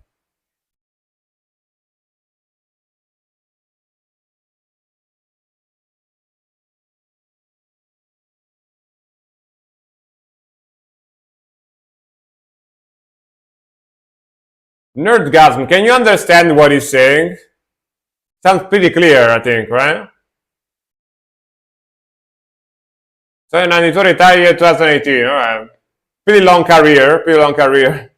Nerdgasm. Can you understand what he's saying? Sounds pretty clear, I think, right? So 92 retired 2018. All right. Pretty long career. Pretty long career.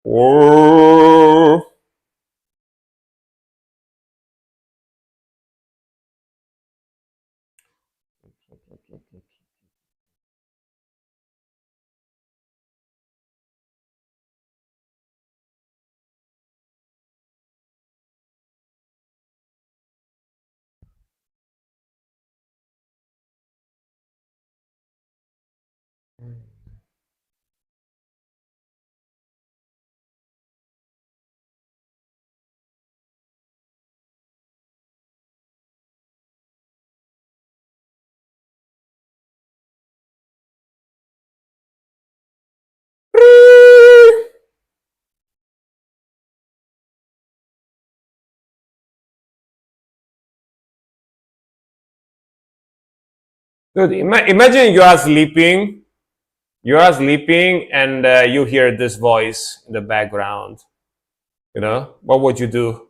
Whoa. Dude, imagine you are sleeping, and you hear this voice in the background. You know, what would you do?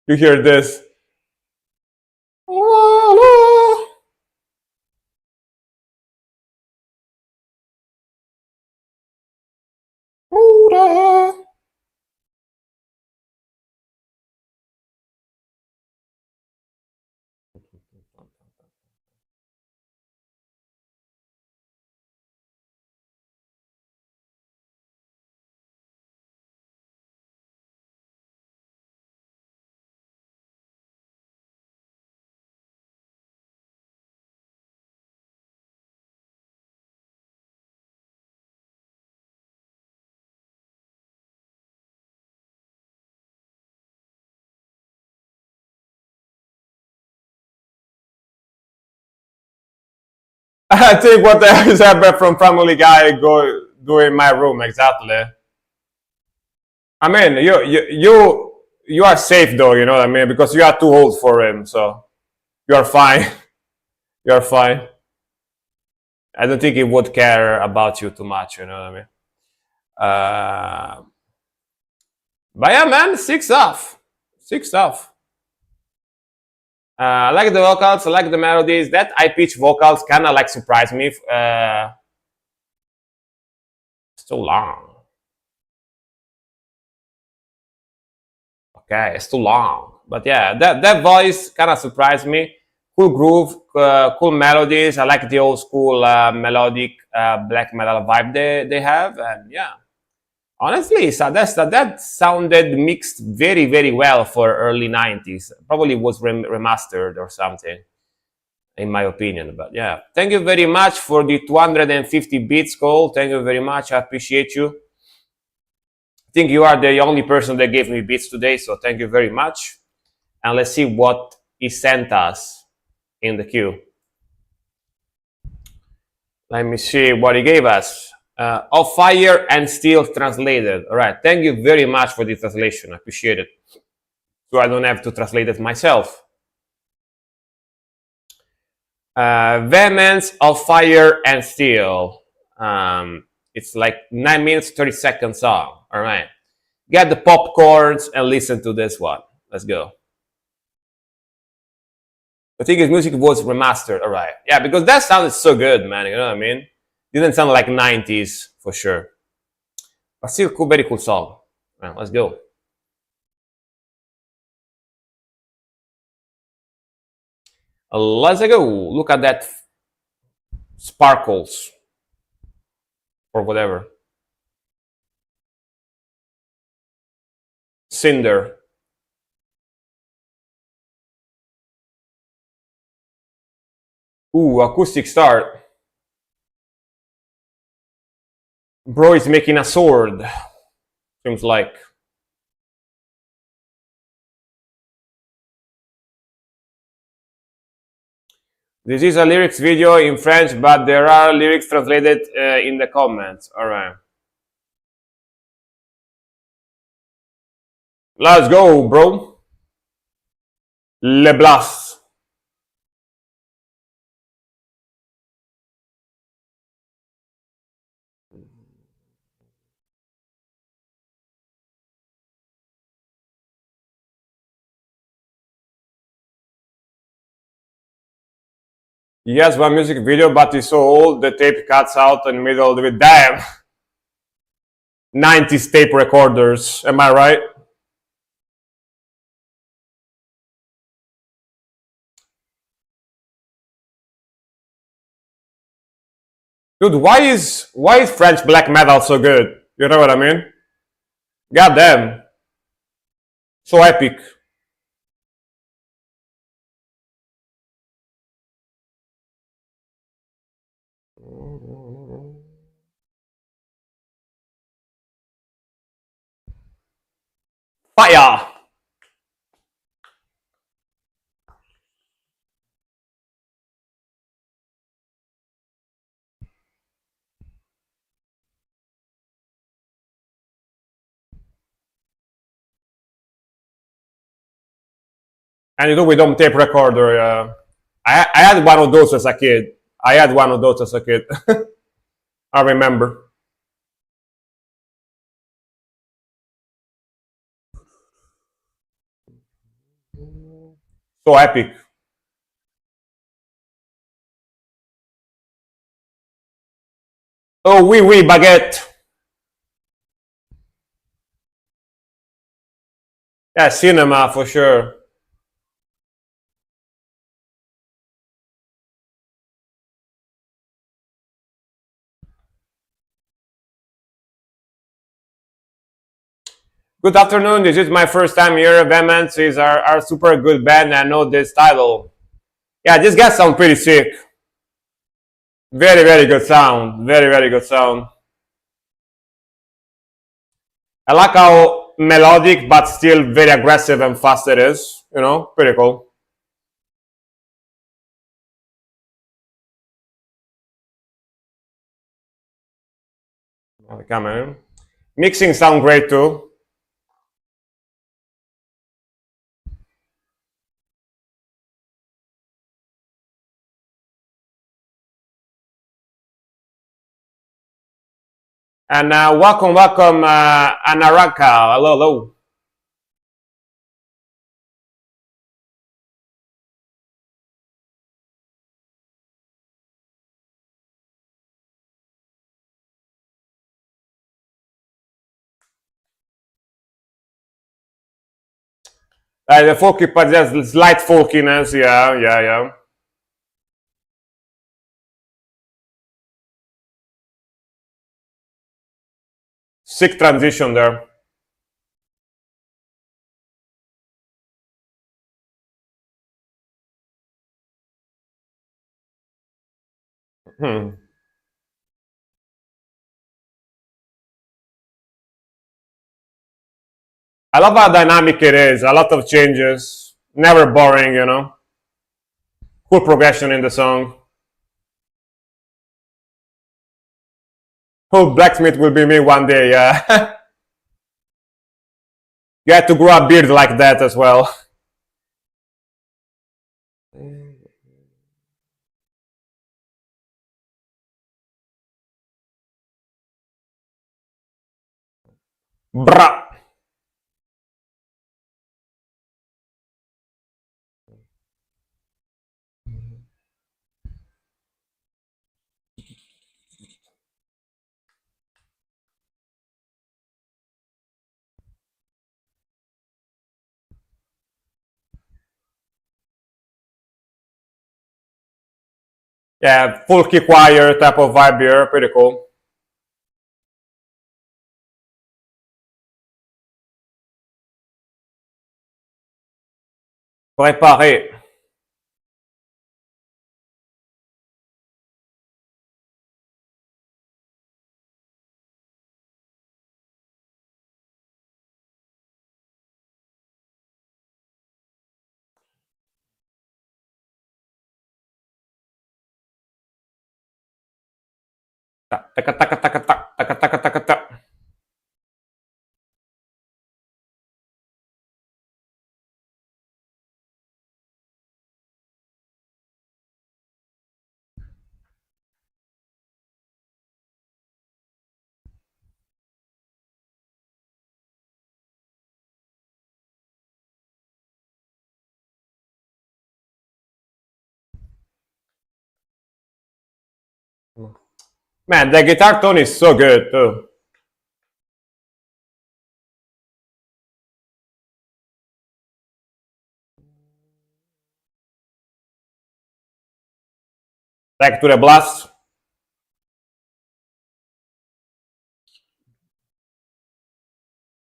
You hear this. I think what the hell is happening from Family Guy go do in my room exactly. I mean, you are safe though. You know what I mean, because you are too old for him, so you are fine. You are fine. I don't think he would care about you too much. You know what I mean? Uh, but yeah, man, six off, six off. I like the vocals, I like the melodies. That high pitch vocals kind of like surprised me. It's too long. Okay, it's too long. But yeah, that voice kind of surprised me. Cool groove, cool melodies. I like the old school melodic black metal vibe they have, and yeah, honestly, so that sounded mixed very well for early '90s. Probably was remastered or something, in my opinion. But yeah, thank you very much for the 250 bits call. Thank you very much. I appreciate you. I think you are the only person that gave me bits today, so thank you very much. And let's see what he sent us in the queue. Let me see what he gave us. Of Fire and Steel translated. All right. Thank you very much for the translation. I appreciate it. So I don't have to translate it myself. Vehemence of Fire and Steel. It's like 9 minutes, 30 seconds song. All right. Get the popcorns and listen to this one. Let's go. I think his music was remastered. All right. Yeah, because that sounded so good, man. You know what I mean? Didn't sound like 90s for sure. But still cool, very cool song. Right, let's go. Let's go. Look at that sparkles or whatever. Cinder. Ooh, acoustic start. Bro is making a sword. Seems like. This is a lyrics video in French, but there are lyrics translated in the comments. All right. Let's go, bro. Le Blas. He has one music video, but it's so old the tape cuts out in the middle of it. Damn! 90s tape recorders, am I right? Dude, why is French black metal so good? You know what I mean? God damn. So epic. Fire! And you do with home tape recorder. I had one of those as a kid. I had one of those as a kid. I remember. So epic. Oh, oui, baguette. Yeah, cinema for sure. Good afternoon. This is my first time here. Vehemence is our super good band. I know this title. Yeah, this guy sounds pretty sick. Very, very good sound. Very, very good sound. I like how melodic but still very aggressive and fast it is. You know, pretty cool. Come on. Mixing sound great too. And welcome, Anaraka. Hello, hello. The folky part, there's slight folkiness. Yeah, yeah, yeah. Sick transition there. Hmm. I love how dynamic it is. A lot of changes. Never boring, you know. Cool progression in the song. Hope Blacksmith will be me one day. Yeah. You had to grow a beard like that as well. Bra. Yeah, folky choir type of vibe here. Pretty cool. Préparé. Taka taka taka taka taka taka taka taka. Man, the guitar tone is so good too. Back to the blast.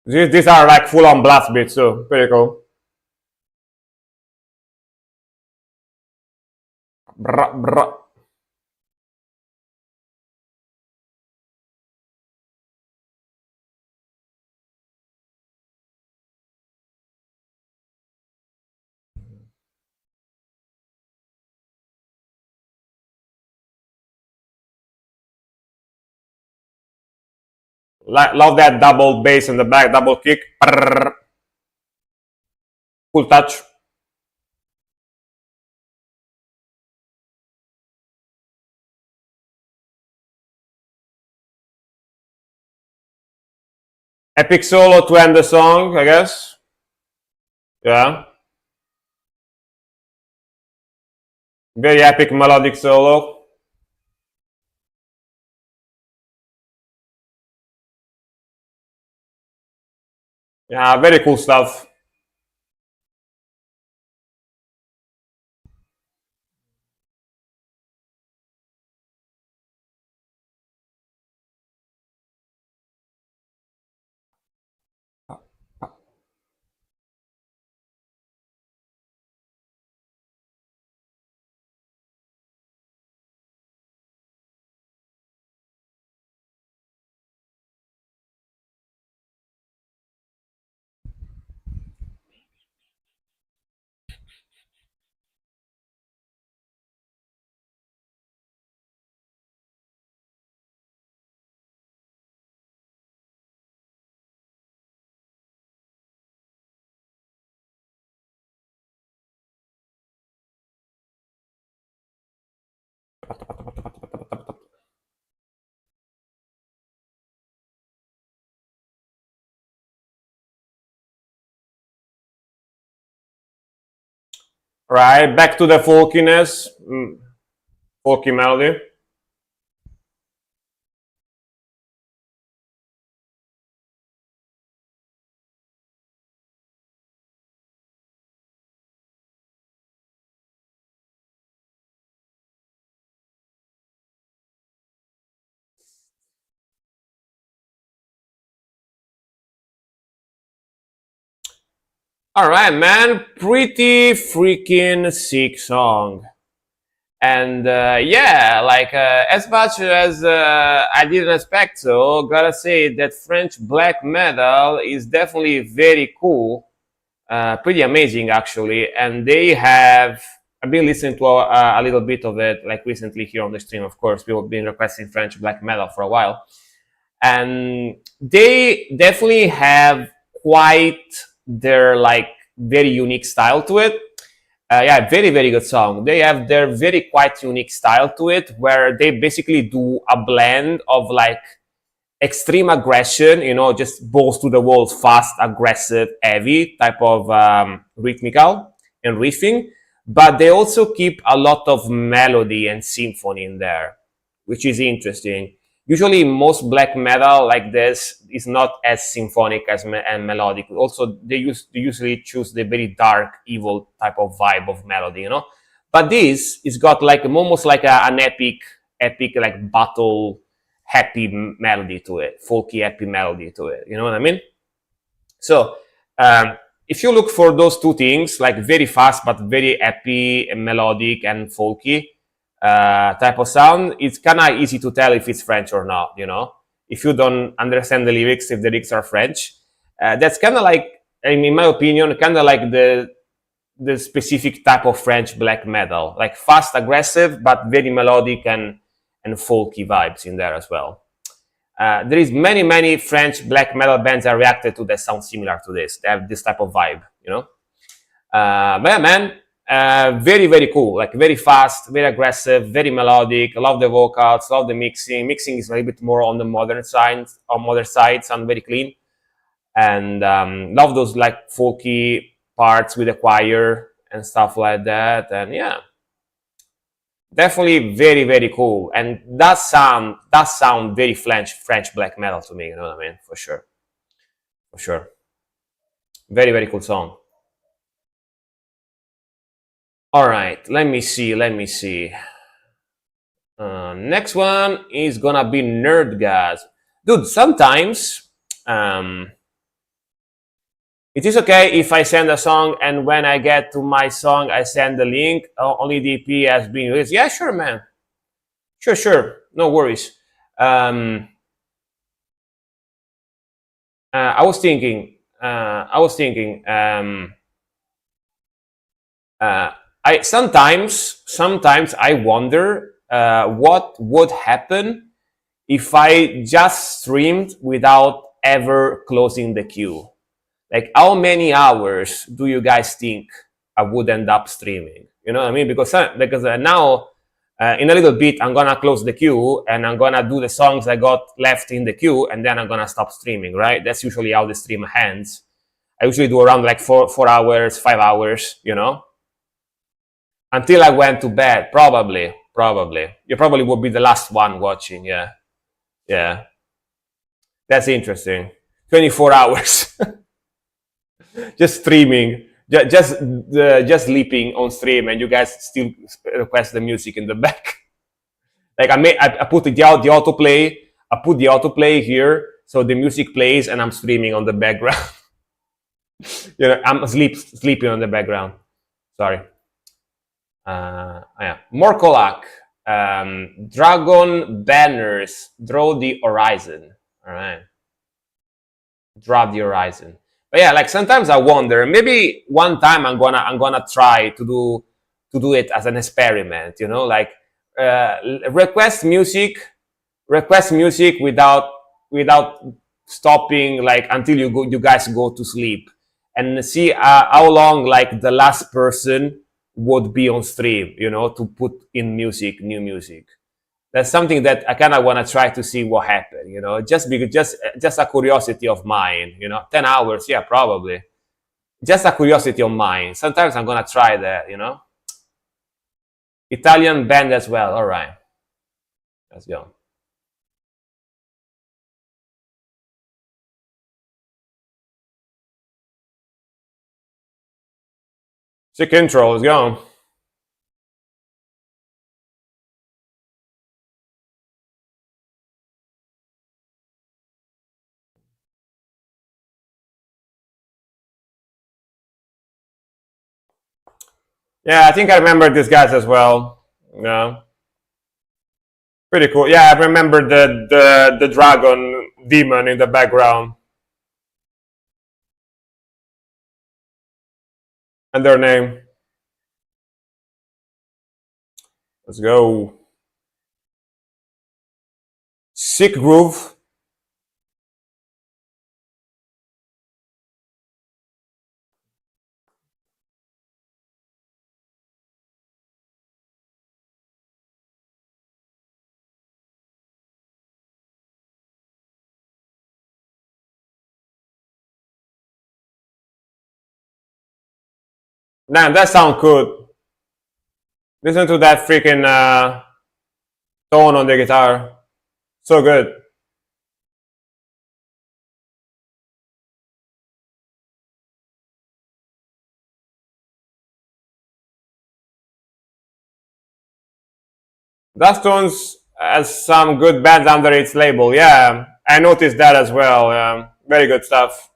These are like full on blast beats too. Pretty cool. Brr, brr. Love that double bass in the back, double kick. Brr. Cool touch. Epic solo to end the song, I guess. Yeah. Very epic melodic solo. Yeah, very cool stuff. Right, back to the folkiness, folky melody. All right, man, pretty freaking sick song. And yeah, like as much as I didn't expect so, gotta say that French black metal is definitely very cool, pretty amazing actually. And they have, I've been listening to a little bit of it like recently here on the stream. Of course, people have been requesting French black metal for a while, and they definitely have quite their like very unique style to it. Yeah, very very good song. They have their very quite unique style to it, where they basically do a blend of like extreme aggression, you know, just balls to the walls, fast, aggressive, heavy type of rhythmical and riffing, but they also keep a lot of melody and symphony in there, which is interesting. Usually, most black metal like this is not as symphonic as and melodic. Also, they usually choose the very dark, evil type of vibe of melody, you know. But this is got like almost like an epic like battle happy melody to it, folky happy melody to it. You know what I mean? So if you look for those two things, like very fast but very happy, and melodic and folky type of sound, it's kind of easy to tell if it's French or not. You know, if you don't understand the lyrics, if the lyrics are French, that's kind of like, in my opinion, kind of like the specific type of French black metal, like fast, aggressive, but very melodic and folky vibes in there as well. There is many French black metal bands that reacted to that sound similar to this. They have this type of vibe, you know. But yeah, man, very cool. Like very fast, very aggressive, very melodic. I love the vocals, love the mixing. Mixing is a little bit more on the modern side, sound very clean, and love those like folky parts with the choir and stuff like that. And yeah, Definitely very very cool, and that sound very French black metal to me. You know what I mean? For sure, for sure. Very very cool song. All right, let me see. Let me see. Next one is gonna be Nerdgasm. Dude, sometimes um, it is okay if I send a song and when I get to my song, I send the link. Only the EP has been released. Yeah, sure, man. Sure, sure. No worries. Um, I was thinking. I was thinking. Uh, I sometimes I wonder what would happen if I just streamed without ever closing the queue. Like, how many hours do you guys think I would end up streaming? You know what I mean? Because now in a little bit I'm gonna close the queue and I'm gonna do the songs I got left in the queue and then I'm gonna stop streaming. Right? That's usually how the stream ends. I usually do around like 4 hours, 5 hours. You know, until I went to bed. Probably. You probably would be the last one watching. Yeah, yeah. That's interesting. 24 hours. Just streaming, just sleeping on stream, and you guys still request the music in the back. Like I put the autoplay. I put the autoplay here, so the music plays, and I'm streaming on the background. I'm sleeping on the background. Sorry. Yeah. More Kolak. Dragon banners draw the horizon. All right. Draw the horizon. But yeah, like sometimes I wonder, maybe one time I'm gonna try to do it as an experiment, like uh, request music request music without stopping, like until you guys go to sleep, and see how long like the last person would be on stream, to put in new music. That's something that I kind of want to try to see what happened, just because just a curiosity of mine, 10 hours, yeah, probably. Just a curiosity of mine. Sometimes I'm gonna try that. Italian band as well. All right, let's go. Sick intro. Let's go. Yeah, I think I remember these guys as well. Yeah, pretty cool. Yeah, I remember the dragon demon in the background and their name. Let's go. Sick groove. Man, that sounds good. Listen to that freaking tone on the guitar. So good. Dusttones has some good bands under its label. Yeah, I noticed that as well. Very good stuff.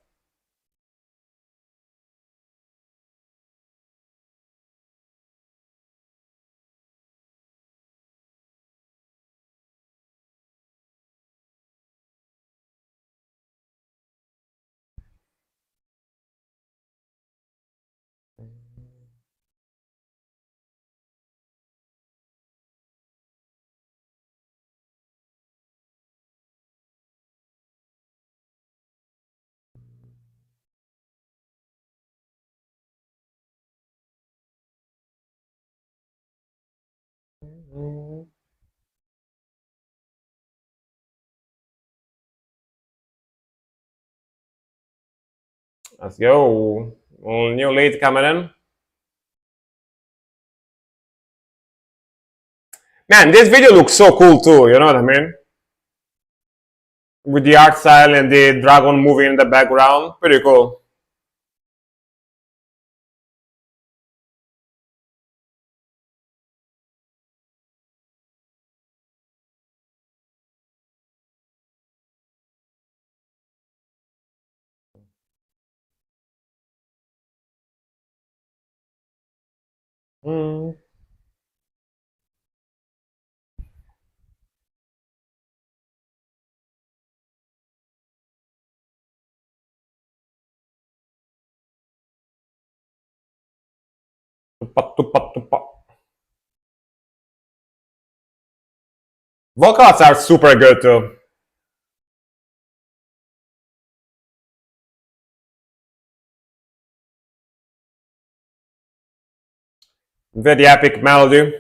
Let's go. New lead coming in. Man, this video looks so cool too, you know what I mean? With the art style and the dragon moving in the background. Pretty cool. Mm. Tupa, tupa, tupa. Vocals are super good too. Very epic melody.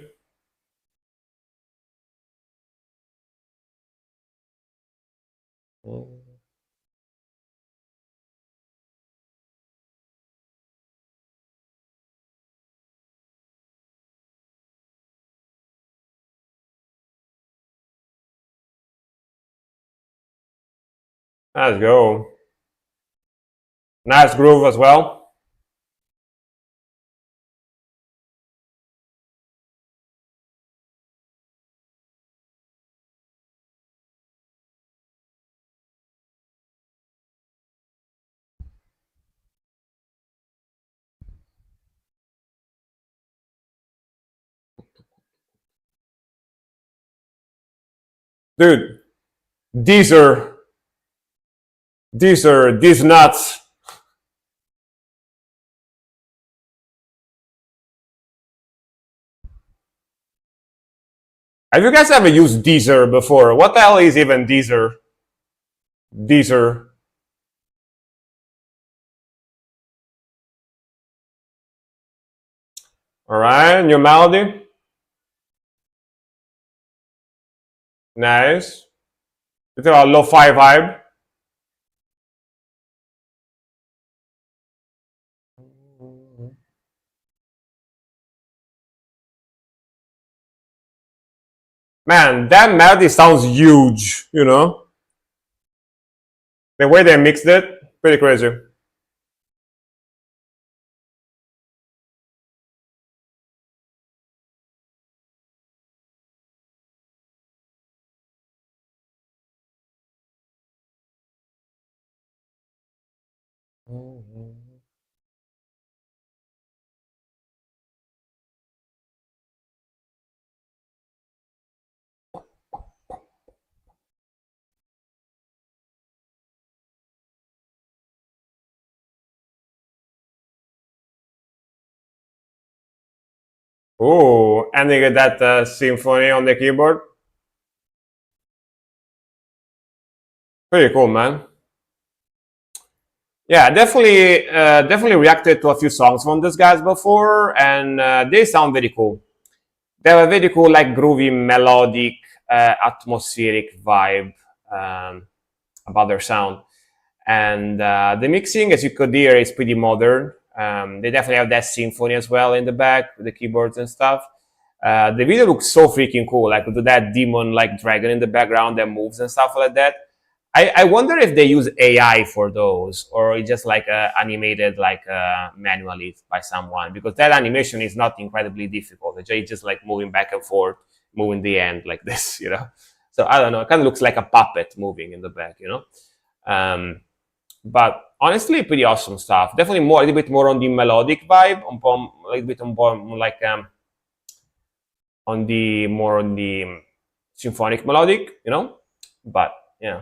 Let's go. Nice groove as well. Dude, these nuts. Have you guys ever used Deezer before? What the hell is even Deezer? Deezer. Alright, new melody. Nice. It's a lo-fi vibe. Man, that melody sounds huge, you know? The way they mixed it, pretty crazy. Oh, ending at that symphony on the keyboard. Pretty cool, man. Yeah, definitely reacted to a few songs from these guys before, and they sound very cool. They have a very cool, like groovy, melodic, atmospheric vibe about their sound. And the mixing, as you could hear, is pretty modern. They definitely have that symphony as well in the back with the keyboards and stuff. The video looks so freaking cool, like with that demon like dragon in the background that moves and stuff like that. I wonder if they use AI for those, or it's just like animated like manually by someone, because that animation is not incredibly difficult. It's just like moving back and forth, moving the end like this, you know. So I don't know. It kind of looks like a puppet moving in the back, you know. But honestly, pretty awesome stuff. Definitely more, a little bit more on the melodic vibe, a little bit more like on the more on the symphonic melodic, you know. But yeah,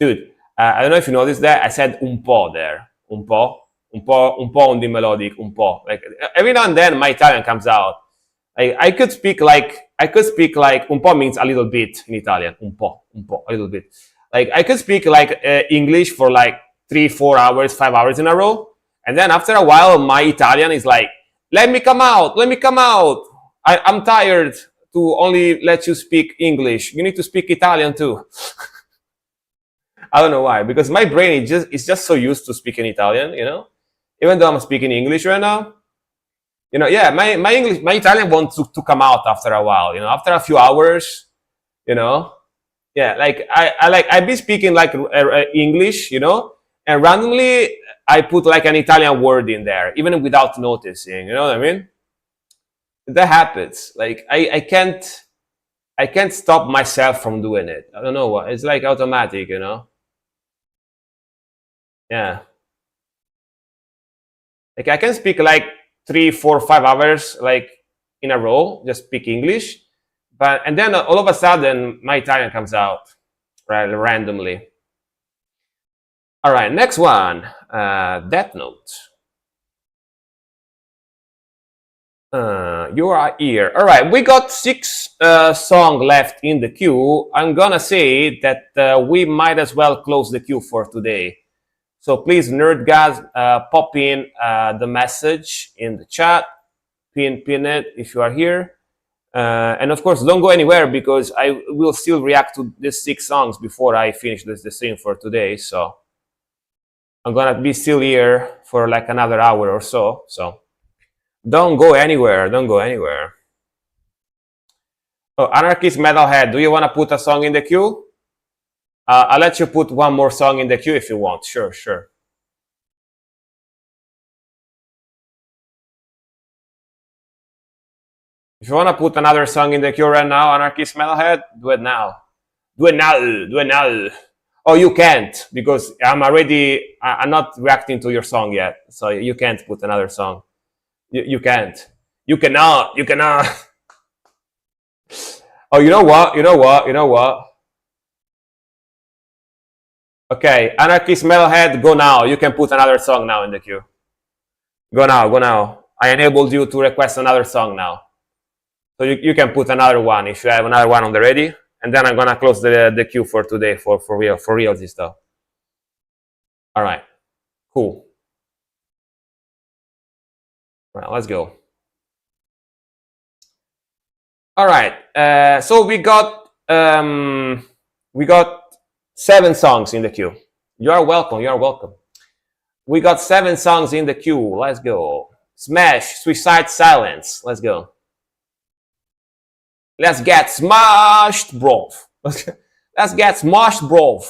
dude, I don't know if you noticed that I said un po' there, un po' on the melodic, un po'. Like every now and then, my Italian comes out. I could speak like un po' means a little bit in Italian, un po', a little bit. Like I could speak like English for like 3, 4 hours, 5 hours in a row, and then after a while, my Italian is like, let me come out, let me come out. I'm tired to only let you speak English. You need to speak Italian too. I don't know why, because my brain is just so used to speaking Italian, you know. Even though I'm speaking English right now, Yeah, my English, my Italian wants to come out after a while, after a few hours, you know. Yeah, like I be speaking like English, and randomly I put like an Italian word in there, even without noticing. You know what I mean? That happens. Like I can't stop myself from doing it. I don't know what. It's like automatic, Yeah. Like I can speak like 3, 4, 5 hours like in a row, just speak English, and then all of a sudden my Italian comes out right randomly. All right, next one, Death Note. You are here. All right, we got 6 songs left in the queue. I'm gonna say that we might as well close the queue for today. So please, nerd guys, pop in the message in the chat, pin it if you are here, and of course, don't go anywhere because I will still react to these 6 songs before I finish the stream for today. So I'm gonna be still here for like another hour or so. So don't go anywhere. Don't go anywhere. Oh, Anarchist Metalhead, do you want to put a song in the queue? I'll let you put one more song in the queue if you want. Sure, sure. If you want to put another song in the queue right now, Anarchist Metalhead, do it now. Do it now. Do it now. Oh, you can't because I'm not reacting to your song yet. So you can't put another song. You can't. You cannot. You cannot. Oh, you know what? You know what? You know what? Okay, Anarchist Metalhead, go now. You can put another song now in the queue. Go now, go now. I enabled you to request another song now. So you can put another one if you have another one on the ready. And then I'm gonna close the queue for today for real this stuff. All right, cool. All right, let's go. All right, so we got 7 songs in the queue. You are welcome. You are welcome. We got 7 songs in the queue. Let's go. Smash, Suicide Silence. Let's go. Let's get smashed, bro. Let's get smashed, bro.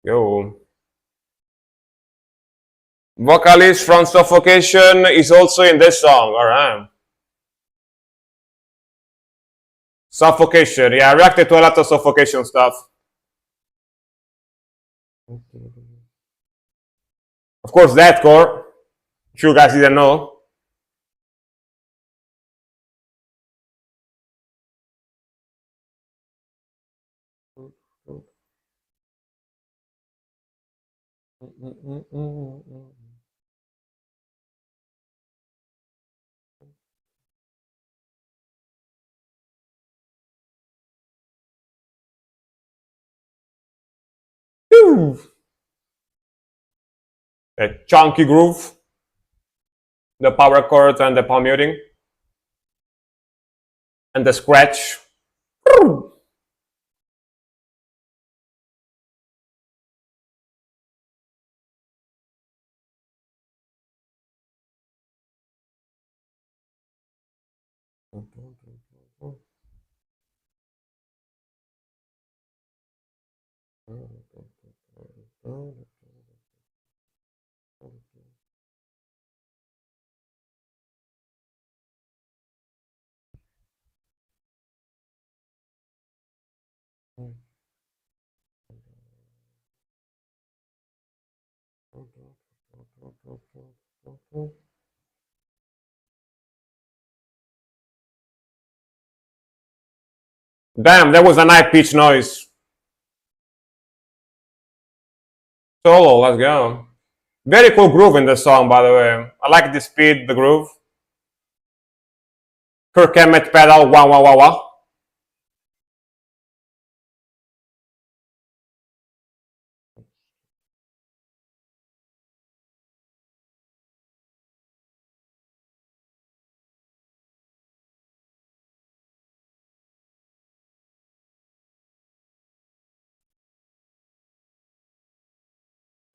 Yo. Vocalist from Suffocation is also in this song. All right. Suffocation. Yeah, I reacted to a lot of Suffocation stuff. Of course, Deathcore. Sure, you guys didn't know. A chunky groove, the power chords and the palm muting, and the scratch. Damn, that was a high pitch noise. Solo, let's go. Very cool groove in the song, by the way. I like the speed, the groove. Kirk Hammett pedal, wah wah wah wah.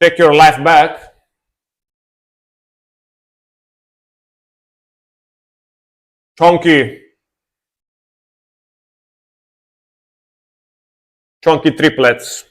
Take your life back. Chunky. Chunky triplets.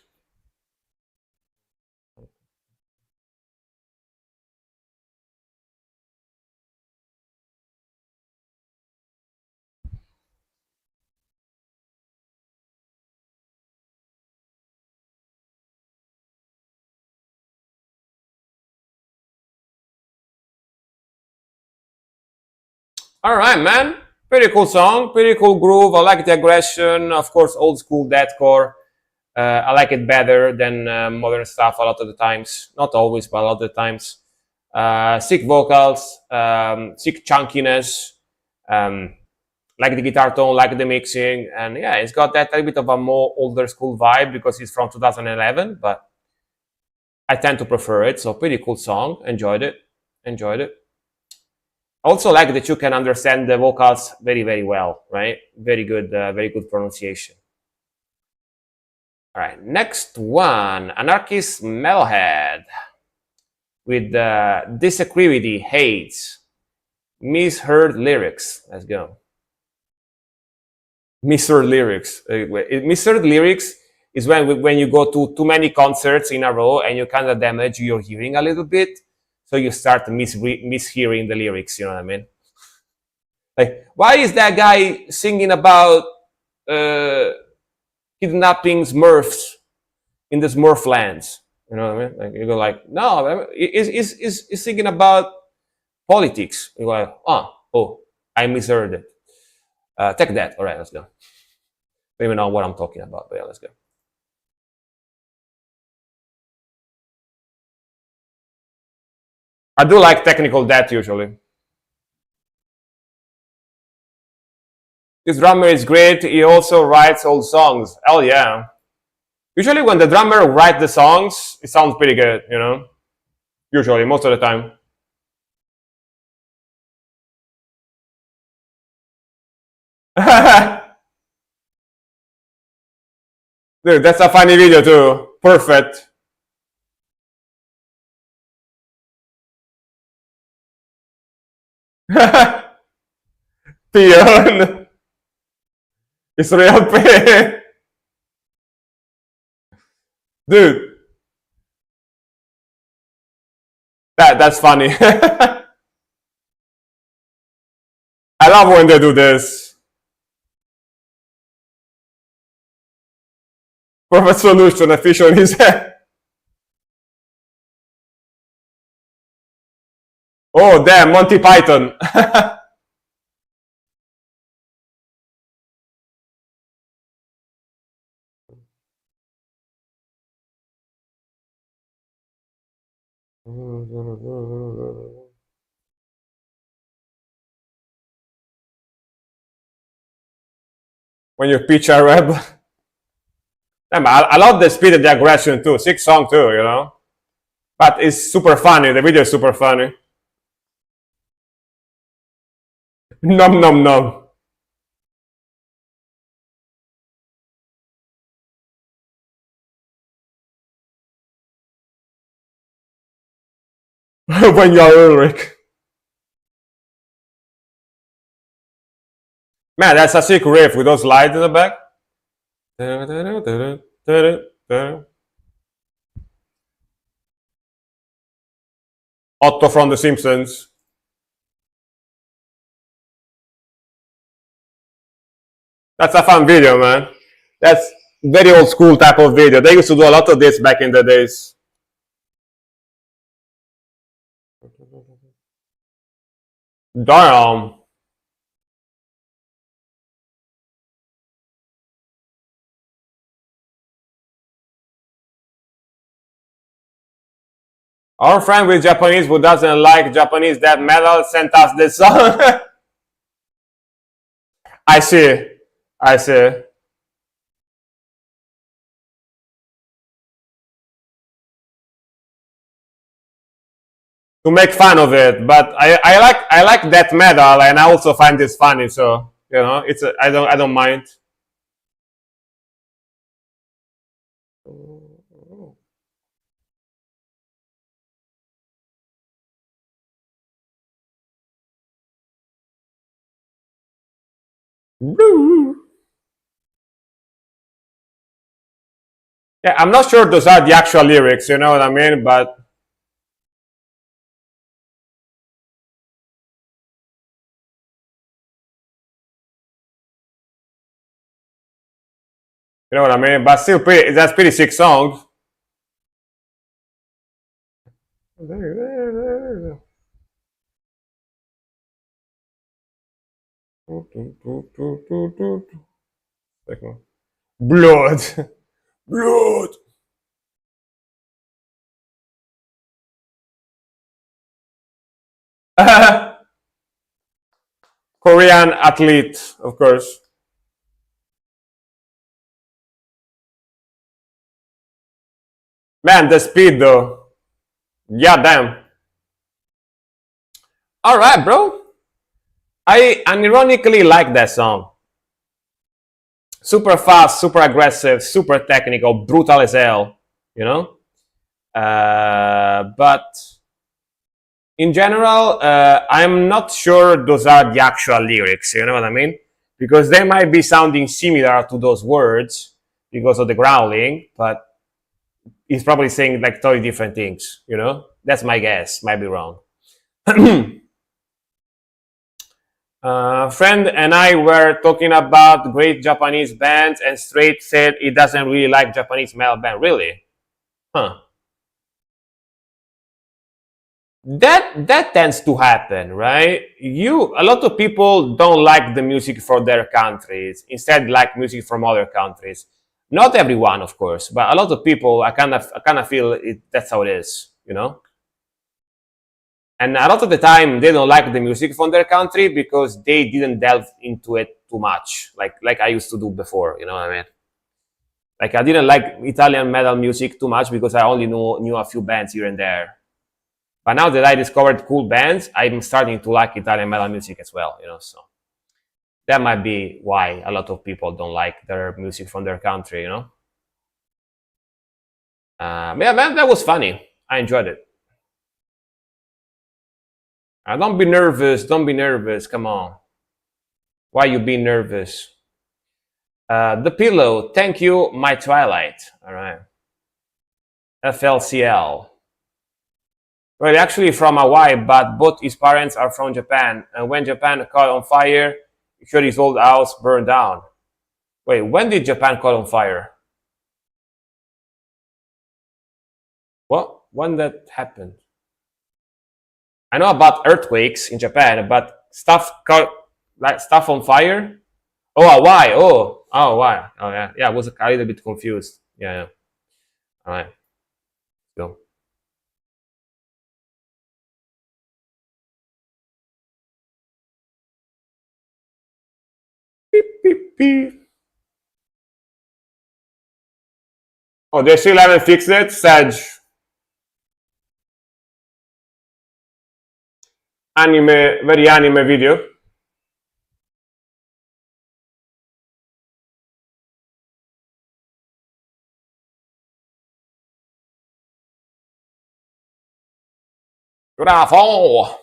All right, man. Pretty cool song, pretty cool groove. I like the aggression. Of course, old school deathcore. I like it better than modern stuff a lot of the times. Not always, but a lot of the times. Sick vocals, sick chunkiness. Like the guitar tone, like the mixing, and yeah, it's got that a bit of a more older school vibe because it's from 2011. But I tend to prefer it. So pretty cool song. Enjoyed it. Enjoyed it. Also like that you can understand the vocals very, very well, right? Very good pronunciation. All right, next one, Anarchist Metalhead with Disacrivity Hates, Misheard Lyrics. Let's go. Misheard Lyrics. Misheard Lyrics is when you go to too many concerts in a row and you kind of damage your hearing a little bit. So you start mishearing the lyrics, you know what I mean? Like, why is that guy singing about kidnapping Smurfs in the Smurf lands? You know what I mean? Like, you go like, no, he's singing about politics. You go like, oh, I misheard it. Take that. All right, let's go. Don't even know what I'm talking about, but yeah, let's go. I do like technical death usually. This drummer is great. He also writes old songs. Hell yeah. Usually when the drummer writes the songs, it sounds pretty good, you know? Usually, most of the time. Dude, that's a funny video too. Perfect. Pion. It's real pain. Dude. That's funny. I love when they do this. Perfect solution, a fish on his head. Oh damn, Monty Python. When you pitch a rap. Damn, I love the speed of the aggression too. Sick song too, you know? But it's super funny. The video is super funny. Nom nom nom. When you're Ulrich. Man, that's a sick riff with those lights in the back. Otto from The Simpsons. That's a fun video, man. That's very old school type of video. They used to do a lot of this back in the days. Damn. Our friend with Japanese who doesn't like Japanese death metal sent us this song. I see. I see. To make fun of it, but I like death metal and I also find this funny, so you know I don't mind. Yeah, I'm not sure those are the actual lyrics, you know what I mean? But you know what I mean? But still, that's pretty sick song. Blood, blood. Korean athlete, of course. Man, the speed though. Yeah, damn. All right, bro. I unironically like that song. Super fast, super aggressive, super technical, brutal as hell. You know. But in general, I'm not sure those are the actual lyrics. You know what I mean? Because they might be sounding similar to those words because of the growling, but he's probably saying like totally different things. You know, that's my guess. Might be wrong. Friend and I were talking about great Japanese bands, and Straight said he doesn't really like Japanese metal band. Really? Huh? That tends to happen, right? A lot of people don't like the music from their countries. Instead, like music from other countries. Not everyone, of course, but a lot of people. I kind of feel it. That's how it is. You know. And a lot of the time they don't like the music from their country because they didn't delve into it too much like I used to do before, you know what I mean? Like I didn't like Italian metal music too much because I only knew a few bands here and there. But now that I discovered cool bands, I'm starting to like Italian metal music as well, you know. So that might be why a lot of people don't like their music from their country, you know. Yeah, man, that was funny. I enjoyed it. Don't be nervous, don't be nervous, come on. Why you be nervous? The pillow. Thank you, my Twilight. All right. FLCL. Well, actually from Hawaii, but both his parents are from Japan. And when Japan caught on fire, sure his old house burned down. Wait, when did Japan caught on fire? What? When that happened? I know about earthquakes in Japan, but stuff caught like stuff on fire. Oh, why? Why? Oh, yeah, yeah. I was a little bit confused. Yeah, yeah. All right. Go. Beep beep beep. Oh, they still haven't fixed it, Sage. Anime, very anime video. Bravo!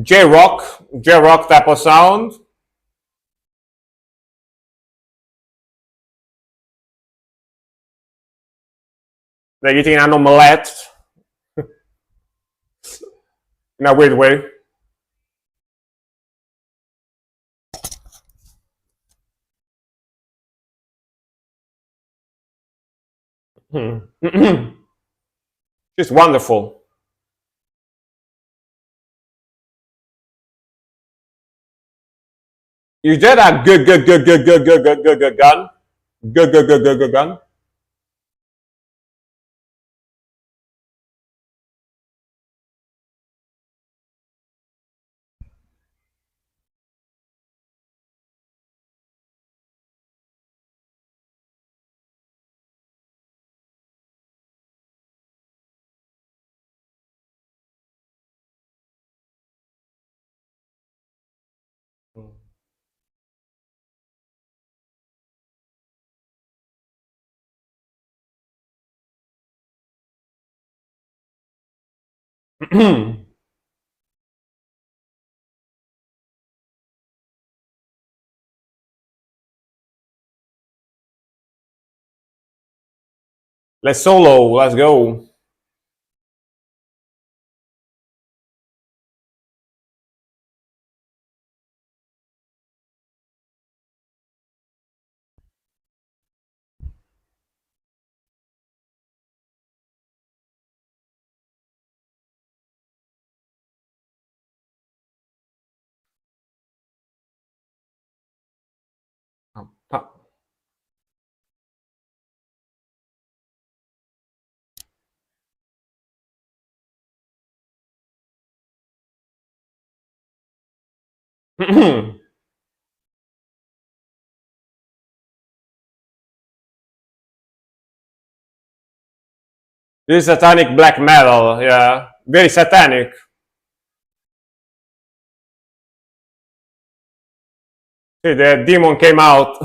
J Rock type of sound. They're eating an omelette in a weird way. Just wonderful. You get a good gun. Go, go, go, go, go, go. Let's solo. Let's go. This is satanic black metal. Yeah, very satanic. See, the demon came out.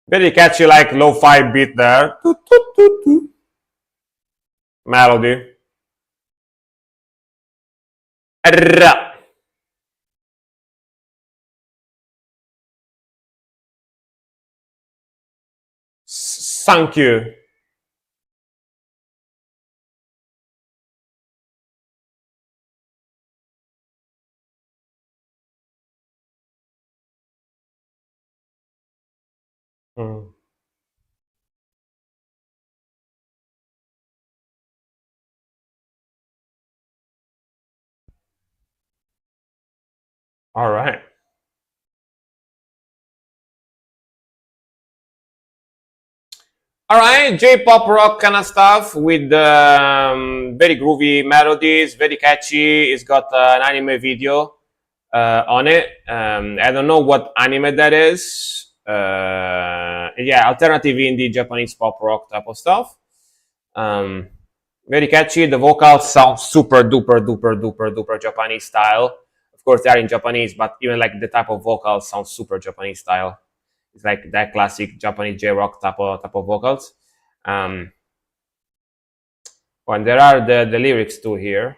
Very catchy, like lo-fi beat there. Melody. Thank you. Mm. All right. All right, J-pop rock kind of stuff with very groovy melodies, very catchy. It's got an anime video on it. I don't know what anime that is. Yeah, alternative indie Japanese pop rock type of stuff. Um, Very catchy. The vocals sound super duper duper duper duper Japanese style. Of course, they are in Japanese, but even like the type of vocals sounds super Japanese style. It's like that classic Japanese J rock type of vocals. Um, and there are the lyrics too here.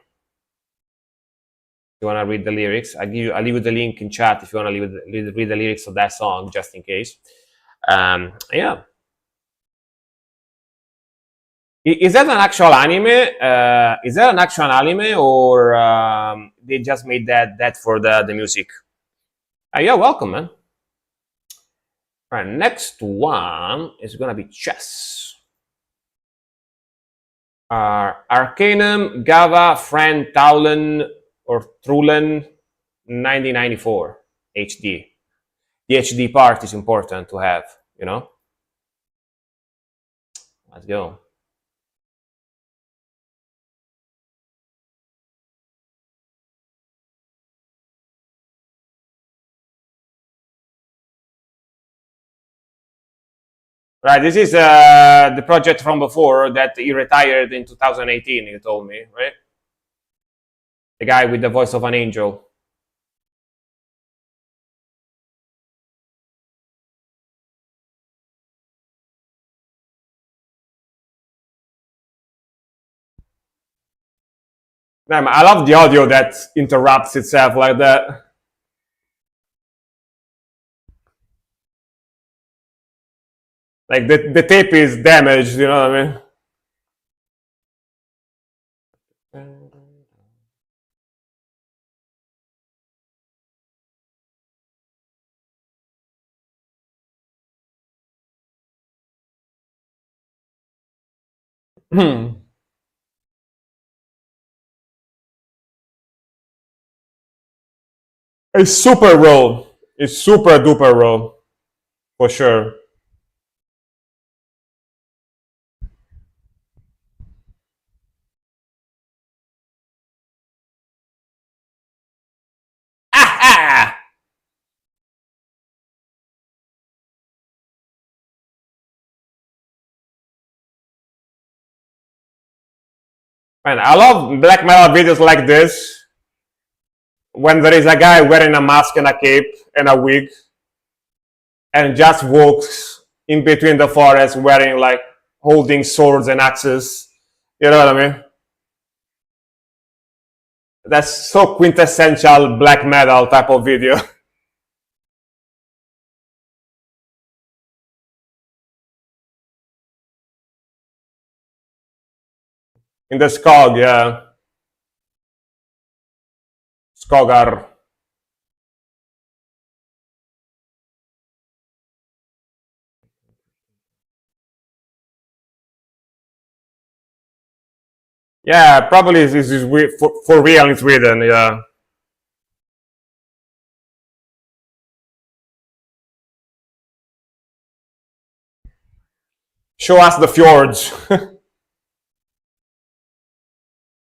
If you want to read the lyrics, I'll leave you the link in chat if you want to read the lyrics of that song just in case. Yeah. Is that an actual anime? Is that an actual anime, or they just made that for the music? Yeah, welcome, man. All right, next one is gonna be chess. Arcanum, Gava, Friend, Taulen, or Trulen, 1994 HD. The HD part is important to have, you know. Let's go. Right, this is the project from before that he retired in 2018. You told me, right? The guy with the voice of an angel. Damn, I love the audio that interrupts itself like that. Like the tape is damaged, you know what I mean? It's super raw. It's super duper raw, for sure. Ah, ah! Man, I love black metal videos like this when there is a guy wearing a mask and a cape and a wig and just walks in between the forest wearing like holding swords and axes. You know what I mean? That's so quintessential black metal type of video. In the Skog, yeah. Skogar. Yeah, probably this is for real in Sweden, yeah. Show us the fjords.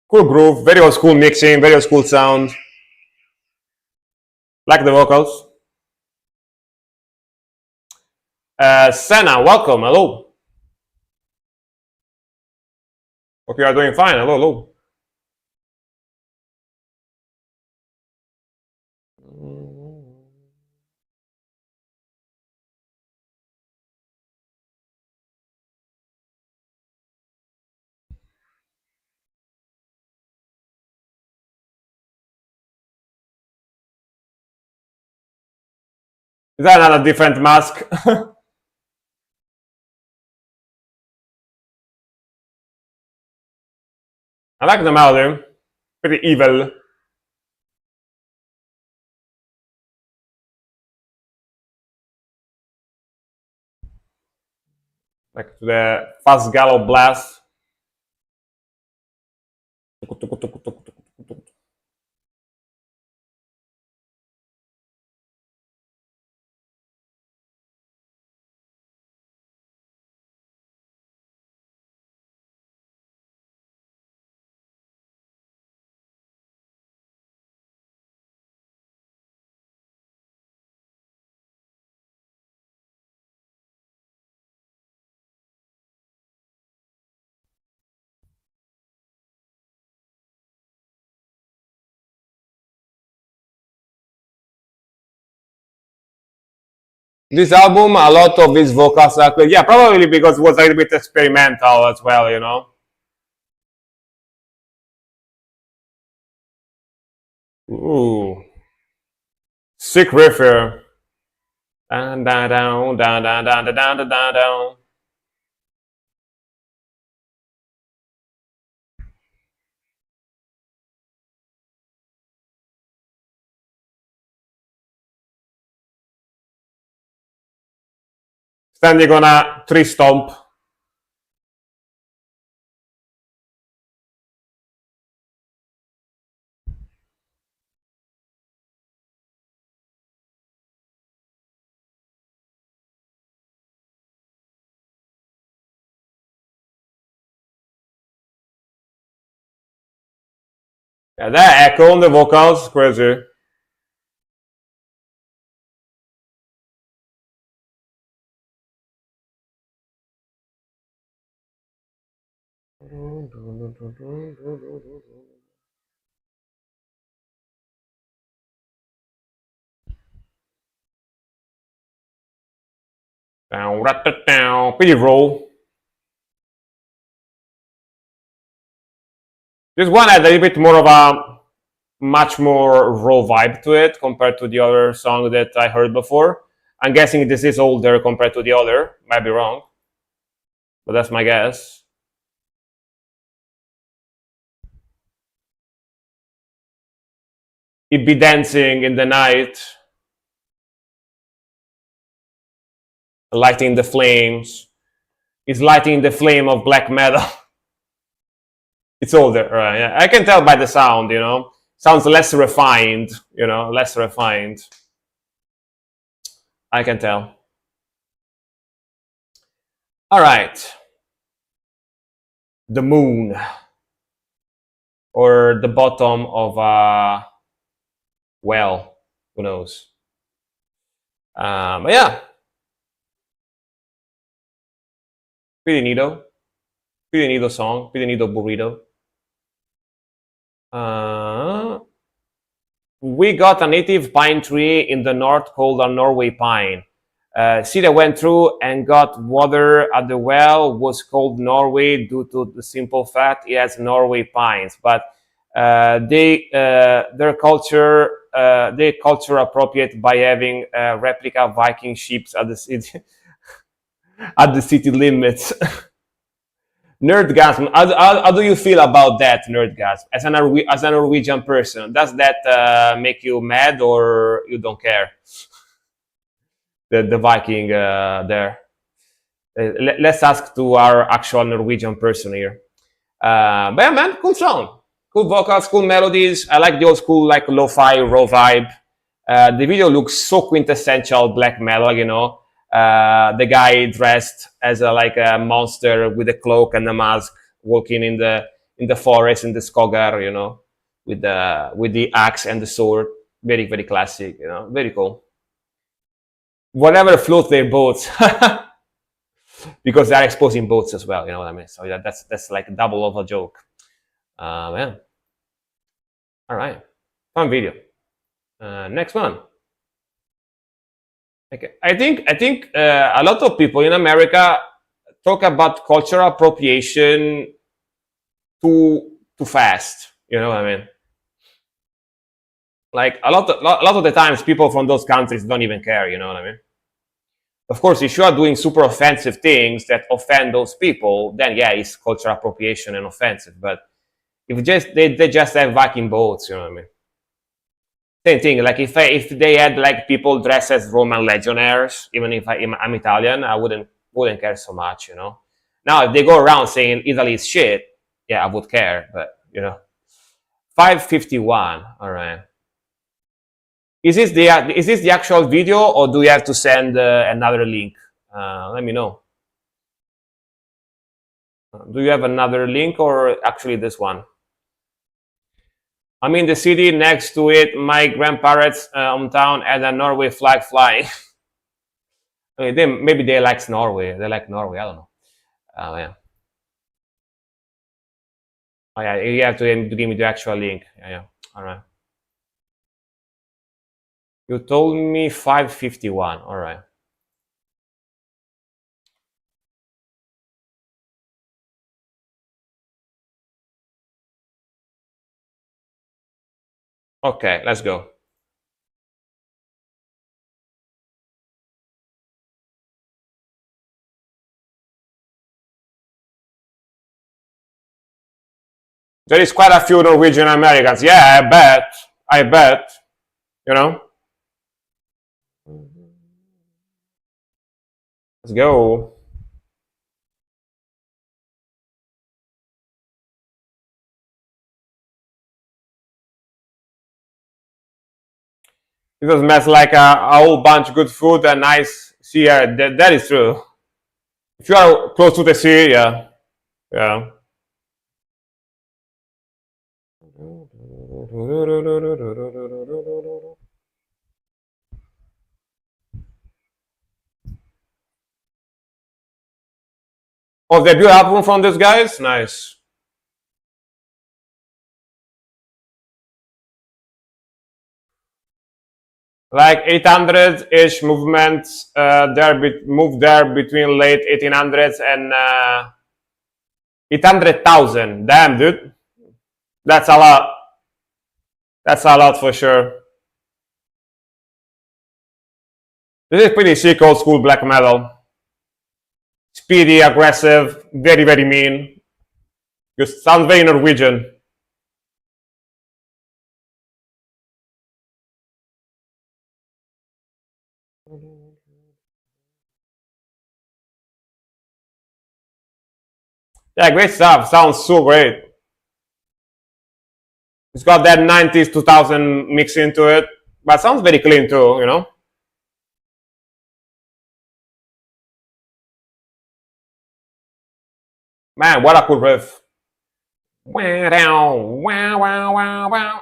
Cool groove, very old school mixing, very old school sound. Like the vocals. Senna, welcome, hello. Hope you are doing fine, hello, hello. Is that another different mask? I like the melody, pretty evil. Like to the fast gallop blast. This album, a lot of these vocals are clear. Yeah, probably because it was a little bit experimental as well, you know. Ooh, sick riff here. Down, down, down, down, down, down, down, down, down, down. Standing on a tree stump. Yeah, that echo on the vocals, crazy. Down, down, pretty raw. This one had a little bit more of a much more raw vibe to it compared to the other song that I heard before. I'm guessing this is older compared to the other. Might be wrong, but that's my guess. It be dancing in the night, lighting the flames. It's lighting the flame of black metal. It's older, right? Yeah. I can tell by the sound, you know. sounds less refined, you know, less refined. I can tell. All right. The moon, or the bottom of a well, who knows? But yeah, pretty neato. Pretty neato song. Pretty neato burrito. Uh, we got a native pine tree in the north called a Norway pine. City went through and got water at the well was called Norway due to the simple fact it has Norway pines. But they culture appropriate by having replica Viking ships at the city at the city limits. Nerdgasm. How do you feel about that, Nerdgasm? As a Norwegian person, does that make you mad or you don't care? The Viking there. Let's ask to our actual Norwegian person here. But yeah, man, cool song, cool vocals, cool melodies. I like the old school like lo-fi raw vibe. The video looks so quintessential black metal, you know. The guy dressed as like a monster with a cloak and a mask, walking in the forest in the Skogar, you know, with the axe and the sword. Very very classic, you know, very cool. Whatever floats their boats, because they're exposing boats as well. You know what I mean? So yeah, that's like a double of a joke. Yeah. All right, fun video. Next one. Okay. I think a lot of people in America talk about cultural appropriation too fast. You know what I mean? Like a lot of the times, people from those countries don't even care. You know what I mean? Of course, if you are doing super offensive things that offend those people, then yeah, it's cultural appropriation and offensive. But if they just have Viking boats, you know what I mean? Same thing. Like if they had like people dressed as Roman legionnaires, even if I'm Italian, I wouldn't care so much, you know. Now if they go around saying Italy is shit, yeah, I would care. But you know, 551. All right. Is this the actual video, or do you have to send another link? Let me know. Do you have another link, or actually this one? I'm in the city next to it. My grandparents' hometown had a Norway flag flying. I mean, maybe they like Norway. They like Norway. I don't know. Yeah. Oh yeah, you have to give me the actual link. Yeah, yeah. All right. You told me 551. All right. Okay, let's go. There is quite a few Norwegian Americans. Yeah, I bet. I bet. You know. Let's go. It was mess like a whole bunch of good food and nice sea air. That is true. If you are close to the sea, yeah, yeah. Oh, debut album from these guys? Nice. Like 800-ish movements moved there between late 1800s and 800,000. Damn, dude. That's a lot. That's a lot for sure. This is pretty sick old school black metal. Speedy, aggressive, very, very mean. Just sounds very Norwegian. Yeah, great stuff. Sounds so great. It's got that 90s 2000 mix into it, but sounds very clean too, you know. Man, what a cool riff. Wow, wow, wow, wow, wow.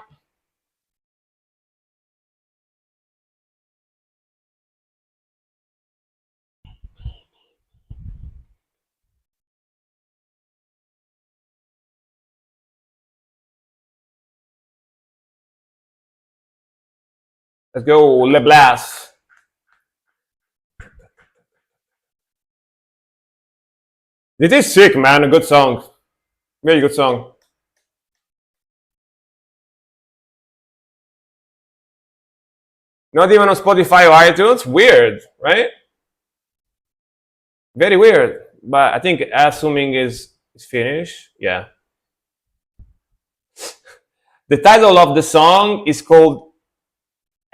Let's go, Le Blas. It is sick, man. A good song. Very good song. Not even on Spotify or iTunes. Weird, right? Very weird. But I think assuming is finished. Yeah. The title of the song is called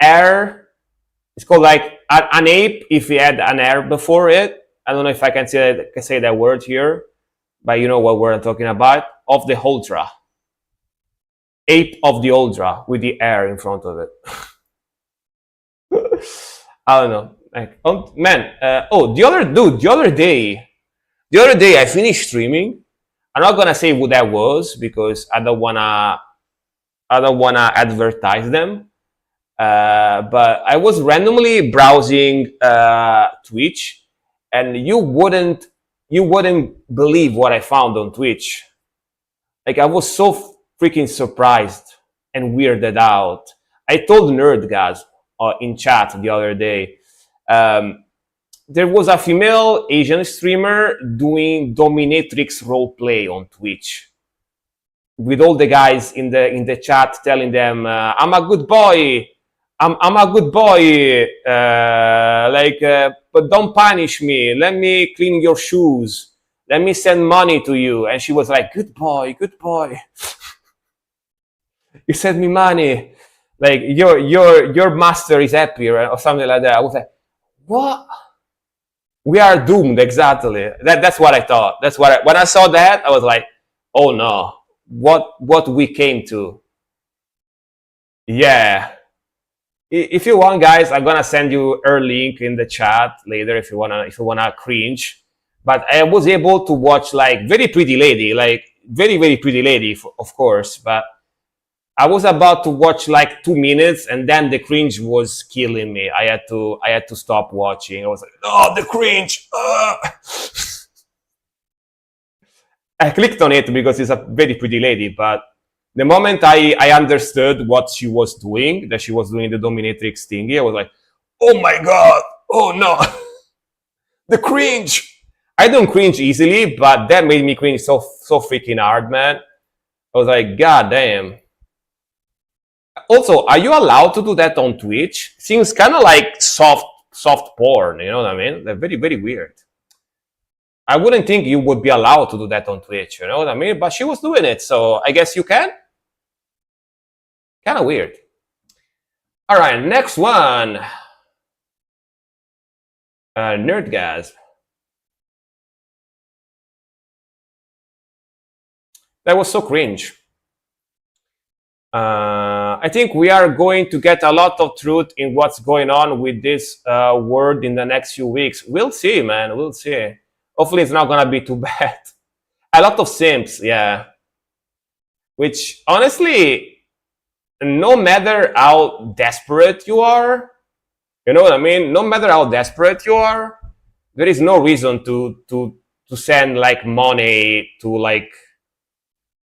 Air. It's called like an ape if we add an air before it. I don't know if I can say that word here, but you know what we're talking about. Of the Ultra. Ape of the Ultra with the air in front of it. I don't know. Like, oh man. The other day I finished streaming. I'm not gonna say who that was because I don't wanna advertise them. But I was randomly browsing Twitch, and you wouldn't believe what I found on Twitch. Like I was so freaking surprised and weirded out. I told Nerd guys in chat the other day. Um, there was a female Asian streamer doing dominatrix roleplay on Twitch with all the guys in the chat telling them, "I'm a good boy, I'm a good boy, but don't punish me. Let me clean your shoes. Let me send money to you." And she was like, good boy, you send me money, like your master is happy, right? Or something like that. I was like, what? We are doomed. Exactly. That's what I thought. When I saw that, I was like, oh no, what we came to. Yeah. If you want, guys, I'm gonna send you her link in the chat later if you wanna cringe. But I was able to watch like very pretty lady, like very pretty lady, of course. But I was about to watch like 2 minutes, and then the cringe was killing me. I had to stop watching. I was like, oh, the cringe. I clicked on it because it's a very pretty lady, but the moment I understood what she was doing, that she was doing the dominatrix thingy, I was like, oh my god, oh no, the cringe. I don't cringe easily, but that made me cringe so freaking hard, man. I was like, god damn. Also, are you allowed to do that on Twitch? Seems kind of like soft porn, you know what I mean? They're very weird. I wouldn't think you would be allowed to do that on Twitch, you know what I mean? But she was doing it, so I guess you can. Kind of weird. All right, next one. Nerdgasm. That was so cringe. I think we are going to get a lot of truth in what's going on with this word in the next few weeks. We'll see, man. We'll see. Hopefully, it's not gonna be too bad. A lot of simps, yeah. Which honestly, no matter how desperate you are, you know what I mean? No matter how desperate you are, there is no reason to send like money to like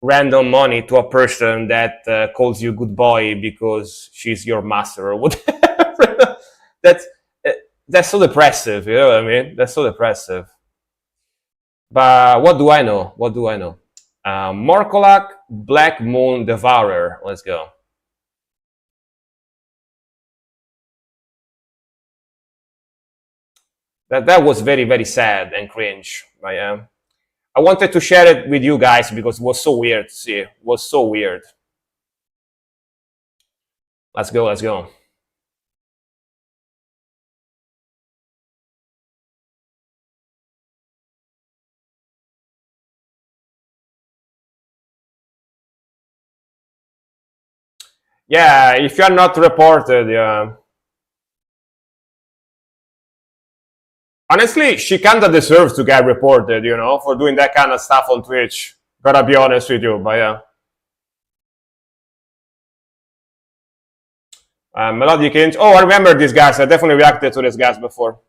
random money to a person that calls you good boy because she's your master or whatever. that's uh, that's so depressive. You know what I mean? That's so depressive. But what do I know? What do I know? Morkolak, Black Moon Devourer. Let's go. That was very sad and cringe. I wanted to share it with you guys because it was so weird. See, it was so weird. Let's go. Let's go. Yeah, if you're not reported, yeah. Honestly, she kinda deserves to get reported, for doing that kind of stuff on Twitch. Gotta be honest with you, but yeah. Melodic Inch. Oh, I remember these guys. I definitely reacted to these guys before.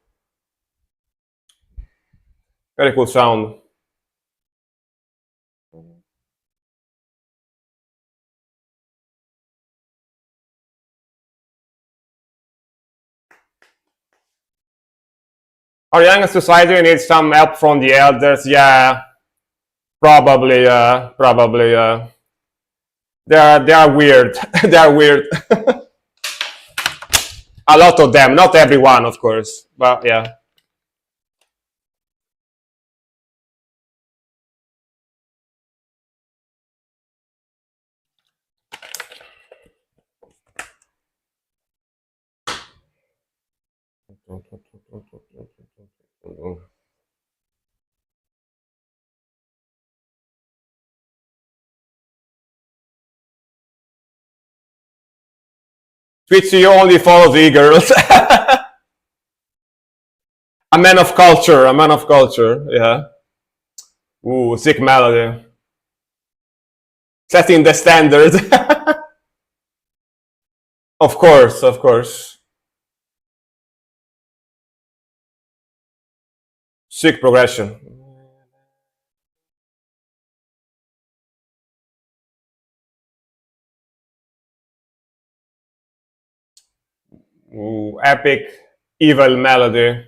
Very cool sound. Our young society needs some help from the elders. Yeah, probably. Probably. They are weird. They are weird. A lot of them, not everyone, of course, but yeah. Twitch, you only follow the girls. A man of culture. A man of culture. Yeah. Ooh, sick melody. Setting the standard. Of course, of course. Sick progression. Ooh, epic, evil melody.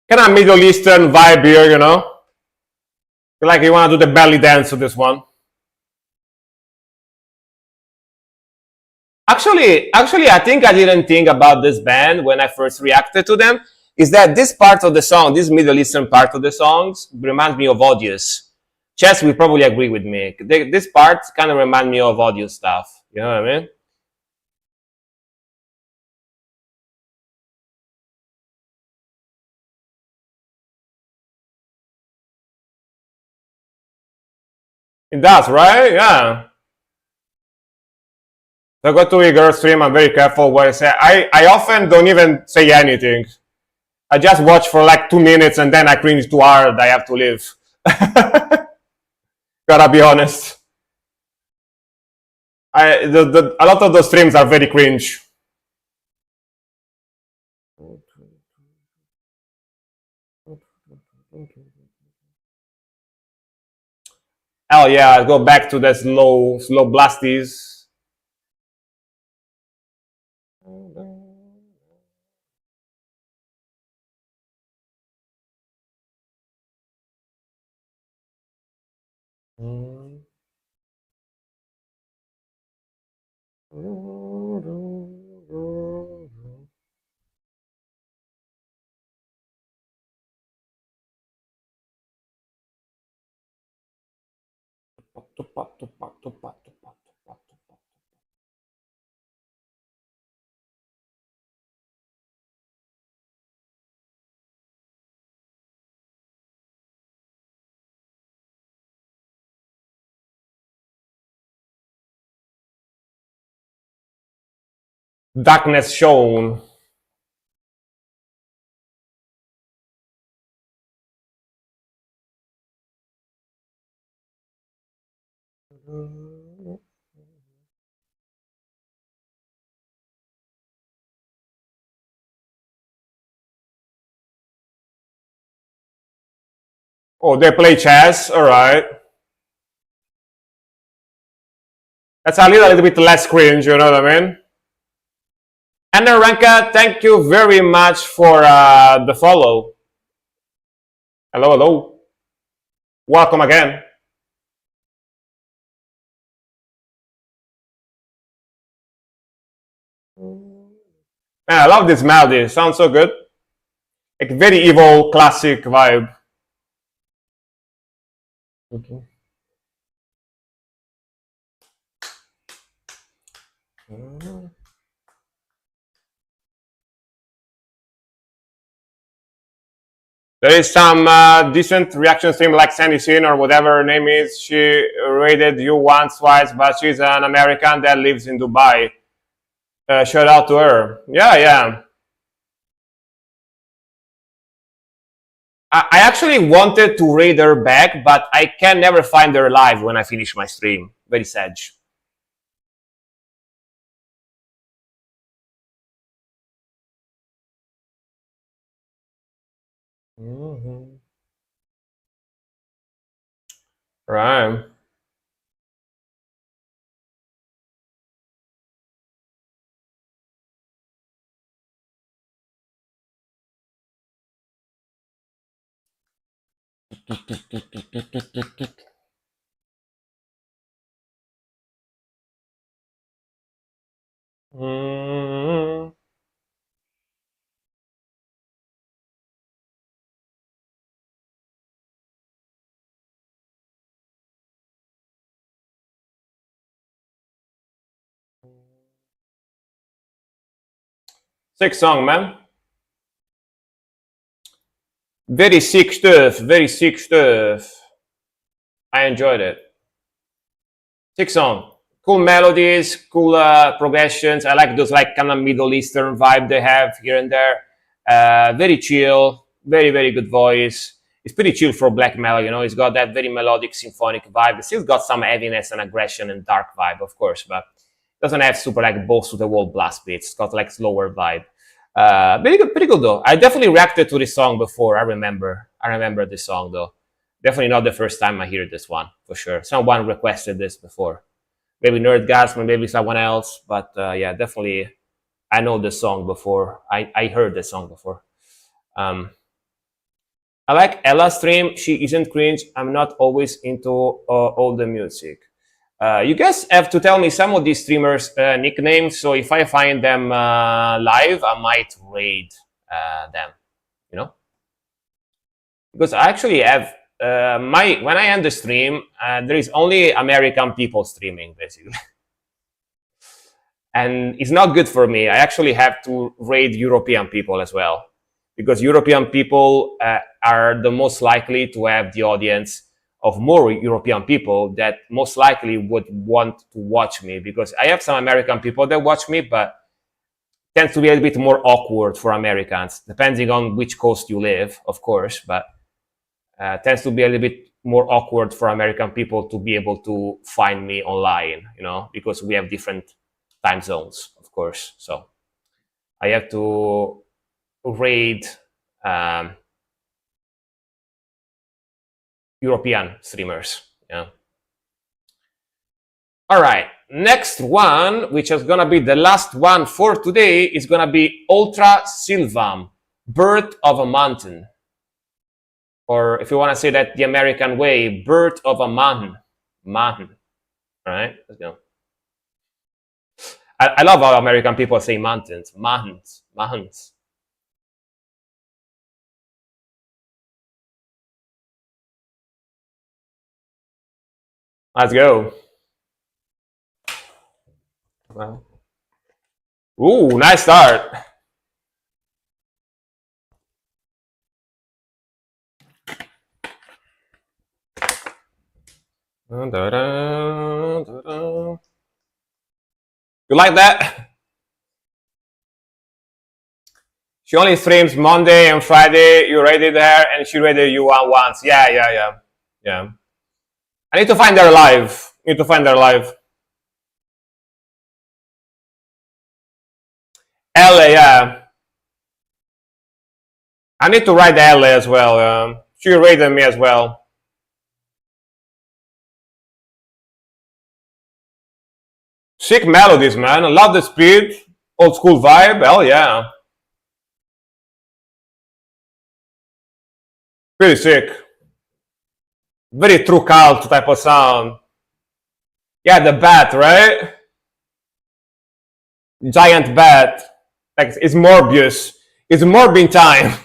Kind of Middle Eastern vibe here. Feel like you want to do the belly dance to this one. Actually, I think I didn't think about this band when I first reacted to them. Is that this part of the song, this Middle Eastern part of the songs, reminds me of Odious. Chess will probably agree with me. This part kind of remind me of Odious stuff. You know what I mean? It does, right? Yeah. So I go to a girl stream. I'm very careful what I say. I often don't even say anything. I just watch for like 2 minutes and then I cringe too hard. I have to leave. Gotta be honest. A lot of those streams are very cringe. Hell yeah, go back to the slow blasties. Darkness shown. Oh, they play chess. All right. That's a little bit less cringe. You know what I mean? And Ranka, thank you very much for the follow. Hello, hello. Welcome again. Man, I love this melody. It sounds so good. Like very evil, classic vibe. Okay. There is some decent reaction stream like Sandy Sin or whatever her name is. She rated you once, twice, but she's an American that lives in Dubai. Shout out to her. Yeah, yeah. I actually wanted to raid her back, but I can never find her live when I finish my stream. Very sad. Mm-hmm. Right. Mm-hmm. Sick song, man. Very sick stuff. Very sick stuff. I enjoyed it. Sick song. Cool melodies, cool progressions. I like those like kind of Middle Eastern vibe they have here and there. Very chill. Very very good voice. It's pretty chill for black metal. You know, it's got that very melodic symphonic vibe. It's still got some heaviness and aggression and dark vibe, of course, but it doesn't have super like balls to the wall blast beats. It's got like slower vibe. Pretty good though. I definitely reacted to this song before. I remember this song though. Definitely not the first time I hear this one for sure. Someone requested this before. Maybe Nerdgasm, maybe someone else, but yeah, definitely I know the song before. I heard the song before. I like Ella's stream. She isn't cringe. I'm not always into all the music. You guys have to tell me some of these streamers' nicknames. So if I find them live, I might raid them. You know, because I actually have when I end the stream, there is only American people streaming basically, and it's not good for me. I actually have to raid European people as well, because European people are the most likely to have the audience of more European people that most likely would want to watch me, because I have some American people that watch me, but tends to be a bit more awkward for Americans, depending on which coast you live, of course, but tends to be a little bit more awkward for American people to be able to find me online, you know, because we have different time zones, of course. So I have to raid European streamers. Yeah. All right. Next one, which is gonna be the last one for today, is gonna be Ultra Sylvam, Birth of a Mountain. Or if you want to say that the American way, Birth of a Mountain. Mountain. All right, let's go. I love how American people say mountains. Mountains. Mountains. Let's go. Well. Ooh, nice start. You like that? She only streams Monday and Friday. You rated her, and she rated you once. Yeah. I need to find her live. LA, yeah. I need to write LA as well. She rated me as well. Sick melodies, man. I love the speed. Old school vibe. Hell yeah. Pretty sick. Very true cult type of sound. Yeah, the bat, right? Giant bat. Like it's Morbius. It's Morbin time.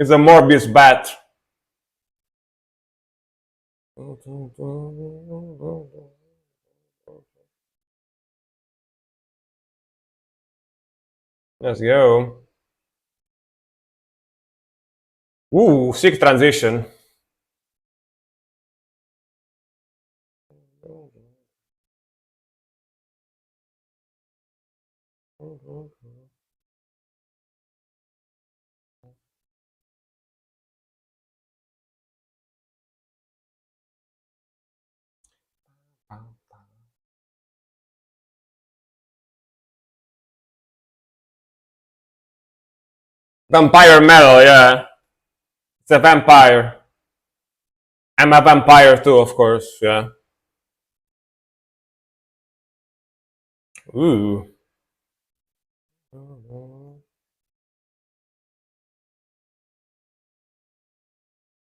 It's a Morbius bat. Let's go. Ooh, sick transition. Vampire metal, yeah. It's a vampire. I'm a vampire too, of course, yeah. Ooh.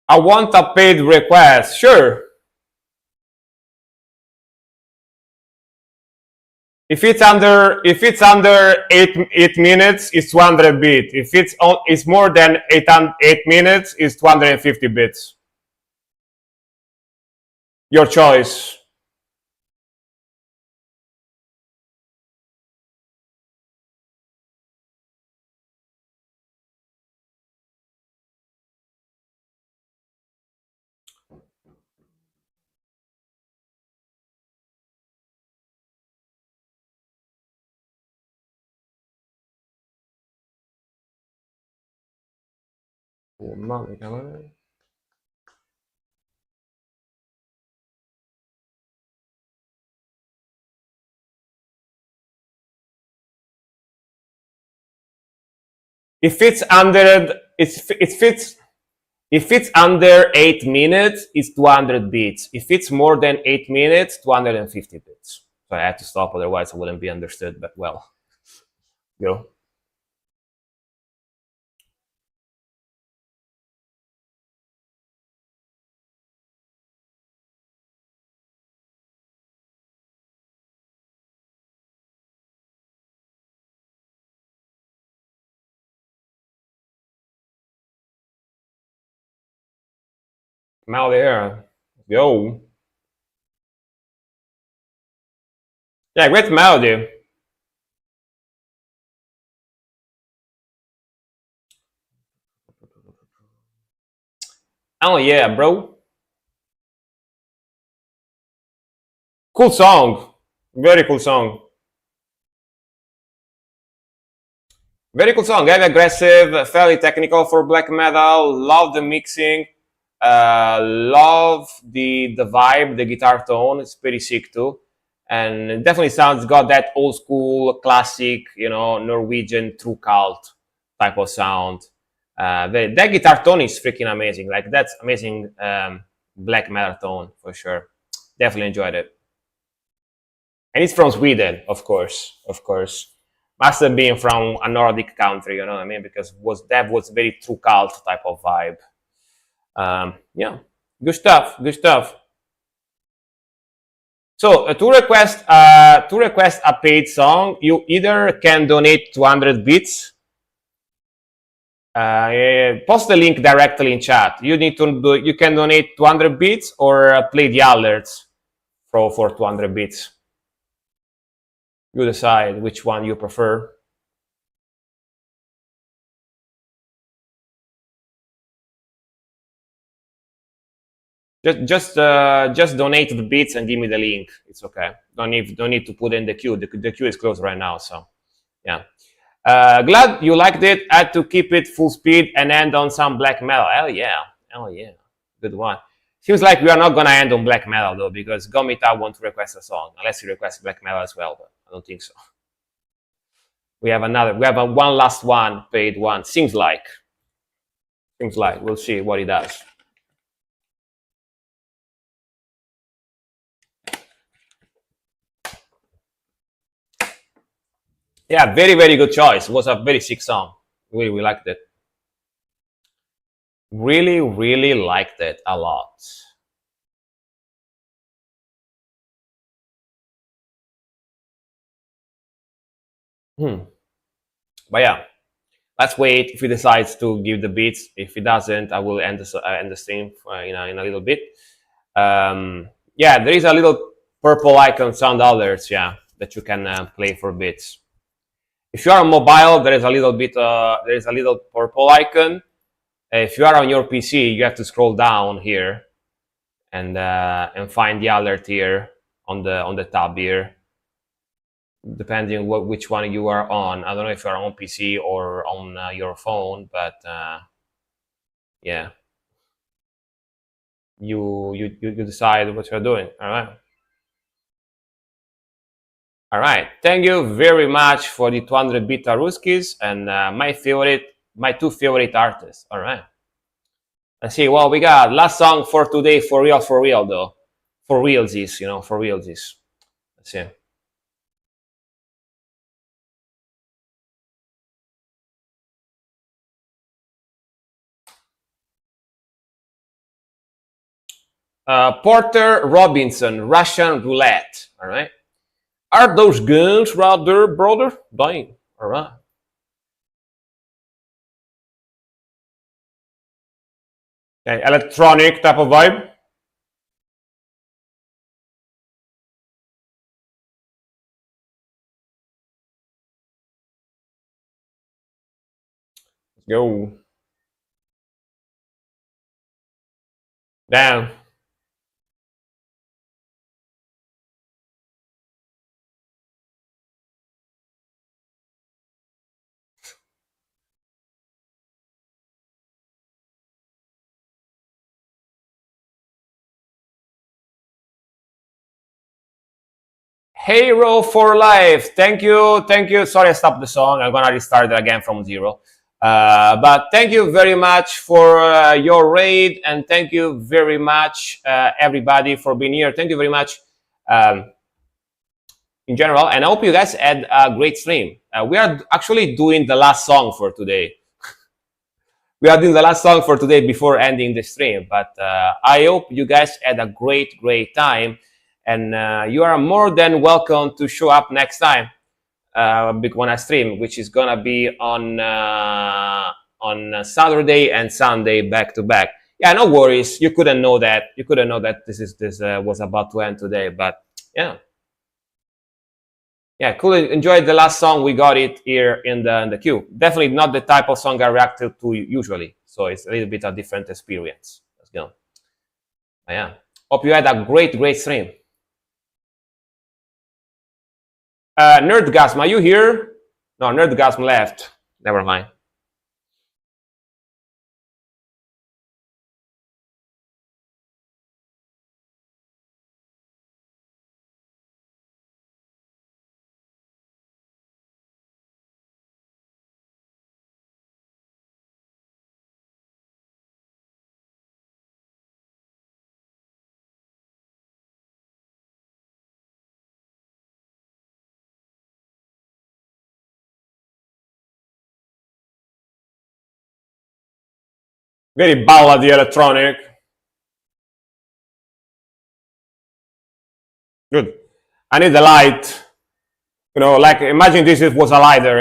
I want a paid request, sure. If it's under 8 minutes, it's 200 bits. If it's more than 8 minutes, it's 250 bits. Your choice. If it's under if it's under 8 minutes, it's 200 bits. If it's more than 8 minutes, 250 bits. So I had to stop, otherwise I wouldn't be understood. But well, go. I'm out there. Yo. Yeah, great melody. Oh yeah, bro. Cool song. Very cool song. Very cool song. Very aggressive, fairly technical for black metal. Love the mixing. Love the vibe, the guitar tone. It's pretty sick too, and it definitely sounds got that old school, classic, Norwegian true cult type of sound. That guitar tone is freaking amazing. Like that's amazing black metal tone for sure. Definitely enjoyed it. And it's from Sweden, of course. Of course, must have been from a Nordic country. You know what I mean? Because that was very true cult type of vibe. Yeah, good stuff. Good stuff. So to request a paid song, you either can donate 200 bits. Post the link directly in chat. You can donate 200 bits or play the alerts for 200 bits. You decide which one you prefer. Just donate the bits and give me the link. It's okay. Don't need to put in the queue. The queue is closed right now. So yeah. Glad you liked it. I had to keep it full speed and end on some black metal. Hell yeah. Hell yeah. Good one. Seems like we are not gonna end on black metal though, because Gomita won't request a song unless he requests black metal as well. But I don't think so. We have one last one, paid one. Seems like. We'll see what he does. Yeah, very, very good choice. It was a very sick song. We liked it. Really, really liked it a lot. Hmm. But yeah. let's wait if he decides to give the beats. If he doesn't, I will end the stream in a little bit. Yeah, there is a little purple icon, sound alerts, yeah, that you can play for beats. If you are on mobile, there is a little purple icon. If you are on your PC, you have to scroll down here and find the alert here on the tab here, depending which one you are on. I don't know if you are on PC or on your phone, but yeah, you decide what you're doing. All right. All right. Thank you very much for the 200 Beta Ruskis and my two favorite artists. All right. Let's see. Well, we got last song for today, for real though, for realsies, for realsies. Let's see. Porter Robinson, Russian Roulette. All right. Are those guns right there, brother? Dang. All right. Okay, electronic type of vibe. Let's go. Damn. Hero for life. Thank you. Thank you. Sorry, I stopped the song. I'm gonna restart it again from zero. But thank you very much for your raid, and thank you very much, everybody, for being here. Thank you very much in general, and I hope you guys had a great stream. We are actually doing the last song for today. We are doing the last song for today before ending the stream, but I hope you guys had a great time, and you are more than welcome to show up next time when I stream, which is gonna be on Saturday and Sunday back to back. Yeah, no worries. You couldn't know that. You couldn't know that this was about to end today, but yeah. Yeah, cool. Enjoyed the last song. We got it here in the queue. Definitely not the type of song I reacted to usually, so it's a little bit a different experience. Let's go. But yeah, hope you had a great stream. Nerdgasm, are you here? No, Nerdgasm left. Never mind. Very ballady electronic. Good. I need the light. Like imagine this was a lighter,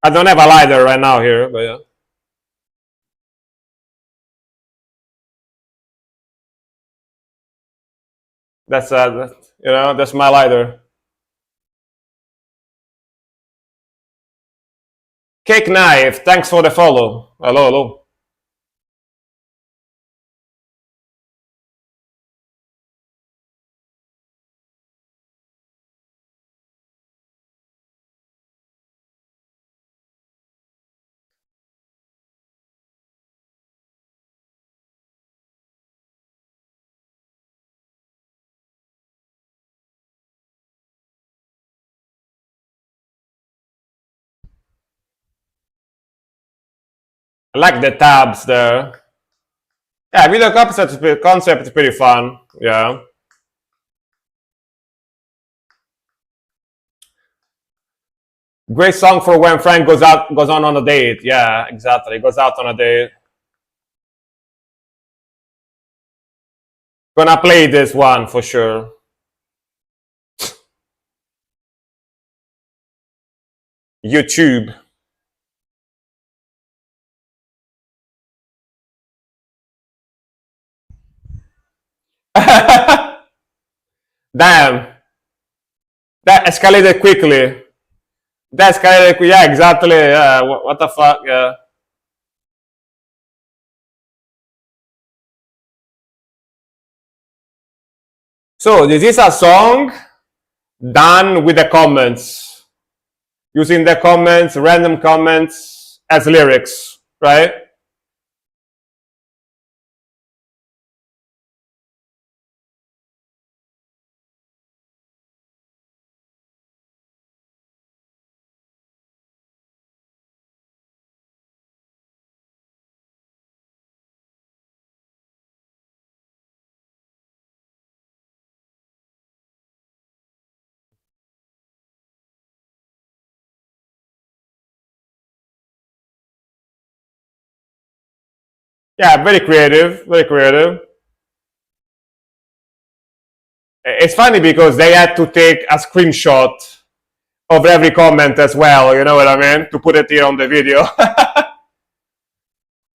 I don't have a lighter right now here, but yeah. That's my lighter. Cake Knife, thanks for the follow. Hello. I like the tabs there. Yeah, video concept is pretty fun. Yeah. Great song for when Frank goes on a date. Yeah, exactly. Goes out on a date. Gonna play this one for sure. YouTube. Damn. That escalated quickly. That escalated quickly. Yeah, exactly. What the fuck? Yeah. So this is a song done with the comments, using the comments, random comments as lyrics, right? Yeah, very creative, very creative. It's funny because they had to take a screenshot of every comment as well, you know what I mean? To put it here on the video.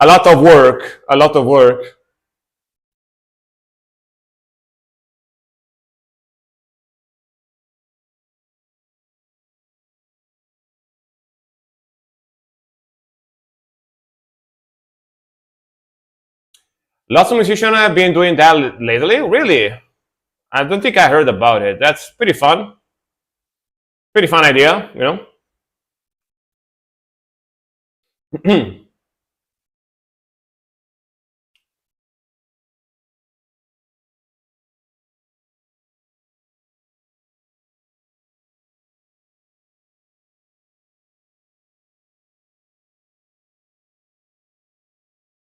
A lot of work, a lot of work. Lots of musicians have been doing that lately, really. I don't think I heard about it. That's pretty fun. Pretty fun idea, you know?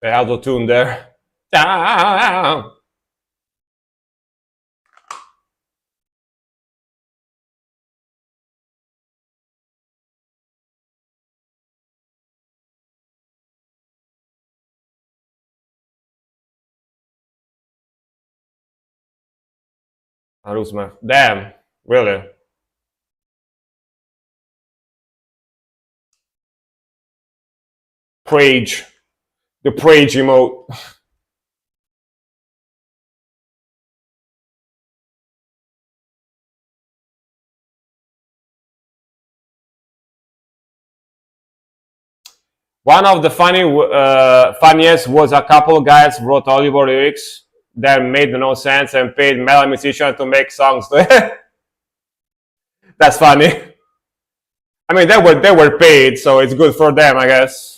The auto tune there. Down. I lose my damn, really. Prage. The Prage emote. One of the funniest was a couple of guys wrote Hollywood lyrics that made no sense and paid metal musicians to make songs. That's funny. I mean, they were paid, so it's good for them, I guess.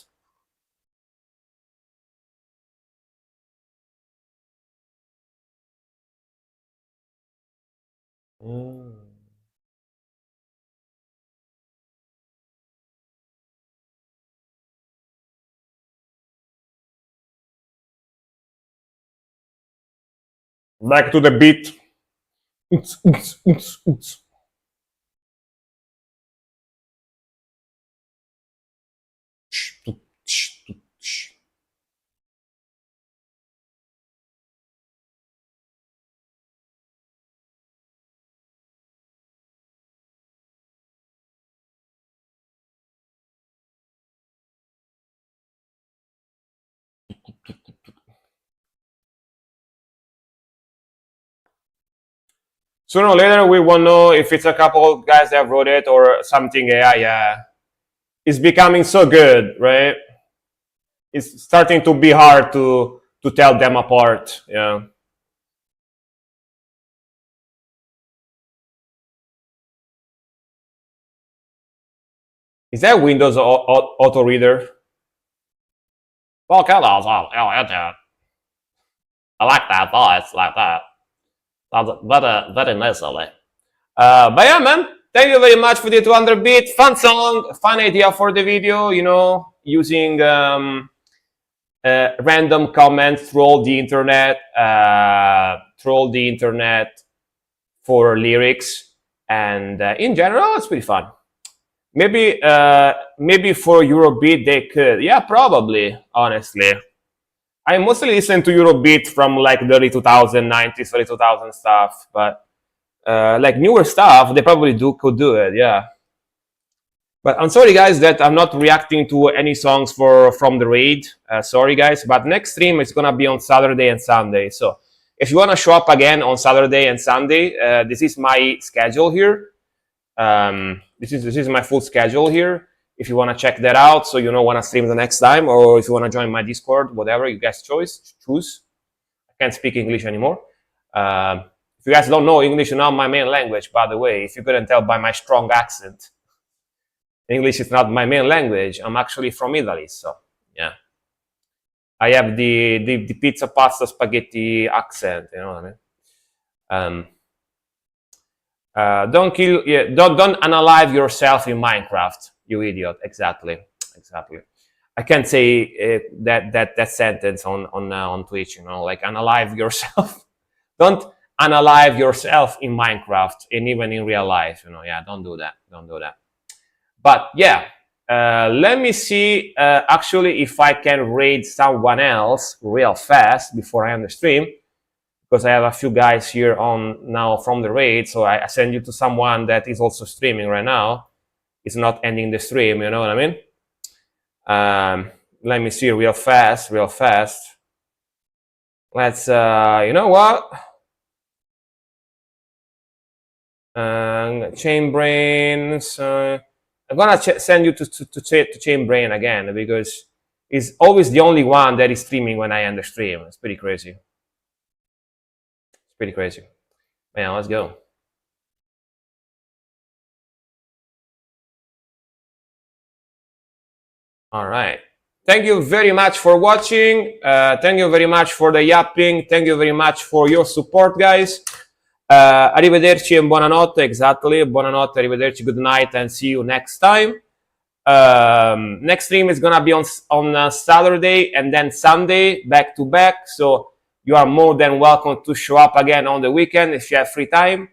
Back to the beat. Sooner or later, we won't know if it's a couple of guys that wrote it or something AI. Yeah, it's becoming so good, right? It's starting to be hard to tell them apart. Yeah. Is that Windows auto reader? Well, hello, I like that voice, like that. That's very nicely. But yeah, man, thank you very much for the 200 bit. Fun song, fun idea for the video, you know, using random comments through all the internet for lyrics. And in general, it's pretty fun. Maybe for Eurobeat they could. Yeah, probably, honestly. I mostly listen to Eurobeat from like the early 2000s, 90s, early 2000 stuff, but like newer stuff, they probably could do it, yeah. But I'm sorry, guys, that I'm not reacting to any songs from the raid. Sorry, guys, but next stream is gonna be on Saturday and Sunday. So if you wanna show up again on Saturday and Sunday, this is my schedule here. This is my full schedule here. If you wanna check that out, so you know when I stream the next time, or if you wanna join my Discord, whatever you guys choose. I can't speak English anymore. If you guys don't know, English is not my main language, by the way. If you couldn't tell by my strong accent. English is not my main language. I'm actually from Italy, so yeah. I have the pizza, pasta, spaghetti accent. You know what I mean? Don't unalive yourself in Minecraft, you idiot. Exactly. I can't say that sentence on Twitch. You know, like unalive yourself. Don't unalive yourself in Minecraft and even in real life. You know, yeah. Don't do that. But yeah, let me see actually if I can raid someone else real fast before I end the stream, because I have a few guys here on now from the raid, so I send you to someone that is also streaming right now. It's not ending the stream, you know what I mean? Let me see real fast. Let's, you know what? Chainbrains. I'm gonna send you to Chainbrain again, because he's always the only one that is streaming when I end the stream. It's pretty crazy. Man, let's go. All right. Thank you very much for watching. Thank you very much for the yapping. Thank you very much for your support, guys. Arrivederci e buonanotte, exactly. Buonanotte, arrivederci, good night, and see you next time. Next stream is gonna be on Saturday and then Sunday, back to back. So you are more than welcome to show up again on the weekend if you have free time.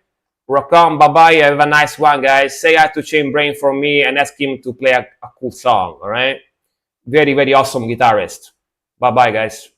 Rock on, bye-bye, have a nice one, guys. Say hi to Chainbrain for me and ask him to play a cool song, all right? Very, very awesome guitarist. Bye-bye, guys.